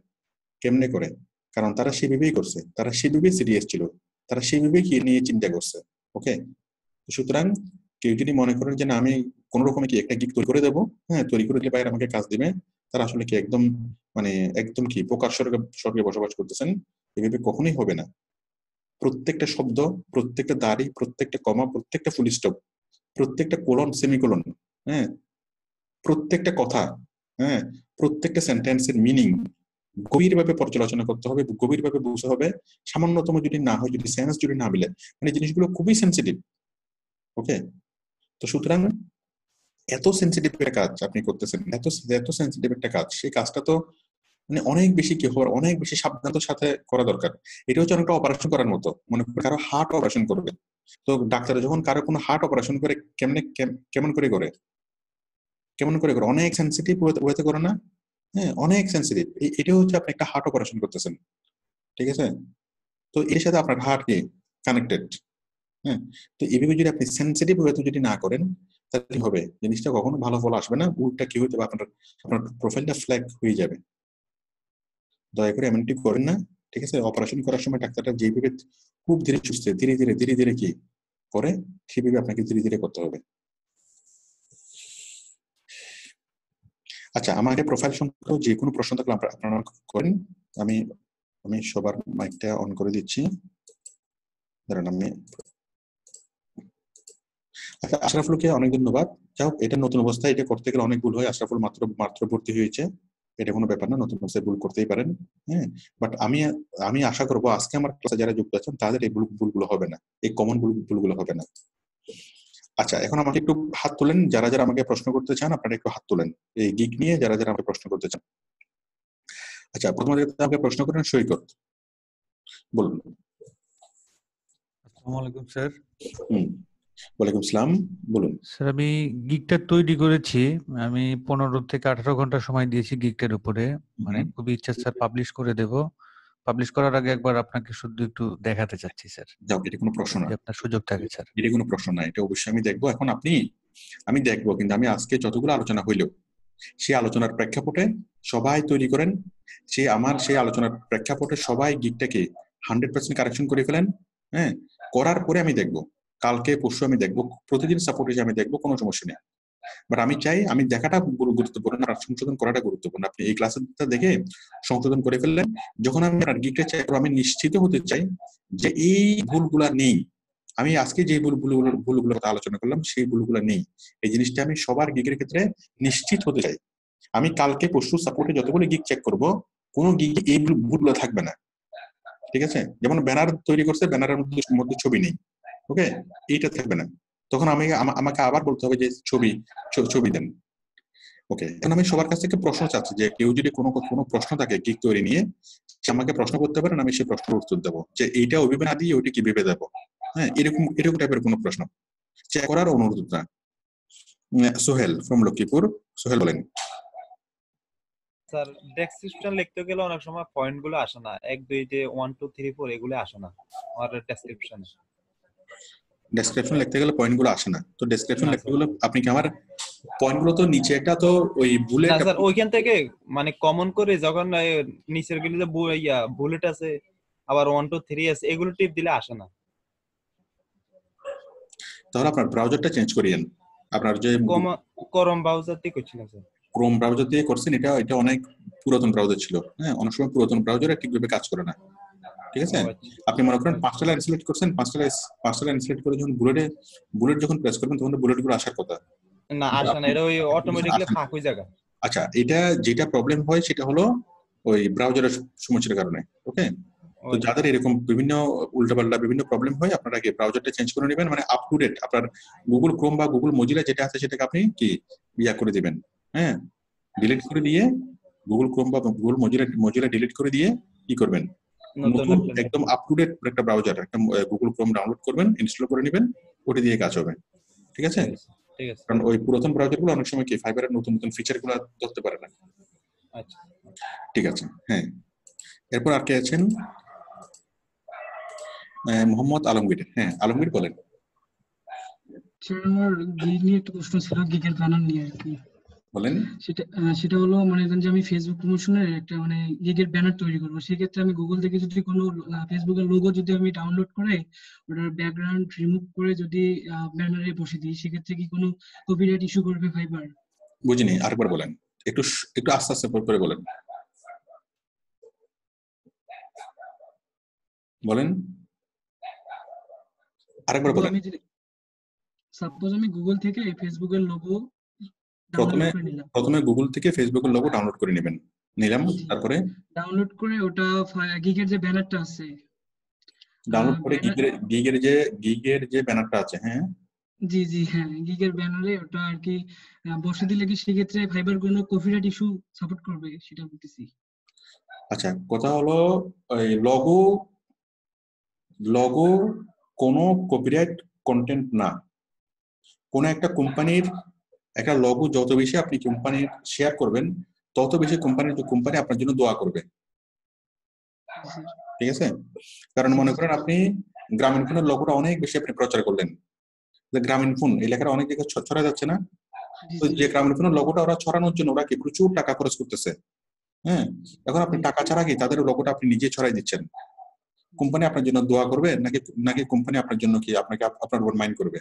কেমনে করে? কারণ তারা সেভাবেই করছে, তারা সেভাবেই সিরিয়াস ছিল, তারা সেভাবেই কি নিয়ে চিন্তা করছে। ওকে, সুতরাং কেউ যদি মনে করেন যে না আমি কোন রকমে কি একটা গিগ তৈরি করে দেবো, হ্যাঁ, তৈরি করে দিলে বাইরে আমাকে কাজ দিবে, তারা আসলে কি একদম একদম কি পোকার স্বর্গে বসবাস করতেছেন। এভাবে কখনোই হবে না। প্রত্যেকটা শব্দ, প্রত্যেকটা দাড়ি, প্রত্যেকটা কমা, প্রত্যেকটা ফুল স্টপ, প্রত্যেকটা কোলন সেমিকোলন, হ্যাঁ, প্রত্যেকটা কথা, হ্যাঁ, প্রত্যেকটা সেন্টেন্সের মিনিং গভীরভাবে পর্যালোচনা করতে হবে, গভীরভাবে বুঝতে হবে। সামান্যতম যদি না হয়, যদি সেন্স যদি না মিলে, জিনিসগুলো খুবই সেন্সিটিভ। ওকে, তো সুতরাং এত সেন্সিটিভ একটা কাজ আপনি করতেছেন, এত এত সেন্সিটিভ একটা কাজ, সেই কাজটা তো অনেক বেশি কি হওয়ার, অনেক বেশি সাবধানতার সাথে করা দরকার। এটা হচ্ছে অনেকটা অপারেশন করার মতো। মনে করেন কারো হার্ট অপারেশন করবে, তো ডাক্তার যখন কারো কোনো হার্ট অপারেশন করে কেমন করে করে, অনেক সেন্সিটিভ ওয়েতে করে না? হ্যাঁ, অনেক সেন্সিটিভ। এটা হচ্ছে আপনি একটা হার্ট অপারেশন করতেছেন। ঠিক আছে, তো এর সাথে আপনার হার্ট কি কানেক্টেড। হ্যাঁ, তো এইভাবে যদি আপনি সেন্সিটিভ ওয়েতে যদি না করেন, তাহলে কি হবে, জিনিসটা কখনো ভালো ফল আসবে না, উল্টা কি হতে পারে, আপনার প্রোফাইলটা ফ্ল্যাগ হয়ে যাবে। দয়া করে এমনটি করেন না। ঠিক আছে, অপারেশন করার সময় ডাক্তারটা যেভাবে খুব ধীরে সুস্থে ধীরে ধীরে ধীরে ধীরে কি করে, সেভাবে আপনাকে ধীরে ধীরে করতে হবে। আচ্ছা, আমাকে প্রোফাইল সংক্রান্ত যে কোনো প্রশ্ন থাকলে আপনারা করেন। আমি আমি সবার মাইকটা অন করে দিচ্ছি। ধরেন আমি, আচ্ছা, আশরাফুলকে অনেক ধন্যবাদ। যাই হোক, এটা নতুন অবস্থায় এটা করতে গেলে অনেক ভুল হয়। আশরাফুল মাত্র ভর্তি হয়েছে, এটা কোনো ব্যাপার না, নতুন অবস্থায় ভুল করতেই পারেন। হ্যাঁ, বাট আমি আশা করবো আজকে আমার ক্লাসে যারা যুক্ত আছেন তাদের এই ভুলগুলো হবে না, এই কমন ভুলগুলো হবে না। আচ্ছা, এখন আমাকে একটু হাত তোলেন যারা যারা আমাকে প্রশ্ন করতে চান, আপনারা একটু হাত তোলেন এই গিগ নিয়ে যারা যারা আমাকে প্রশ্ন করতে চান। আচ্ছা, প্রথমে আমাকে প্রশ্ন করেন সৈকত, বলুন। আসসালামু আলাইকুম স্যার। ওয়ালাইকুম আসসালাম, বলুন। স্যার আমি গিগটা তৈরি করেছি, আমি 15 থেকে 18 ঘন্টা সময় দিয়েছি গিগটার উপরে, মানে খুবই ইচ্ছা স্যার পাবলিশ করে দেব। পাবলিশ করার আগে একবার আপনাকে শুধু একটু দেখাতে চাচ্ছি স্যার, যাও, এটা কোনো প্রশ্ন না, যদি আপনার সুযোগ থাকে স্যার। এটা কোনো প্রশ্ন না, এটা অবশ্যই আমি দেখবো। এখন আমি দেখবো, কিন্তু আমি আজকে যতগুলো আলোচনা হইলো সেই আলোচনার প্রেক্ষাপটে সবাই তৈরি করেন, সেই আলোচনার প্রেক্ষাপটে সবাই গিগটাকে 100% কারেকশন করে ফেলেন। হ্যাঁ, করার পরে আমি দেখবো, কালকে পরশু আমি দেখবো, প্রতিদিন সাপোর্ট হিসেবে আমি দেখবো, কোনো সমস্যা নেই। বাট আমি চাই, আমি দেখাটা গুরুত্বপূর্ণ আর সংশোধন করাটা গুরুত্বপূর্ণ। আপনি এই ক্লাসটা দেখে সংশোধন করে ফেললেন, যখন আমি আপনার গিগটা চেক করবো আমি নিশ্চিত হতে চাই যে এই ভুলগুলা নেই। আমি আজকে যে ভুলগুলোর কথা আলোচনা করলাম সেই ভুলগুলো নেই, এই জিনিসটা আমি সবার গিগের ক্ষেত্রে নিশ্চিত হতে চাই। আমি কালকে পরশু সাপোর্টে যতগুলো গিগ চেক করব, কোনো গিগ এই ভুলগুলো থাকবে না, ঠিক আছে? যেমন ব্যানার তৈরি করছে, ব্যানারের মধ্যে ছবি নেই, ওকে, এইটা থাকবে না। তখন আমাকে আবার বলতে হবে যে ছবি দেন। ওকে, এখন আমি সবার কাছ থেকে প্রশ্ন চাচ্ছি যে কেউ যদি কোনো প্রশ্ন থাকে গিগ তৈরি নিয়ে, সে আমাকে প্রশ্ন করতে পারেন, আমি সেই প্রশ্নের উত্তর দেবো, যে এইটা ওইভাবে না দিয়ে ওইটা কিভাবে দেবো। হ্যাঁ, এরকম টাইপের কোনো প্রশ্ন চেক করার অনুরোধ না। সোহেল ফ্রম লক্ষ্মীপুর, সোহেল বলেন। স্যার ডেসক্রিপশন লিখতে গেলে অনেক সময় পয়েন্ট গুলো আসে না, 1 2 যে 1 2 3 4 এগুলো আসে না আর ডেসক্রিপশনে। ডেসক্রিপশন লিখতে গেলে পয়েন্টগুলো আসে না, তো ডেসক্রিপশন না লিখতে স্যার, গেলে আপনি কি আমার পয়েন্টগুলো তো নিচে একটা তো ওই বুলেট, না স্যার ওইখান থেকে মানে কমন করে যখন নিচের গুলো যে বুলেট আছে আবার 1 2 3 আছে এগুলো টিপ দিলে আসে না। তাহলে আপনার ব্রাউজারটা চেঞ্জ করিয়েন। আপনার যে করম ব্রাউজার দিয়ে করছিলাম স্যার। ক্রোম ব্রাউজার দিয়ে করছেন, এটা অনেক পুরাতন ব্রাউজার ছিল। হ্যাঁ, অনেক সময় পুরাতন ব্রাউজারে ঠিকভাবে কাজ করে না, ঠিক আছে? আপনি মনে করেন 5টা লাইন সিলেক্ট করছেন, 5টা লাইন সিলেক্ট করে যখন বুলেট যখন প্রেস করবেন তখন বুলেটগুলো আসার কথা না, আসে না, এটা ওই অটোমেটিক্যালি ফাঁক হয়ে যায়। আচ্ছা, এটা যেটা প্রবলেম হয় সেটা হলো ওই ব্রাউজারের সমস্যার কারণে। ওকে, তো যাদের এরকম বিভিন্ন উল্টাপাল্টা বিভিন্ন প্রবলেম হয়, আপনারা কি ব্রাউজারটা চেঞ্জ করে নেবেন, মানে আপ টু ডেট আপনার গুগল ক্রোম বা গুগল মজিলা যেটা আছে সেটাকে আপনি কি করে দিবেন। হ্যাঁ, ডিলিট করে দিয়ে গুগল ক্রোম বা গুগল মজিলা ডিলিট করে দিয়ে কি করবেন, নতুন একদম আপ টু ডেট একটা ব্রাউজার, একটা গুগল ক্রোম ডাউনলোড করবেন, ইনস্টল করে নেবেন, ওটা দিয়ে কাজ হবে, ঠিক আছে? ঠিক আছে, কারণ ওই পুরাতন ব্রাউজারগুলো অনেক সময় কি ফাইবারের নতুন ফিচারগুলো ধরতে পারে না। আচ্ছা, ঠিক আছে। হ্যাঁ, এরপর আর কে আছেন? মোহাম্মদ আলমগীর। হ্যাঁ, আলমগীর বলেন। আমার গিগ নিয়ে একটা প্রশ্ন ছিল, গিগের ব্যানার নিয়ে আর কি। বলেন। সেটা হলো মনে করেন যে আমি ফেসবুক প্রমোশনের একটা মানে গিগের ব্যানার তৈরি করবো, সেক্ষেত্রে আমি গুগল থেকে যদি কোনো ফেসবুকের লোগো যদি আমি ডাউনলোড করে ওটার ব্যাকগ্রাউন্ড রিমুভ করে যদি ব্যানারে বসে দিই, সেক্ষেত্রে কি কোনো কপিরাইট ইস্যু করবে ফাইবার? বুঝিনি, আরেকবার বলেন, একটু আস্তে আস্তে করে বলেন। বলেন, আরেকবার বলেন। সাপোজ আমি গুগল থেকে ফেসবুকের লোগো প্রথমে গুগল থেকে ফেসবুকের লোগো ডাউনলোড করে নেবেন, নিলাম, তারপরে ডাউনলোড করে ওটা গিগের যে ব্যানারটা আছে ডাউনলোড করে গিগের যে ব্যানারটা আছে, হ্যাঁ জি জি হ্যাঁ, গিগের ব্যানারে ওটা আর কি বসে দিলে কি সেক্ষেত্রে ফাইবার কোনো কপিরাইট ইস্যু সাপোর্ট করবে সেটা বলতেছি। আচ্ছা, কথা হলো ওই লগো কোনো কপিরাইট কন্টেন্ট না। কোন একটা কোম্পানির একটা লগো যত বেশি আপনি কোম্পানির শেয়ার করবেন, তত বেশি কোম্পানি আপনার জন্য দোয়া করবে, ঠিক আছে? কারণ মনে করেন আপনি গ্রামীণ ফোনের লগোটা অনেক বেশি আপনি প্রচার করলেন, গ্রামীণ ফোন এই লেখাটা অনেক জায়গায় ছড়া যাচ্ছে না, তো যে গ্রামীণ ফোনের লগোটা ওরা ছড়ানোর জন্য ওরা কি প্রচুর টাকা খরচ করতেছে। হ্যাঁ, এখন আপনি টাকা ছাড়া কি তাদের লগোটা আপনি নিজে ছড়াই দিচ্ছেন, কোম্পানি আপনার জন্য দোয়া করবে নাকি কোম্পানি আপনার জন্য কি আপনার উপর মাইন্ড করবে?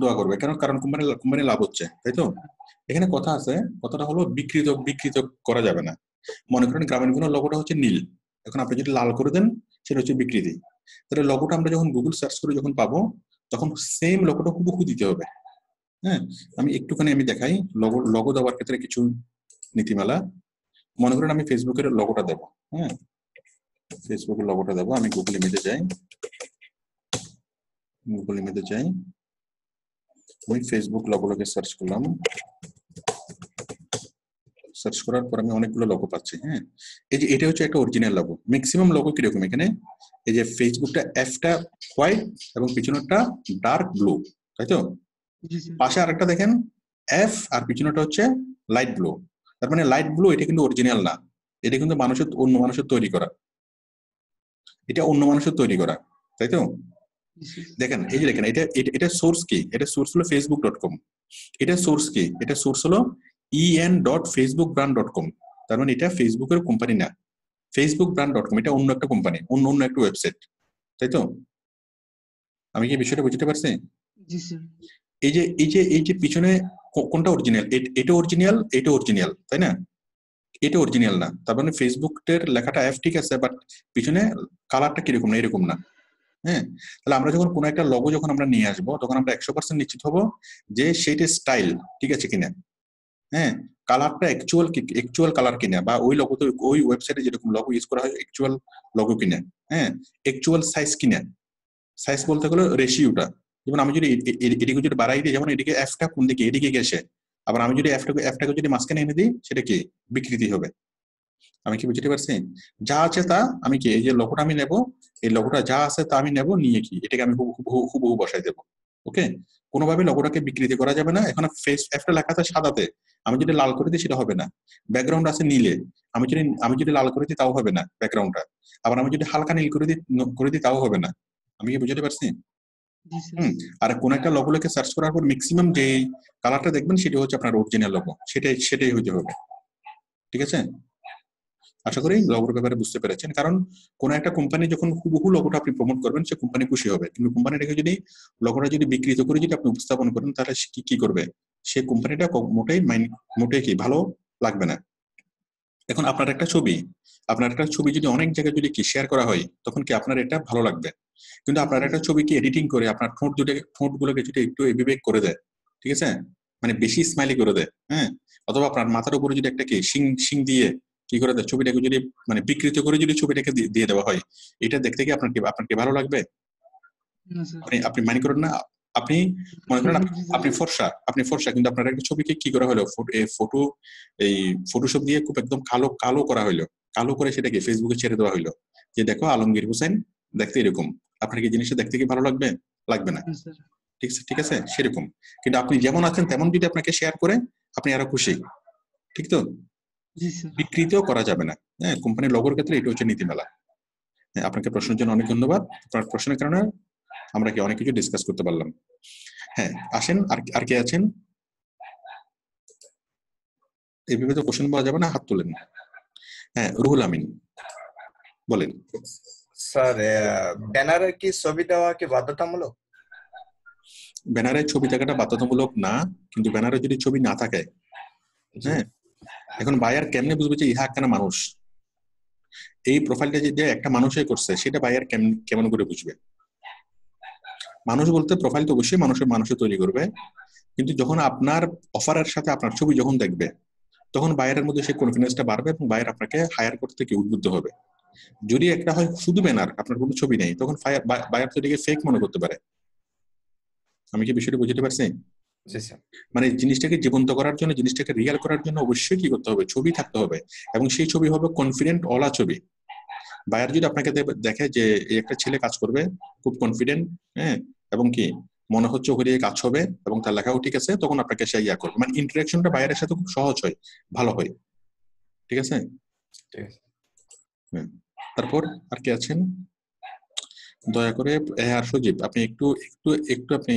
দোয়া করবে। কারণ কোম্পানি লাভ হচ্ছে, তাই তো? এখানে কথা আছে, কথাটা হলো বিকৃত করা যাবে না। মনে করেন গ্রামীণ ফোনের লগোটা হচ্ছে নীল, এখন আপনি যদি লাল করে দেন সেটা হচ্ছে বিকৃতি। তাহলে লগোটা আমরা যখন গুগল সার্চ করে যখন পাবো তখন সেম লগোটা হুবহু দিতে হবে। হ্যাঁ, আমি একটুখানি দেখাই লগো দেওয়ার ক্ষেত্রে কিছু নীতিমালা। মনে করেন আমি ফেসবুকের লগোটা দেবো, হ্যাঁ ফেসবুকের লগোটা দেবো, আমি গুগল ইমেজে যাই, আমি ফেসবুক লগোটাকে সার্চ করলাম, সার্চ করার পর আমি অনেকগুলো লোগো পাচ্ছি। হ্যাঁ, এই যে এটা হচ্ছে একটা অরিজিনাল লোগো। ম্যাক্সিমাম লোগো কিরকম, এখানে এই যে ফেসবুকটা এফটা হোয়াইট এবং পিছনেরটা ডার্ক ব্লু, তাই তো? জি স্যার। পাশে আরেকটা দেখেন এফ আর পিছনেরটা হচ্ছে লাইট ব্লু। তার মানে লাইট ব্লু এটা কিন্তু অরিজিনাল না, এটা কিন্তু অন্য মানুষের তৈরি করা, এটা অন্য মানুষের তৈরি করা, তাই তো? জি স্যার। দেখেন এই যে দেখেন এটা সোর্স কি, এটা সোর্স হলো facebook.com, এটা সোর্স কি, এটা সোর্স হলো en.facebookbrand.com। তার মানে এটা ফেসবুকের কোম্পানি না, facebookbrand.com এটা অন্য একটা কোম্পানি, অন্য একটা ওয়েবসাইট, তাই তো? আমি কি বিষয়টা বুঝতে পারছি? জি স্যার। এই যে পিছনে কোনটা অরিজিনাল, এটা অরিজিনাল, এটা অরিজিনাল, তাই না? এটা অরিজিনাল না, তার মানে ফেসবুকের লেখাটা এফ ঠিক আছে, বাট পিছনে কালারটা কিরকম না, এরকম না। হ্যাঁ, তাহলে আমরা যখন কোনো একটা লগো যখন আমরা নিয়ে আসবো, তখন আমরা 100% নিশ্চিত হবো যে সেইটা স্টাইল ঠিক আছে কিনা। হ্যাঁ, কালারটা অ্যাকচুয়াল কালার কিনা, বা ওই লগো তো ওই ওয়েবসাইটে যেরকম লগো ইউজ করা হয় অ্যাকচুয়াল লগো কিনা। হ্যাঁ, অ্যাকচুয়াল সাইজ কিনা। সাইজ বলতে গেলে রেশিওটা, যেমন আমি যদি এদিকে যদি বাড়াই দিই, যেমন এদিকে এফটা কোন দিকে, এদিকে গেছে, আবার আমি যদি এফটাকে যদি মাঝখানে এনে দিই, সেটা কি বিকৃতি হবে। আমি কি বুঝতে পারছি? যা আছে তা আমি কি, এই যে লোগোটা আমি নেব, এই লোগোটা যা আছে তা আমি নেব, নিয়ে কি এটাকে আমি হুবহু বসাই দেবো। ওকে, কোনোভাবে লোগোটাকে বিকৃতি করা যাবে না। এখন ফেস এফটা লেখা আছে সাদাতে, আমি যদি লাল করে দিই সেটা হবে না। ব্যাকগ্রাউন্ড আছে নীলে, আমি যদি লাল করে দিই তাও হবে না ব্যাকগ্রাউন্ডটা। আবার আমি যদি হালকা নীল করে দিই তাও হবে না। আমি কি বুঝতে পারছি? জি স্যার। আর কোন একটা লোগো লিখে সার্চ করার পর ম্যাক্সিমাম যে কালারটা দেখবেন সেটা হচ্ছে আপনার অরিজিনাল লোগো, সেটাই হইতে হবে। ঠিক আছে, আশা করি লোগোর ব্যাপারে বুঝতে পেরেছেন। কারণ কোন একটা কোম্পানি যখন হুবহু লোগোটা আপনি প্রমোট করবেন, সে কোম্পানি খুশি হবে, কিন্তু কোম্পানিটাকে যদি লোগোটা যদি বিকৃত করে যদি আপনি উপস্থাপন করেন, তাহলে সে কি করবে, সে কোম্পানিটা মোটেই কি ভালো লাগবে না। এখন আপনার একটা ছবি যদি অনেক জায়গায় যদি কি শেয়ার করা হয়, তখন কি আপনার এটা ভালো লাগবে। কিন্তু আপনার একটা ছবিকে এডিটিং করে আপনার ঠোঁটগুলোকে যদি একটু বিবেক করে দেয়, ঠিক আছে, মানে বেশি স্মাইলি করে দেয়, হ্যাঁ, অথবা আপনার মাথার উপরে যদি একটা কি শিং দিয়ে কি করে দেয়, ছবিটাকে যদি মানে বিকৃত করে যদি ছবিটাকে দিয়ে দেওয়া হয়, এটা দেখতে কি আপনার কি ভালো লাগবে? না স্যার। আপনি মাইন্ড করেন না? আপনি মনে করেন আপনি ফর্সা, কিন্তু আপনার একটা ছবিকে কি করা হলো, এই ফটোশপ দিয়ে খুব একদম কালো করা হইলো, কালো করে সেটাকে ফেসবুকে ছেড়ে দেওয়া হইলো যে দেখো আলমগীর হোসেন দেখতে এরকম। আপনার কি জিনিসটা দেখতে কি ভালো লাগবে? লাগবে না। ঠিক আছে, সেরকম। কিন্তু আপনি যেমন আছেন তেমন যদি আপনাকে শেয়ার করে, আপনি আরো খুশি, ঠিক তো? বিকৃতিও করা যাবে না। হ্যাঁ, কোম্পানির লোগোর ক্ষেত্রে এটা হচ্ছে নীতিমালা। হ্যাঁ, আপনাকে প্রশ্নের জন্য অনেক ধন্যবাদ। আপনার প্রশ্নের কারণে আমরা কি অনেক কিছু ডিসকাস করতে পারলাম। হ্যাঁ, আসেন, আর কে আছেন? এইভাবে তো কোশ্চেন পাওয়া যাবে না, হাত তোলেন। হ্যাঁ, রুহুল আমিন বলেন। স্যার, ব্যানারে কি ছবি দেওয়া কি বাধ্যতামূলক? ব্যানারে ছবি থাকাটা বাধ্যতামূলক না, কিন্তু ব্যানারে যদি ছবি না থাকে, হ্যাঁ, এখন বায়ার কেমনে বুঝবে যে ইহা একখানা মানুষ? এই প্রোফাইলটা যে একটা মানুষই করছে, সেটা বায়ার কেমন করে বুঝবে? মানুষ বলতে প্রোফাইল তো অবশ্যই মানুষের তৈরি করবে, কিন্তু যখন আপনার অফারের সাথে আপনার ছবি যখন দেখবে, তখন বায়ারের মধ্যে সেই কনফিডেন্সটা বাড়বে এবং বায়ার আপনাকে হায়ার করতে কি উদ্বুদ্ধ হবে। যদি একটা হয় শুধু ব্যানার, আপনার কোনো ছবি নেই, তখন বায়ার তো এটাকে ফেক মনে করতে পারে। আমি কি বিষয়টা বুঝতে পারছি? মানে জিনিসটাকে জীবন্ত করার জন্য, জিনিসটাকে রিয়েল করার জন্য অবশ্যই কি করতে হবে, ছবি থাকতে হবে, এবং সেই ছবি হবে কনফিডেন্ট ওলা ছবি। বায়ার যদি আপনাকে দেখে যে এই একটা ছেলে কাজ করবে খুব কনফিডেন্ট, হ্যাঁ, এবং কি মনে হচ্ছে ওখানে কাজ হবে এবং তার লেখাও ঠিক আছে, তখন আপনাকে সে ইয়া করবে। মানে ইন্টারাকশনটা বায়ারের সাথে খুব সহজ হয়, ভালো হয়। ঠিক আছে, তারপর আর কি আছেন? দয়া করে আর সজীব, আপনি একটু আপনি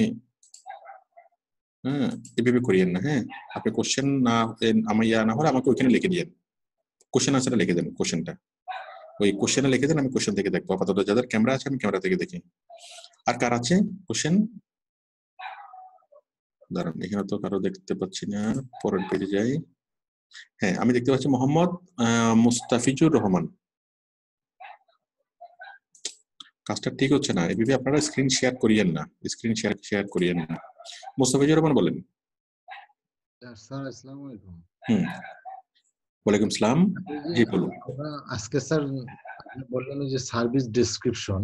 এভাবে করিয়েন না। হ্যাঁ, আপনি কোশ্চেন না আমার ইয়া না হলে আমাকে ওইখানে লিখে দিয়েন, কোশ্চেন আনসারটা লিখে দেন, কোশ্চেনটা ওই কোশ্চেনে লিখে দেন, আমি কোশ্চেন থেকে দেখবো। আপাতত যাদের ক্যামেরা আছে আমি ক্যামেরা থেকে দেখি। আর কার আছে কোশ্চেন? দাঁড়ান, এখানে তো কারো দেখতে পাচ্ছি না, পরের পেজে যাই। হ্যাঁ, আমি দেখতে পাচ্ছি মোহাম্মদ মুস্তাফিজুর রহমান। কাজটা ঠিক হচ্ছে না, এভাবে আপনারা স্ক্রিন শেয়ার করিয়েন না, স্ক্রিন শেয়ার করিয়েন না। মুস্তাফিজুর রহমান বলেন। স্যার আসসালামু আলাইকুম। ওয়ালাইকুম সালাম, জি বলুন। আজকে স্যার আপনি বললেন যে সার্ভিস ডেসক্রিপশন,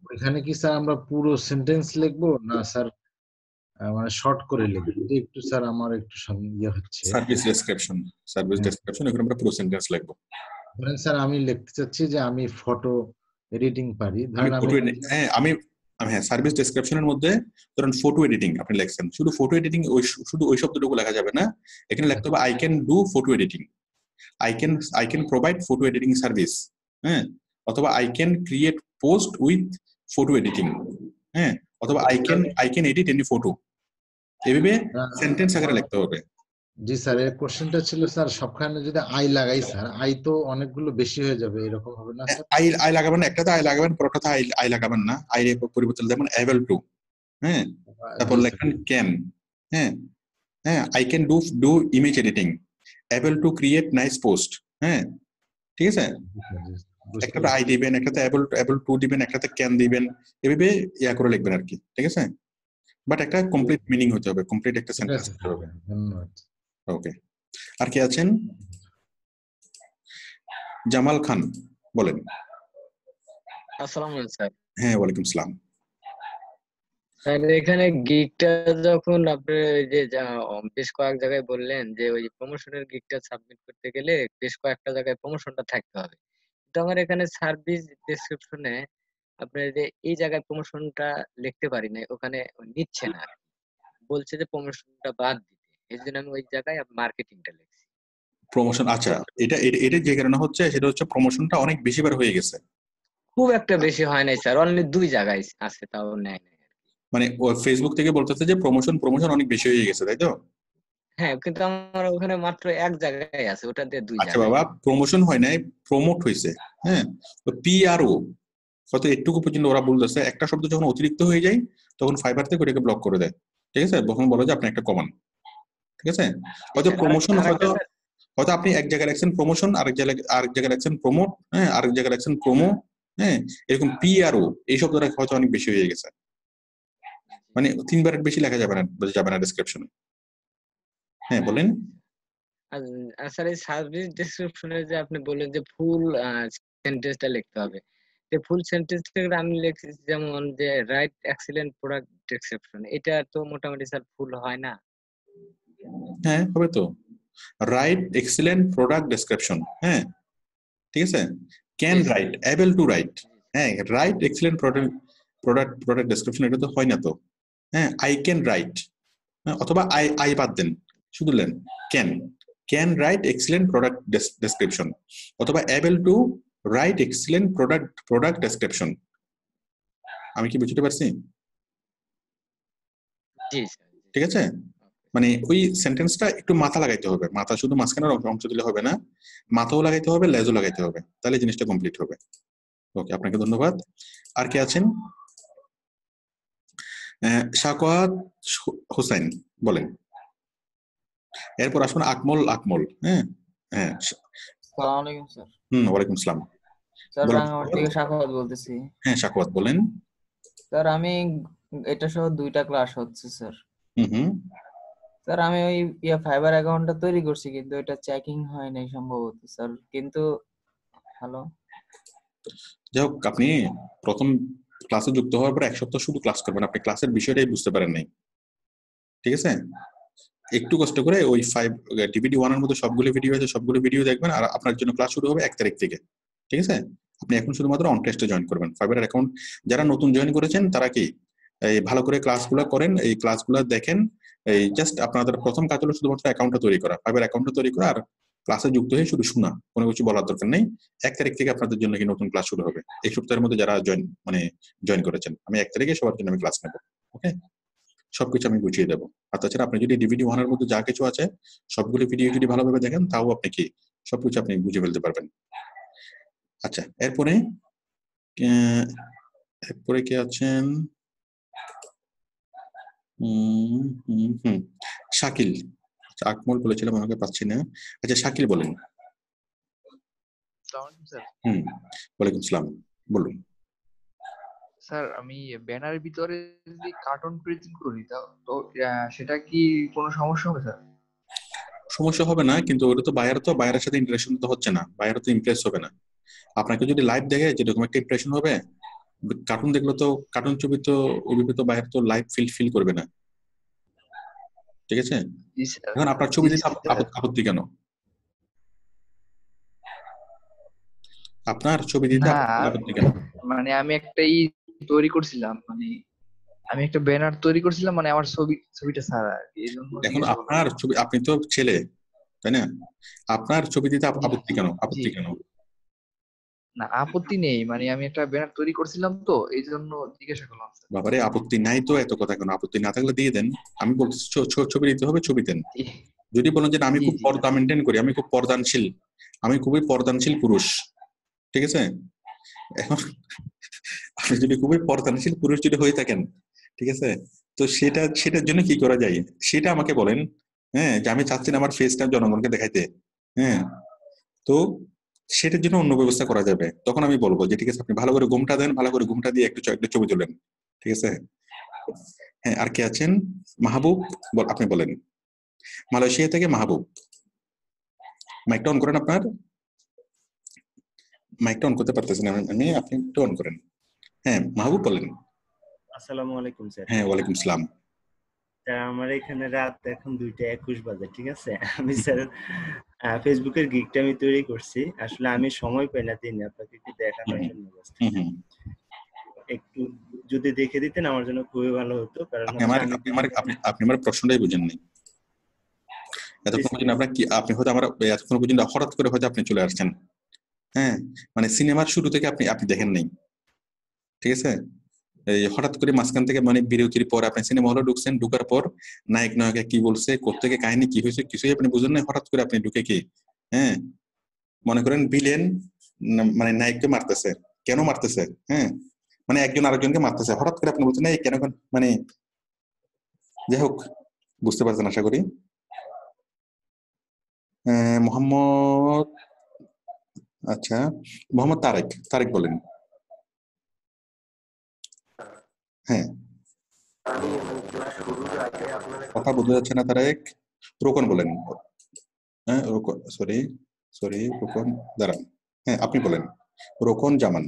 ওইখানে কি স্যার আমরা পুরো সেন্টেন্স লিখবো না স্যার মানে শর্ট করে লিখবো, এটা একটু স্যার আমার একটু ইয়ে হচ্ছে। সার্ভিস ডেসক্রিপশন, এখানে আমরা পুরো সেন্টেন্স লিখবো। ধরেন স্যার আমি লিখতে চাচ্ছি যে আমি ফটো এডিটিং পারি, আমি ধরেন আমি ফটো হ্যাঁ সার্ভিস ডেসক্রিপশনের মধ্যে ধরেন ফটো এডিটিং আপনি লিখছেন, শুধু ফটো এডিটিং শুধু ওই শব্দটুকু লেখা যাবে না, এখানে লিখতে হবে I can do photo editing, I can provide photo editing service, হ্যাঁ, অথবা I can create post with photo editing, হ্যাঁ, অথবা I can edit any photo, এভাবে সেন্টেন্স আকারে লিখতে হবে। জি স্যার, এর কোশ্চেনটা ছিল স্যার সবখানে যদি আই লাগাই স্যার, আই তো অনেকগুলো বেশি হয়ে যাবে, এরকম হবে না স্যার? আই লাগাবেন, একটাতে আই লাগাবেন, পরটাতে আই লাগাবেন না, আই এর পরিবর্তে যেমন অ্যাবল টু, হ্যাঁ, তারপর লেখেন ক্যান, হ্যাঁ, হ্যাঁ, I can do image editing, able to create nice post, হ্যাঁ, ঠিক আছে, একটাতে আই দিবেন, একটাতে অ্যাবল টু দিবেন, একটাতে ক্যান দিবেন, এভাবে ইয়া করে লিখবেন আর কি, ঠিক আছে, বাট একটা কমপ্লিট মিনিং হতে হবে, কমপ্লিট একটা সেন্টেন্স হতে হবে। ধন্যবাদ। ওকে, আর কে আছেন? জামাল খান বলেন। আসসালামু আলাইকুম স্যার। হ্যাঁ, ওয়ালাইকুম সালাম। স্যার এখানে গিগটা যখন আপনি যে বেশ কয়েক জায়গায় বললেন যে ওই প্রমোশনের গিগটা সাবমিট করতে গেলে বেশ কয়েকটা জায়গায় প্রমোশনটা থাকতে হবে, তো আমার এখানে সার্ভিস ডেসক্রিপশনে আপনার যে এই জায়গায় প্রমোশনটা লিখতে পারি না, ওখানে নিচ্ছে না, বলছে যে প্রমোশনটা বাদ দিতে, এই জন্য আমি ওই জায়গায় মার্কেটিংটা লিখছি। প্রমোশন, আচ্ছা, এটা যে কারণে হচ্ছে সেটা হচ্ছে প্রমোশনটা অনেক বেশিবার হয়ে গেছে, খুব একটা বেশি হয় নাই স্যার, অনলি 2 জায়গায় আছে, তাও নেয় নাই। মানে ফেসবুক থেকে বলতেছে যে প্রমোশন অনেক বেশি হয়ে গেছে, তাই তো? হ্যাঁ, কিন্তু আমার ওখানে মাত্র এক জায়গায় আছে, ওটা দিয়ে 2 আচ্ছা জায়গায়। বাবা, প্রমোশন হয় নাই, প্রমোট হয়েছে, হ্যাঁ, তো পিআরও হয়তো একটুকু পর্যন্ত ওরা বলতেছে, একটা শব্দ যখন অতিরিক্ত হয়ে যায় তখন ফাইবার থেকে ওটাকে ব্লক করে দেয়, ঠিক আছে, তখন বলে যে আপনি একটা কমান, ঠিক আছে, হয়তো প্রমোশন হয়তো আপনি এক জায়গায় রাখছেন প্রমোশন, আরেক জায়গায় রাখছেন প্রমোট, হ্যাঁ, আরেক জায়গায় রাখছেন প্রোমো, হ্যাঁ, এরকম পিআরও এই শব্দটা হয়তো অনেক বেশি হয়ে গেছে, মানে 3 বারের বেশি লেখা যাবে না ডেসক্রিপশনে। হ্যাঁ বলেন। আর স্যার এই সার্ভিস ডেসক্রিপশনে যে আপনি বললেন যে ফুল সেন্টেন্সটা লিখতে হবে, যে ফুল সেন্টেন্সটা আমি লিখছি যেমন যে রাইট এক্সিলেন্ট প্রোডাক্ট ডেসক্রিপশন, এটা তো মোটামুটি স্যার ফুল হয় না? হ্যাঁ হবে তো, রাইট এক্সিলেন্ট প্রোডাক্ট ডেসক্রিপশন, হ্যাঁ, ঠিক আছে, can write, able to write, হ্যাঁ, রাইট এক্সিলেন্ট প্রোডাক্ট ডেসক্রিপশন, এটা তো হয় না তো, হ্যাঁ, আই ক্যান রাইট, অথবা আই বাদ দেন, শুধু লেন can write excellent product description, অথবা able to write excellent product description. আমি কি বুঝতে পারছি? জি স্যার, ঠিক আছে, মানে ওই সেন্টেন্সটা একটু মাথা লাগাইতে হবে, মাথা শুধু মাঝখানের অংশ দিলে হবে না, মাথাও লাগাইতে হবে, লেজও লাগাইতে হবে, তাহলে জিনিসটা কমপ্লিট হবে। ওকে, আপনাকে ধন্যবাদ। আর কে আছেন? শাকওয়াত হোসেন বলেন। এরপর আসুন আকমল। হ্যাঁ হ্যাঁ, আসসালামু আলাইকুম স্যার। ওয়ালাইকুম আসসালাম। স্যার রাঙ্গামাটি থেকে শাখাওয়াত বলতেছি। হ্যাঁ শাকওয়াত বলেন। স্যার আমি এটা সহ 2টা ক্লাস হচ্ছে স্যার। স্যার আমি ওই ফাইবার অ্যাকাউন্টটা তৈরি করছি, কিন্তু এটা চেকিং হয় নাই সম্ভবত স্যার, কিন্তু হ্যালো, যাই হোক, আপনি প্রথম ক্লাসে যুক্ত হওয়ার পর 1 সপ্তাহ শুধু ক্লাস করবেন, আপনি ক্লাসের বিষয়টাই বুঝতে পারেন নাই, ঠিক আছে, একটু কষ্ট করে ওই ডিভিডি 1 এর মধ্যে সবগুলো ভিডিও আছে, সবগুলো ভিডিও দেখবেন, আর আপনার জন্য ক্লাস শুরু হবে 1 তারিখ থেকে, ঠিক আছে। আপনি এখন শুধুমাত্র অন টেস্টে জয়েন করবেন। ফাইবারের অ্যাকাউন্ট যারা নতুন জয়েন করেছেন তারা কি এই ভালো করে ক্লাসগুলো করেন, এই ক্লাসগুলো দেখেন, এই জাস্ট আপনাদের প্রথম কাজ হলো শুধুমাত্র অ্যাকাউন্টটা তৈরি করা, ফাইবার অ্যাকাউন্টটা তৈরি করা, আর ক্লাসে যুক্ত হয়ে শুধু শোনা, কোনো কিছু বলার দরকার নেই। 1 তারিখ থেকে আপনাদের জন্য কি নতুন ক্লাস শুরু হবে, এই সপ্তাহের মধ্যে যারা জয়েন করেছেন, আমি 1 তারিখে সবার জন্য আমি ক্লাস নেব, ওকে, সবকিছু আমি বুঝিয়ে দেবো। আর তাছাড়া আপনি যদি ডিভিডি 1 এর মধ্যে যা কিছু আছে সবগুলো ভিডিও যদি ভালোভাবে দেখেন, তাও আপনি কি সবকিছু আপনি বুঝে ফেলতে পারবেন। আচ্ছা, এরপরে কে আছেন? শাকিল। আকমল বলেছিলাম, আমাকে পাচ্ছি না। আচ্ছা, শাকিল বলেন। ওয়ালাইকুম আসসালাম, বলুন। স্যার আমি ব্যানারের ভিতরে যদি কার্টুন প্রিন্ট করি তো সেটা কি কোনো সমস্যা হবে স্যার? সমস্যা হবে না, কিন্তু ওটা তো বায়ারের সাথে ইন্টারেকশন তো হচ্ছে না, বায়ার তো ইমপ্রেস হবে না। আপনাকে যদি লাইভ দেখে যেরকম একটা ইমপ্রেশন হবে, কার্টুন দেখলে তো, কার্টুন ছবি তো ওইভাবে তো বায়ার তো লাইভ ফিল করবে না, ঠিক আছে? জি স্যার। এখন আপনার ছবি দিতে আপত্তি কেন? আপনার ছবি দিতে না আপত্তি কেন? মানে আমি একটা তৈরি করছিলাম, মানে আমি একটা ব্যানার তৈরি করছিলাম, মানে আমার ছবিটা ছাড়া আর কি, এই জন্য এখন জিজ্ঞাসা আপনার ছবি, আপনি তো ছেলে তাই না? আপনার ছবি দিতে আপত্তি কেন? আপত্তি কেন? না আপত্তি নেই, মানে আমি একটা ব্যানার তৈরি করছিলাম তো এই জন্য জিজ্ঞাসা করলাম। বাবারে, আপত্তি নাই তো এত কথা কেন? আপত্তি না থাকলে দিয়ে দেন। আমি বলছি ছবি দিতে হবে, ছবি দেন। যদি বলেন যে আমি খুব পর্দা মেনটেন করি, আমি খুব পর্দানশীল, আমি খুবই পর্দানশীল পুরুষ, ঠিক আছে? এখন আপনি যদি খুবই পর্দানশীল পুরুষ যদি হয়ে থাকেন, ঠিক আছে, তো সেটার জন্য কি করা যায় সেটা আমাকে বলেন। হ্যাঁ, যে আমি চাচ্ছি না আমার ফেসটা জনগণকে দেখাইতে, হ্যাঁ, তো সেটার জন্য অন্য ব্যবস্থা করা যাবে। তখন আমি বলবো যে ঠিক আছে, আপনি ভালো করে ঘুমটা দেন, ভালো করে ঘুমটা দিয়ে একটু ছবি তুলেন, ঠিক আছে? হ্যাঁ, আর কে আছেন? মাহবুব, আপনি বলেন। মালয়েশিয়া থেকে মাহবুব, মাইকটা অন করেন। আপনার মাইকটা অন করতে পারতেছেন আমি, আপনি একটু অন করেন। হ্যাঁ মাহবুব বলেন। আসসালামু আলাইকুম স্যার। হ্যাঁ ওয়ালাইকুম সালাম। স্যার আমার এখানে রাত এখন 2:21 বাজে, ঠিক আছে? আমি স্যার ফেসবুকের গিগটা আমি তৈরি করছি, আসলে আমি সময় পাই না দিনে আপনাকে একটু দেখানোর জন্য। একটু যদি দেখে দিতেন আমার জন্য খুবই ভালো হতো, কারণ আপনি আমার প্রশ্নটাই বুঝেননি। এতক্ষণ পর্যন্ত আপনার কি, আপনি হয়তো আমার এতক্ষণ পর্যন্ত হঠাৎ করে হয়তো আপনি চলে আসছেন। হ্যাঁ, মানে সিনেমার শুরু থেকে আপনি দেখেন নাই, ঠিক আছে? এই হঠাৎ করে মাঝখান থেকে মানে বিরতির পর আপনি সিনেমা হলে ঢুকছেন, ঢুকার পর নায়ক নায়িকা কি বলছে, কোত্থেকে কাহিনী কি হয়েছে কিছুই আপনি বুঝেন না। হঠাৎ করে আপনি ঢুকে কি, হ্যাঁ, মনে করেন ভিলেন মানে নায়ককে মারতেছে, কেন মারতেছে, হ্যাঁ, মানে একজন আরেকজনকে মারতেছে, হঠাৎ করে আপনি বলছেন এই কেন, মানে যাই হোক বুঝতে পারছেন আশা করি। মোহাম্মদ, আচ্ছা মোহাম্মদ তারেক বলেন। হ্যাঁ, কথা বোঝা যাচ্ছে না তারেক। রোকন বলেন। হ্যাঁ রোকন, সরি রোকন, দাঁড়ান। হ্যাঁ আপনি বলেন, রোকন জামান।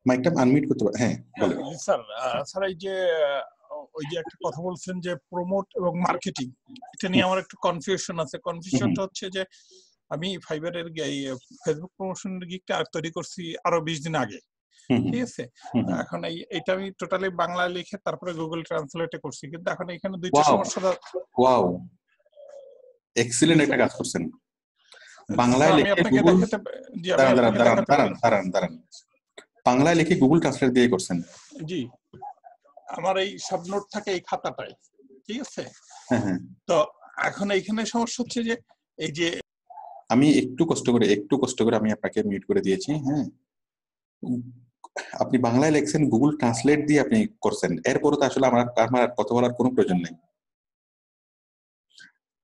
মাইকটা আনমিউট করতে পারেন। হ্যাঁ বলেন। স্যার এই যে ওই যে একটা কথা বলছেন যে প্রমোট এবং মার্কেটিং, এটা নিয়ে আমার একটু কনফিউশন আছে। কনফিউশনটা হচ্ছে যে আমি ফাইবারের ফেসবুক প্রমোশনের গিগটা তৈরি করছি আরো 20 দিন আগে, ঠিক আছে? এখন এইটা আমি টোটালি বাংলা লিখে তারপরে গুগল ট্রান্সলেটে করছি, কিন্তু এখন এখানে দুইটা সমস্যা। ওয়াও, এক্সিলেন্ট একটা কাজ করছেন। বাংলায় লিখে গুগল, দাঁড়ান, বাংলায় লিখে গুগল ট্রান্সলেট দিয়ে করছেন? জি, আমার এই সব নোট থাকে এই খাতাটাই, ঠিক আছে? হ্যাঁ, তো এখন এইখানে সমস্যা হচ্ছে যে এই যে আমি একটু কষ্ট করে আমি আপনাকে মিউট করে দিয়েছি। হ্যাঁ, আপনি বাংলায় লিখছেন, গুগল ট্রান্সলেট দিয়ে আপনি করছেন, এরপরে তো আসলে আমার কথা বলার কোনো প্রয়োজন নেই।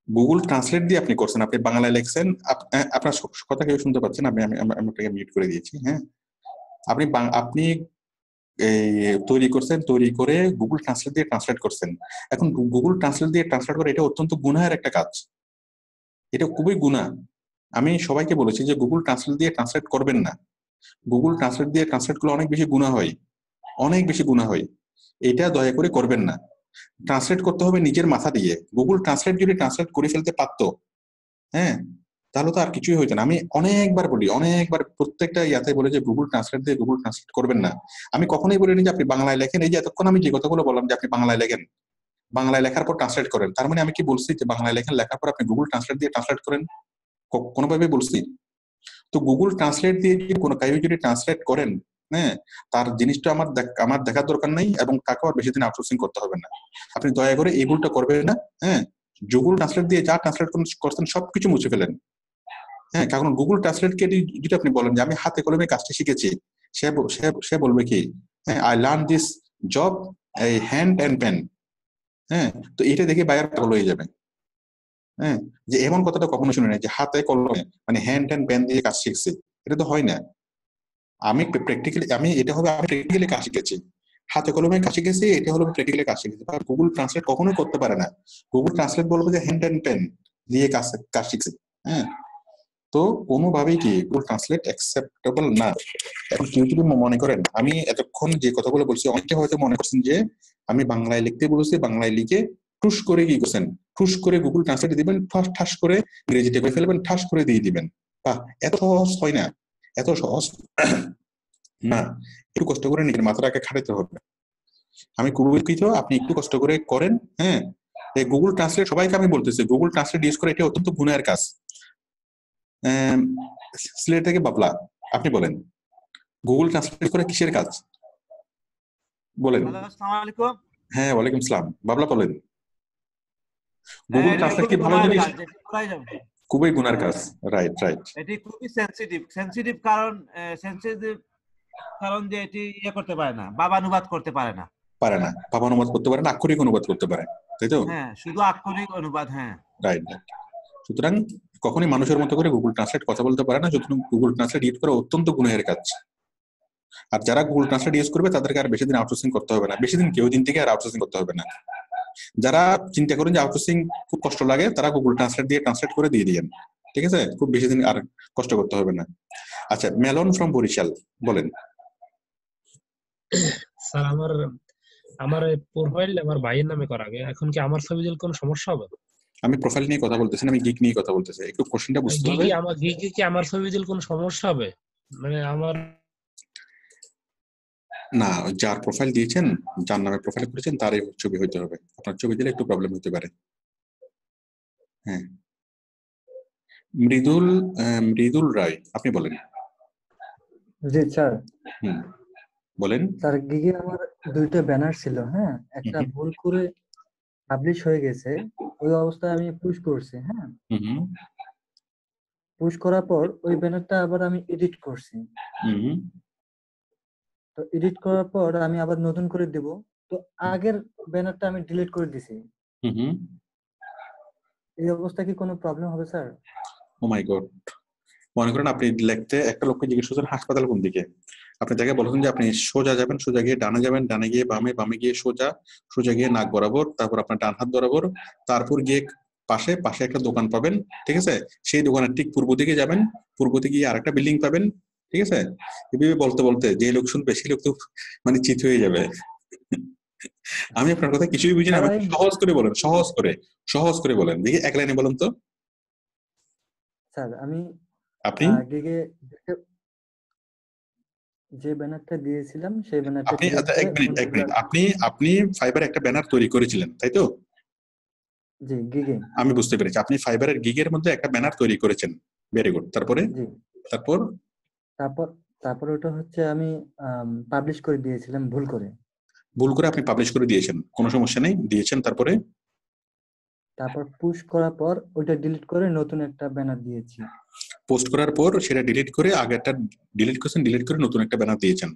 গুগল ট্রান্সলেট দিয়ে আপনি করছেন, আপনি বাংলায় লিখছেন, আপনার কথা কেউ শুনতে পাচ্ছেন? আমি আপনাকে মিউট করে দিয়েছি। হ্যাঁ, আপনি তৈরি করছেন, তৈরি করে গুগল ট্রান্সলেট দিয়ে ট্রান্সলেট করছেন। এখন গুগল ট্রান্সলেট দিয়ে ট্রান্সলেট করে এটা অত্যন্ত গুনাহের একটা কাজ, এটা খুবই গুনাহ। আমি সবাইকে বলেছি যে গুগল ট্রান্সলেট দিয়ে ট্রান্সলেট করবেন না। গুগল ট্রান্সলেট দিয়ে ট্রান্সলেট করলে অনেক বেশি গুনাহ হয়, এটা দয়া করে করবেন না। ট্রান্সলেট করতে হবে নিজের মাথা দিয়ে। গুগল ট্রান্সলেট যদি ট্রান্সলেট করে ফেলতে পারতো, হ্যাঁ, তাহলে তো আর কিছুই হইতো না। আমি অনেকবার প্রত্যেকটা ইয়াতে বলে যে গুগল ট্রান্সলেট দিয়ে গুগল ট্রান্সলেট করবেন না। আমি কখনোই বলিনি যে আপনি বাংলায় লেখেন। এই যে এতক্ষণ আমি যে কথাগুলো বললাম যে আপনি বাংলায় লেখেন, বাংলায় লেখার পর ট্রান্সলেট করেন, তার মানে আমি কি বলছি যে বাংলায় লেখেন, লেখার পর আপনি গুগল ট্রান্সলেট দিয়ে ট্রান্সলেট করেন? কোনোভাবে বলছি? তো গুগল ট্রান্সলেট দিয়ে যদি কোনো কাউ যদি ট্রান্সলেট করেন, হ্যাঁ, তার জিনিসটা আমার দেখার দরকার নাই, এবং তাকে আর বেশি দিন আউটসোর্সিং করতে হবে না। আপনি দয়া করে এই ভুলটা করবেন না। হ্যাঁ, গুগল ট্রান্সলেট দিয়ে যা ট্রান্সলেট করছেন সবকিছু মুছে ফেলেন। হ্যাঁ, কারণ গুগল ট্রান্সলেটকে যদি আপনি বলেন যে আমি হাতে কলমে কাজটা শিখেছি, সে বলবে কি, হ্যাঁ, আই লার্ন দিস জব এই হ্যান্ড অ্যান্ড পেন। হ্যাঁ, তো এটা দেখে বায়ার পাগল হয়ে যাবে। হ্যাঁ, যে এমন কথাটা কখনো শুনে নাই যে হাতে কলমে মানে হ্যান্ড অ্যান্ড পেন দিয়ে কাজ শিখছি, এটা তো হয় না। আমি প্র্যাকটিক্যালি কাজ শিখেছি, হাতে কলমে কাজ শিখেছি, এটা হলো প্র্যাকটিক্যালি কাজ শিখেছি। গুগল ট্রান্সলেট কখনোই করতে পারে না। গুগল ট্রান্সলেট বলবে যে হ্যান্ড অ্যান্ড পেন দিয়ে কাজ শিখছি। হ্যাঁ, তো কোনোভাবেই কি গুগল ট্রান্সলেট অ্যাকসেপ্টেবল না। এখন কেউ যদি মনে করেন আমি এতক্ষণ যে কথাগুলো বলছি, অনেকে হয়তো মনে করছেন যে আমি বাংলায় লিখতে বলেছি, বাংলায় লিখে ঠুস করে কি করছেন, ঠুস করে গুগল ট্রান্সলেট দিবেন, ঠাস করে ইংরেজিতে করে ফেলবেন, ঠাস করে দিয়ে দিবেন। এত সহজ হয় না, এত সহজ না, একটু কষ্ট করে নিজের মাথাটাকে খাটাতে হবে। আমি খুবই দুঃখিত, আপনি একটু কষ্ট করে করেন। হ্যাঁ, গুগল ট্রান্সলেট সবাইকে আমি বলতেছি, গুগল ট্রান্সলেট ইউজ করে এটা অত্যন্ত গুণের কাজ। সিলেট থেকে বাবলা, আপনি বলেন গুগল ট্রান্সলেট করে কিসের কাজ বলেন? আসসালামু আলাইকুম। হ্যাঁ, ওয়ালাইকুম সালাম। বাবলা বলেন। গুগল ট্রান্সলেট কি ভালো জিনিস? খুবই গুণের কাজ। Right right. এটি খুবই সেনসিটিভ কারণ যে এটি করতে পারে না, বাবা অনুবাদ করতে পারে না। বাবা অনুবাদ করতে পারে না, আক্ষরিক অনুবাদ করতে পারে, তাই তো? হ্যাঁ, শুধু আক্ষরিক অনুবাদ। হ্যাঁ, রাইট রাইট। সুতরাং কখনই মানুষের মতো করে গুগল ট্রান্সলেট কথা বলতে পারে না, যতক্ষণ গুগল ট্রান্সলেট ইউজ করা অত্যন্ত গুণের কাজ। আর যারা গুগল ট্রান্সলেট ইউজ করবে তাদেরকে আর বেশি দিন আউটসোর্সিং করতে হবে না, বেশি দিন কেউ দিন থেকে আর আউটসোর্সিং করতে হবে না। যারা চিন্তা করেন যে আউটসোর্সিং খুব কষ্ট লাগে, তারা গুগল ট্রান্সলেট দিয়ে ট্রান্সলেট করে দিয়ে দিয়েন, ঠিক আছে? খুব বেশি দিন আর কষ্ট করতে হবে না। আচ্ছা, মেলন ফ্রম বরিশাল বলেন। স্যার আমার প্রোফাইল আমার ভাইয়ের নামে করা আগে, এখন কি আমার ছবি দিলে কোনো সমস্যা হবে? আমি প্রোফাইল নিয়ে কথা বলতেছি না, আমি গিগ নিয়ে কথা বলতেছি, একটু কোশ্চেনটা বুঝতে হবে। গিগে কি আমার ছবি দিলে কোনো সমস্যা হবে? মানে আমার না, যার প্রোফাইল দিয়েছেন, যার নামে প্রোফাইল করেছেন তারই ছবি হইতে হবে, আপনার ছবি দিলে একটু প্রবলেম হতে পারে। হ্যাঁ, মৃদুল রায়, আপনি বলেন। জি স্যার। বলেন স্যার, গিগে আমার দুইটা ব্যানার ছিল। হ্যাঁ, একটা ভুল করে পাবলিশ হয়ে গেছে, ওই অবস্থায় আমি পুশ করছি। হ্যাঁ, পুশ করার পর ওই ব্যানারটা আবার আমি এডিট করছি। তো এডিট করার পর আমি আবার নতুন করে দেব, তো আগের ব্যানারটা আমি ডিলিট করে দিছি। এই অবস্থা কি কোনো প্রবলেম হবে স্যার? O my god. মনে করেন আপনি লিখতে একটা লোককে জিজ্ঞেস করছেন হাসপাতাল কোন দিকে, আপনি তাকে বলছেন যে আপনি সোজা যাবেন, সোজা গিয়ে ডানে যাবেন, ডানে গিয়ে বামে, বামে গিয়ে সোজা, সোজা গিয়ে নাক বরাবর, তারপর আপনার ডান হাত বরাবর, তারপর গিয়ে পাশে পাশে একটা দোকান পাবেন, ঠিক আছে? সেই দোকানের ঠিক পূর্ব দিকে যাবেন, পূর্ব দিকে গিয়ে আরেকটা বিল্ডিং পাবেন, ঠিক আছে? এভাবে বলতে বলতে যে লোক শুনবে সেই লোক তো মানে চিত হয়ে যাবে। আমি আপনার কথা কিছুই বুঝি না, সহজ করে বলেন, সহজ করে বলেন দেখি, এক লাইনে বলেন তো। স্যার, আপনি যে ব্যানারটা দিয়েছিলাম সেই ব্যানারটা এক মিনিট, আপনি ফাইবার একটা ব্যানার তৈরি করেছিলেন, তাই তো? জি, গিগে। আমি বুঝতে পেরেছি, আপনি ফাইবারের গিগের মধ্যে একটা ব্যানার তৈরি করেছেন। Very good. তারপরে? জি। তারপর ওটা হচ্ছে আমি পাবলিশ করে দিয়েছিলাম ভুল করে আপনি পাবলিশ করে দিয়েছেন, কোনো সমস্যা নেই, দিয়েছেন। তারপর পুশ করার পর ওটা ডিলিট করে নতুন একটা ব্যানার দিয়েছি। পোস্ট করার পর সেটা ডিলিট করে আগেরটা ডিলিট করেছেন, ডিলিট করে নতুন একটা ব্যানার দিয়েছেন।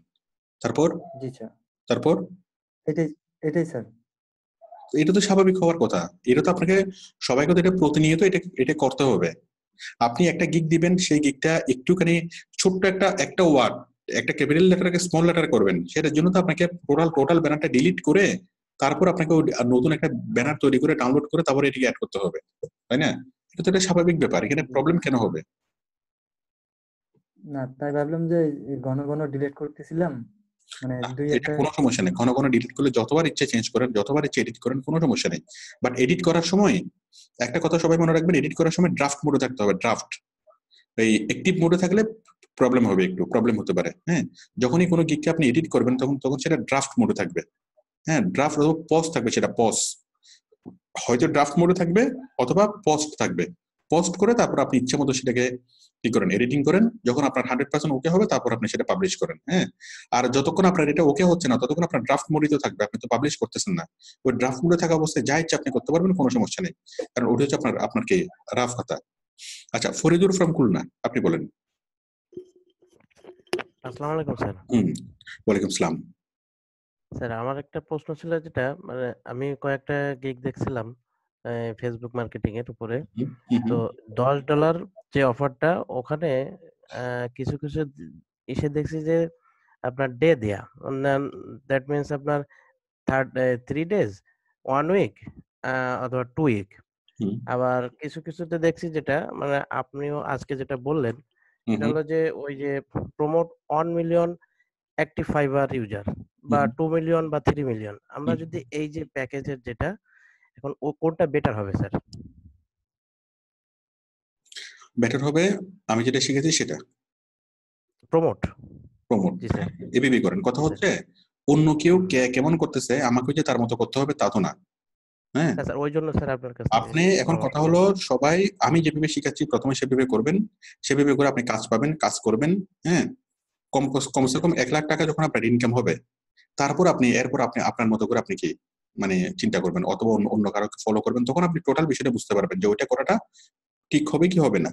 তারপর? জি স্যার। তারপর? এটাই স্যার। এটা তো স্বাভাবিক হওয়ার কথা, এটা তো আপনাকে সবাইকে তো এটা প্রতিনিয়ত এটা করতে হবে। আপনি একটা গিগ দিবেন, সেই গিগটা একটুখানি ছোট্ট একটা ওয়ার্ড, একটা ক্যাপিটাল লেটারকে স্মল লেটার করবেন, সেটার জন্য তো আপনাকে টোটাল ব্যানারটা ডিলিট করে তারপর আপনাকে নতুন একটা ব্যানার তৈরি করে ডাউনলোড করে তারপরে এটিকে অ্যাড করতে হবে, তাই না? এটা তো একটা স্বাভাবিক ব্যাপার, এখানে প্রবলেম কেন হবে? না, তাই ভাবলাম যে ঘন ঘন ডিলিট করতেছিলাম, মানে কোনো সমস্যা নেই, ঘন ঘন ডিলিট করলে যতবার ইচ্ছে চেঞ্জ করেন, যতবার ইচ্ছে এডিট করেন, কোনো সমস্যা নেই। বাট এডিট করার সময় একটা কথা সবাই মনে রাখবেন, এডিট করার সময় ড্রাফট মোডে থাকতে হবে। ড্রাফট, এই অ্যাক্টিভ মোডে থাকলে প্রবলেম হবে, একটু প্রবলেম হতে পারে। হ্যাঁ, যখনই কোনো গিগকে আপনি এডিট করবেন তখন সেটা ড্রাফট মোডে থাকবে। হ্যাঁ, ড্রাফট অথবা পজ থাকবে, সেটা পজ, হয়তো ড্রাফট মোডে থাকবে অথবা পোস্ট থাকবে। পোস্ট করে তারপর আপনি ইচ্ছে মতো সেটাকে কি করেন, এডিটিং করেন, যখন আপনার 100% ওকে হবে তারপর আপনি সেটা পাবলিশ করেন। হ্যাঁ, আর যতক্ষণ আপনার এটা ওকে হচ্ছে না ততক্ষণ আপনার ড্রাফট মোডে তো থাকবে, আপনি তো পাবলিশ করতেছেন না। ওই ড্রাফট মোডে থাকা অবস্থায় যা ইচ্ছা আপনি করতে পারবেন, কোনো সমস্যা নেই, কারণ ওটা হচ্ছে আপনার কি রাফ কথা। আচ্ছা, ফরিদুর ফ্রম খুলনা, আপনি বলেন। আসসালামু আলাইকুম স্যার। ওয়ালাইকুম আসসালাম। স্যার, আমার একটা প্রশ্ন ছিল, যেটা মানে আমি কয়েকটা গিগ দেখছিলাম ফেসবুক মার্কেটিং এর উপরে। তো $10 যে অফারটা, ওখানে কিছু কিছু এসে দেখছি যে আপনার ডে দেয়া, দ্যাট মিনস আপনার 3 days, 1 week অথবা 2 week। আবার কিছু কিছুতে দেখছি যেটা মানে আপনিও আজকে যেটা বললেন, এটা হলো যে ওই যে promote 1 million active fibre user বা 2 মিলিয়ন বা 3 মিলিয়ন। আমরা যদি এই যে প্যাকেজের যেটা এখন ও কোনটা বেটার হবে স্যার? বেটার হবে আমি যেটা শিখেছি সেটা প্রমোট প্রমোট জি স্যার এভাবেই করেন। কথা হচ্ছে অন্য কেউ কেমন করতেছে আমাকে যে তার মতো করতে হবে তা তো না। হ্যাঁ হ্যাঁ স্যার ওই জন্য স্যার আপনার কাছে আপনি এখন পরামর্শ কথা হলো সবাই আমি যেভাবে শিখাচ্ছি প্রথমে সেভাবে করবেন, সেভাবে করে আপনি কাজ পাবেন, কাজ করবেন। হ্যাঁ কমসে কম 1 লাখ টাকা যখন আপনার ইনকাম হবে তারপর আপনি এরপর আপনি আপনার মতো করে আপনি কি মানে চিন্তা করবেন অথবা অন্য কারোকে ফলো করবেন, তখন আপনি টোটাল বিষয়টা বুঝতে পারবেন যে ওইটা করাটা ঠিক হবে কি হবে না।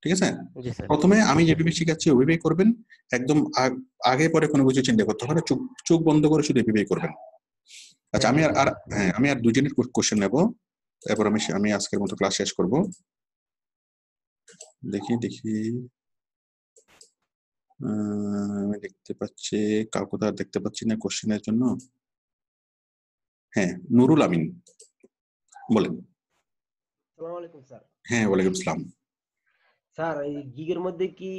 ঠিক আছে, জি স্যার প্রথমে আমি যেভাবে শিখাচ্ছি ওইভাবেই করবেন, একদম আগে পরে কোনো কিছু চিন্তা করতে হবে না, চোখ বন্ধ করে শুধু এভাবেই করবেন। আচ্ছা আমি আর হ্যাঁ আমি আর দুজনের কোশ্চেন নেব, এরপর আমি আজকের মতো ক্লাস শেষ করব। দেখি আমি দেখতে পাচ্ছি কাউকে তো আর দেখতে পাচ্ছি না কোশ্চেনের জন্য। হ্যাঁ নুরুল আমিন বলেন। আসসালামু আলাইকুম স্যার। হ্যাঁ ওয়ালাইকুম আসসালাম। স্যার এই গিগের মধ্যে কি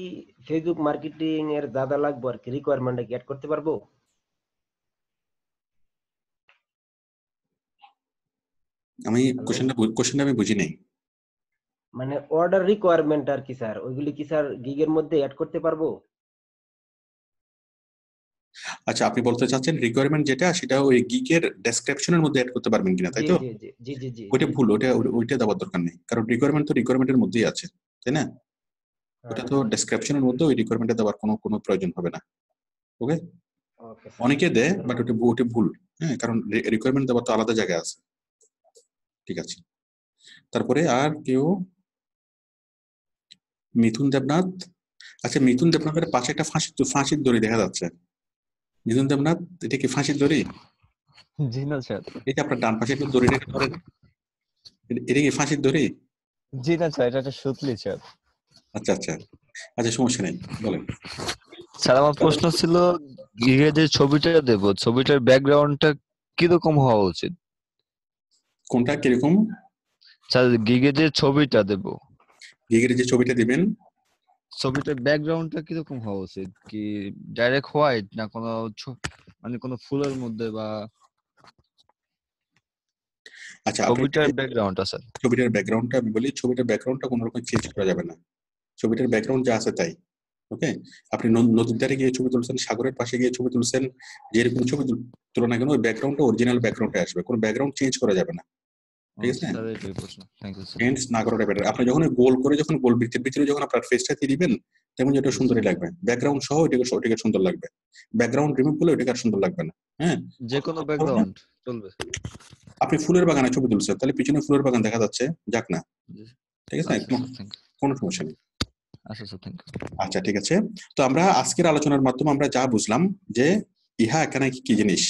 ফেসবুক মার্কেটিং এর দাদা লাগবে আর কি রিকোয়ারমেন্টে কি অ্যাড করতে পারবো? আমি কোশ্চেনটা আমি বুঝি নাই। মানে অর্ডার রিকোয়ারমেন্ট আর কি স্যার, ওইগুলি কি স্যার গিগের মধ্যে অ্যাড করতে পারবো? আচ্ছা আপনি বলতে চাচ্ছেন রিকোয়ারমেন্ট যেটা সেটা ওই গিগের ডেসক্রিপশনের মধ্যে অ্যাড করতে পারবেন কিনা, তাই তো? জি ওইটা ভুল, ওইটা দেওয়ার দরকার নেই, কারণ রিকোয়ারমেন্ট তো রিকোয়ারমেন্টের মধ্যেই আছে, তাই না? ওটা তো ডেসক্রিপশনের মধ্যে ওই রিকোয়ারমেন্টটা দেওয়ার কোনো প্রয়োজন হবে না। ওকে অনেকে দেয় বাট ওটা ভুল। হ্যাঁ কারণ রিকোয়ারমেন্ট দেওয়ার তো আলাদা জায়গায় আছে। ঠিক আছে, তারপরে আর কেউ? মিথুন দেবনাথ। আচ্ছা মিথুন দেবনাথের পাশে একটা ফাঁসির দড়ি দেখা যাচ্ছে। মিথুন দেবনাথ এটা কি ফাঁসির দড়ি? জি না স্যার। এই যে আপনার ডান পাশে একটু দড়িটা ধরেন, এটা কি ফাঁসির দড়ি? জি না স্যার, এটা একটা সুতলি স্যার। আচ্ছা আচ্ছা আচ্ছা সমস্যা নেই, বলেন। স্যার আমার প্রশ্ন ছিল গিগে যে ছবিটা দেব, ছবিটার ব্যাকগ্রাউন্ডটা কিরকম হওয়া উচিত? কোনটা কিরকম? স্যার গিগে যে ছবিটা দেব, গিগের যে ছবিটা দিবেন ছবিটার ব্যাকগ্রাউন্ডটা কিরকম হওয়া উচিত? কি ডাইরেক্ট হোয়াইট না কোনো মানে কোনো ফুলের মধ্যে বা? আচ্ছা ছবিটার ব্যাকগ্রাউন্ডটা স্যার, ছবিটার ব্যাকগ্রাউন্ডটা আমি বলি, ছবিটার ব্যাকগ্রাউন্ডটা কোনো রকম চেঞ্জ করা যাবে না। ছবিটার ব্যাকগ্রাউন্ড যা আছে তাই। ওকে আপনি নদীর ধারে গিয়ে ছবি তুলছেন, সাগরের পাশে গিয়ে ছবি তুলছেন, যেরকম ছবি তুলো না কেন ওই ব্যাকগ্রাউন্ডটা অরিজিনাল ব্যাকগ্রাউন্ডে আসবে, কোনো ব্যাকগ্রাউন্ড চেঞ্জ করা যাবে না। ঠিক আছে, স্যার এইটাই প্রশ্ন। Thank you sir. চেঞ্জ না করাটা বেটার। আপনি যখন গোল করে যখন গোল বৃত্তের ভিতরে যখন আপনার ফেসটা দিয়ে দিবেন তেমন যেটা সুন্দরই লাগবে, ব্যাকগ্রাউন্ড সহ ওইটাকে সুন্দর লাগবে, ব্যাকগ্রাউন্ড রিমুভ করলে ওইটাকে আর সুন্দর লাগবে না। হ্যাঁ যে কোনো ব্যাকগ্রাউন্ড চলবে। আপনি ফুলের বাগানে ছবি তুলছেন, তাহলে পিছনে ফুলের বাগান দেখা যাচ্ছে, যাক না। ঠিক আছে, কোনো সমস্যা নেই। আচ্ছা স্যার থ্যাংক ইউ। আচ্ছা ঠিক আছে, তো আমরা আজকের আলোচনার মাধ্যমে আমরা যা বুঝলাম যে ইহা এখানে কি জিনিস,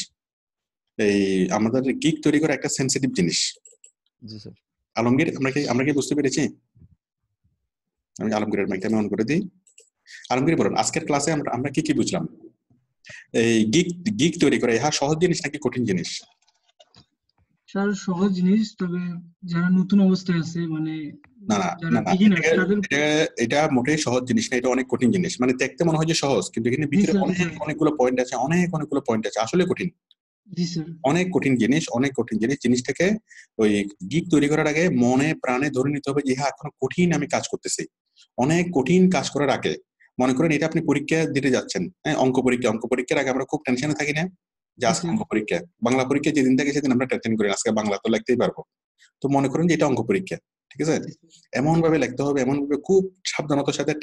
এই আমাদের গিগ তৈরি করা একটা সেনসিটিভ জিনিস। জি স্যার। আলমগীর আমরা কি বুঝতে পেরেছি? আমি আলমগীরের মাইকটা অন করে দিই। আলমগীর বলুন আজকের ক্লাসে আমরা কি বুঝলাম? এই গিগ তৈরি করা ইহা সহজ জিনিস নাকি কঠিন জিনিস? স্যার সহজ জিনিস, তবে যারা নতুন অবস্থায় আছে মানে না এটা মোটেই সহজ জিনিস না, এটা অনেক কঠিন জিনিস। মানে দেখতে মনে হয় যে সহজ, কিন্তু এখানে ভিতরে অনেকগুলো পয়েন্ট আছে, অনেকগুলো পয়েন্ট আছে, আসলে কঠিন। অনেক কঠিন জিনিস, অনেক কঠিন জিনিস। জিনিসটাকে ওই গিগ তৈরি করার আগে মনে প্রাণে ধরে নিতে হবে যে হ্যাঁ এখন কঠিন আমি কাজ করতেছি। অনেক কঠিন কাজ করার আগে মনে করেন এটা আপনি পরীক্ষা দিতে যাচ্ছেন, হ্যাঁ অঙ্ক পরীক্ষার আগে আমরা খুব টেনশনে থাকি না যে আজকে অঙ্ক পরীক্ষা, বাংলা পরীক্ষা যেদিন থাকে সেদিন আমরা টেনশন করি আজকে বাংলা তো লিখতেই পারবো। তো মনে করেন যে এটা অঙ্ক পরীক্ষা, ঠিক আছে, এমন ভাবে লিখতে হবে, এমন ভাবে খুব সাবধানতার সাথে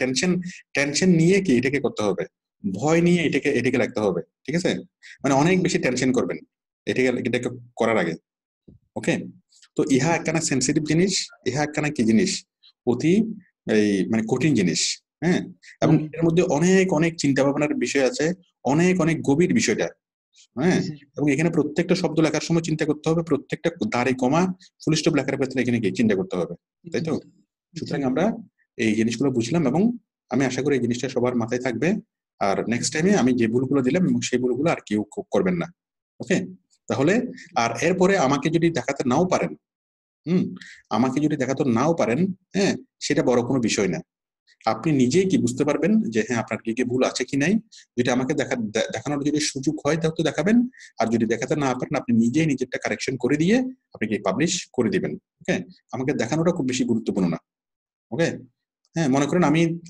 টেনশন নিয়ে কি এটাকে করতে হবে, ভয় নিয়ে এটাকে লিখতে হবে। ঠিক আছে, মানে অনেক বেশি টেনশন করবেন এটাকে করার আগে। ওকে, তো ইহা একখানা সেন্সিটিভ জিনিস, ইহা একখানা কি জিনিস, অতি এই মানে কঠিন জিনিস। হ্যাঁ, এবং এর মধ্যে অনেক চিন্তা ভাবনার বিষয় আছে, অনেক গভীর বিষয়টা। হ্যাঁ, এবং এখানে প্রত্যেকটা শব্দ লেখার সময় চিন্তা করতে হবে, প্রত্যেকটা দাঁড়ে কমা ফুল স্টপ লেখার ক্ষেত্রে এখানে কি চিন্তা করতে হবে, তাই তো? সুতরাং আমরা এই জিনিসগুলো বুঝলাম এবং আমি আশা করি এই জিনিসটা সবার মাথায় থাকবে। আর নেক্সট টাইমে আমি যে ভুলগুলো দিলাম এবং সেই ভুলগুলো আর কেউ করবেন না। ওকে, তাহলে আর এরপরে আমাকে যদি দেখাতে নাও পারেন, আমাকে যদি দেখাতে নাও পারেন, হ্যাঁ সেটা বড় কোনো বিষয় না। আপনি নিজেই কি বুঝতে পারবেন যে হ্যাঁ আপনার গিগে ভুল আছে কি নাই। যদি আমাকে দেখানোর যদি সুযোগ হয় তাহলে তো দেখাবেন, আর যদি দেখাতে না পারেন আপনি নিজেই নিজেরটা কারেকশন করে দিয়ে আপনি কি পাবলিশ করে দিবেন। ওকে, আমাকে দেখানোটা খুব বেশি গুরুত্বপূর্ণ না। ওকে, হ্যাঁ মনে করেন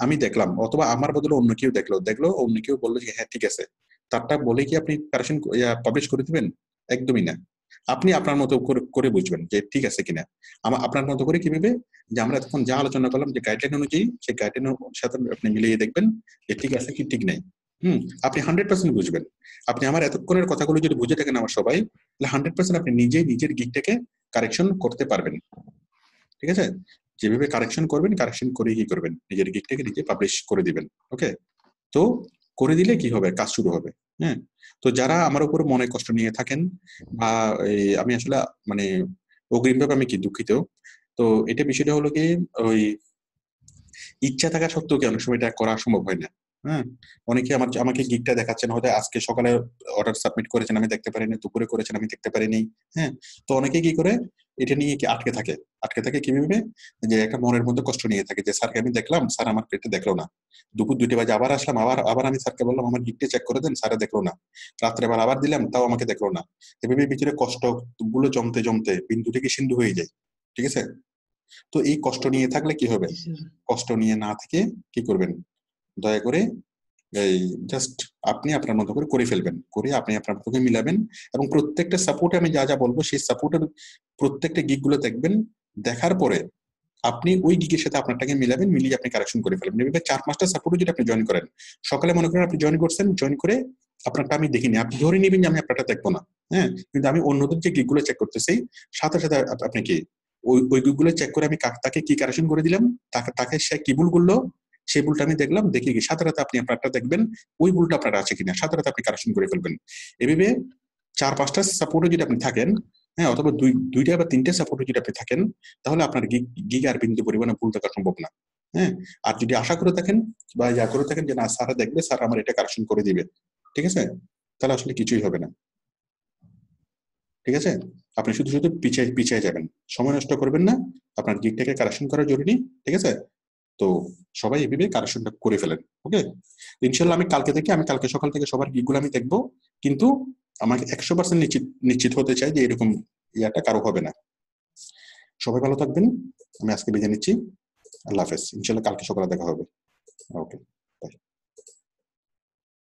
আমি দেখলাম, অথবা আমার বদলে অন্য কেউ দেখলো অন্য কেউ বললো যে হ্যাঁ ঠিক আছে, তারটা বলে কি আপনি কারেকশন পাবলিশ করে দিবেন? একদমই না। আপনি আপনার মতো করে বুঝবেন যে ঠিক আছে কিনা। আপনার মতো করে কিভাবে, যে আমরা তখন যা আলোচনা করলাম যে গাইডলাইন অনুযায়ী, সেই গাইডলাইনের সাথে আপনি মিলিয়ে দেখবেন যে ঠিক আছে কি ঠিক নাই। আপনি 100% বুঝবেন। আপনি আমার এতক্ষণের কথাগুলো যদি বুঝে থাকেন আমার সবাই, তাহলে 100% আপনি নিজেই নিজের গিগটাকে কারেকশন করতে পারবেন। ঠিক আছে, যেভাবে কারেকশন করবেন, কারেকশন করে কি করবেন, নিজের গিগটাকে নিজে পাবলিশ করে দিবেন। ওকে, তো করে দিলে কি হবে, কাজ শুরু হবে। হ্যাঁ, তো যারা আমার উপর মনে কষ্ট নিয়ে থাকেন, বা আমি আসলে মানে অগ্রিমভাবে আমি কি দুঃখিত। তো এটা বিষয়টা হলো কি, ওই ইচ্ছা থাকা সত্ত্বেও কি অনেক সময় এটা করা সম্ভব হয় না। হ্যাঁ, অনেকে আমাকে গিগটা দেখাচ্ছেন, হয়তো আজকে সকালে অর্ডার সাবমিট করেছেন আমি দেখতে পারিনি, দুপুরে করেছেন আমি দেখতে পারিনি। হ্যাঁ, তো অনেকে কি করে এটা নিয়ে কি আটকে থাকে কিভাবে, যে একটা মনের মধ্যে কষ্ট নিয়ে থাকে যে স্যারকে আমি দেখলাম, স্যার আমার পেটে দেখলো না। দুপুর 2টা বাজে আবার আসলাম, আবার আমি স্যারকে বললাম আমার গিগটা চেক করে দেন, স্যারে দেখলো না। রাত্রেবেলা আবার দিলাম, তাও আমাকে দেখলো না। এভাবে ভিতরে কষ্ট গুলো জমতে জমতে বিন্দু থেকে সিন্ধু হয়ে যায়। ঠিক আছে, তো এই কষ্ট নিয়ে থাকলে কি হবে, কষ্ট নিয়ে না থেকে কি করবেন, দয়া করে এই জাস্ট আপনি আপনার মতো করে ফেলবেন, করে আপনি আপনার মতো করে মিলাবেন। এবং প্রত্যেকটা সাপোর্টে আমি যা বলবো সেই সাপোর্টের প্রত্যেকটা গিগ গুলো দেখবেন, দেখার পরে আপনি ওই গিগের সাথে আপনারটাকে মিলাবেন, মিলিয়ে আপনি কারেকশন করে ফেলবেন। এভাবে 4-5টা সাপোর্টে যদি আপনি জয়েন করেন, সকালে মনে করেন আপনি জয়েন করছেন, জয়েন করে আপনারটা আমি দেখিনি, আপনি ধরে নেবেন যে আমি আপনারটা দেখবো না। হ্যাঁ, কিন্তু আমি অন্যদের যে গিগ গুলো চেক করতেছি, সাথে সাথে আপনি কি ওই গিগ গুলো চেক করে আমি তাকে কি কারেকশন করে দিলাম, তাকে সে কি ভুল করলো সেই ভুলটা আমি দেখলাম, দেখে কি সাথে সাথে আপনি আপনারটা দেখবেন ওই ভুলটা আপনার আছে কিনা, সাথে সাথে আপনি কারেকশন করে ফেলবেন। এভাবে 4-5টা সাপোর্টে যদি আপনি থাকেন, হ্যাঁ, অথবা 2টা বা 3টে সাপোর্টে যদি আপনি থাকেন, তাহলে আপনার গিগ আর বিন্দু পরিমাণে ভুল থাকা সম্ভব না। হ্যাঁ, আর যদি আশা করে থাকেন বা করে থাকেন যে না স্যার দেখবে, স্যার আমার এটা কারেকশন করে দিবে, ঠিক আছে, তাহলে আসলে কিছুই হবে না। ঠিক আছে, আপনি শুধু পিছিয়ে যাবেন, সময় নষ্ট করবেন না, আপনার গিগটাকে কারেকশন করা জরুরি। ঠিক আছে, তো সবাই এভাবে কারেকশনটা করে ফেলেন। ওকে, ইনশাল্লাহ আমি কালকে সকাল থেকে সবার গিগগুলো আমি দেখবো, কিন্তু আমাকে 100% নিশ্চিত হতে চাই যে এরকম ইয়াটা কারো হবে না। সবাই ভালো থাকবেন, আমি আজকে বিদায় নিচ্ছি, আল্লাহ হাফেজ। ইনশাল্লাহ কালকে সকালে দেখা হবে। ওকে।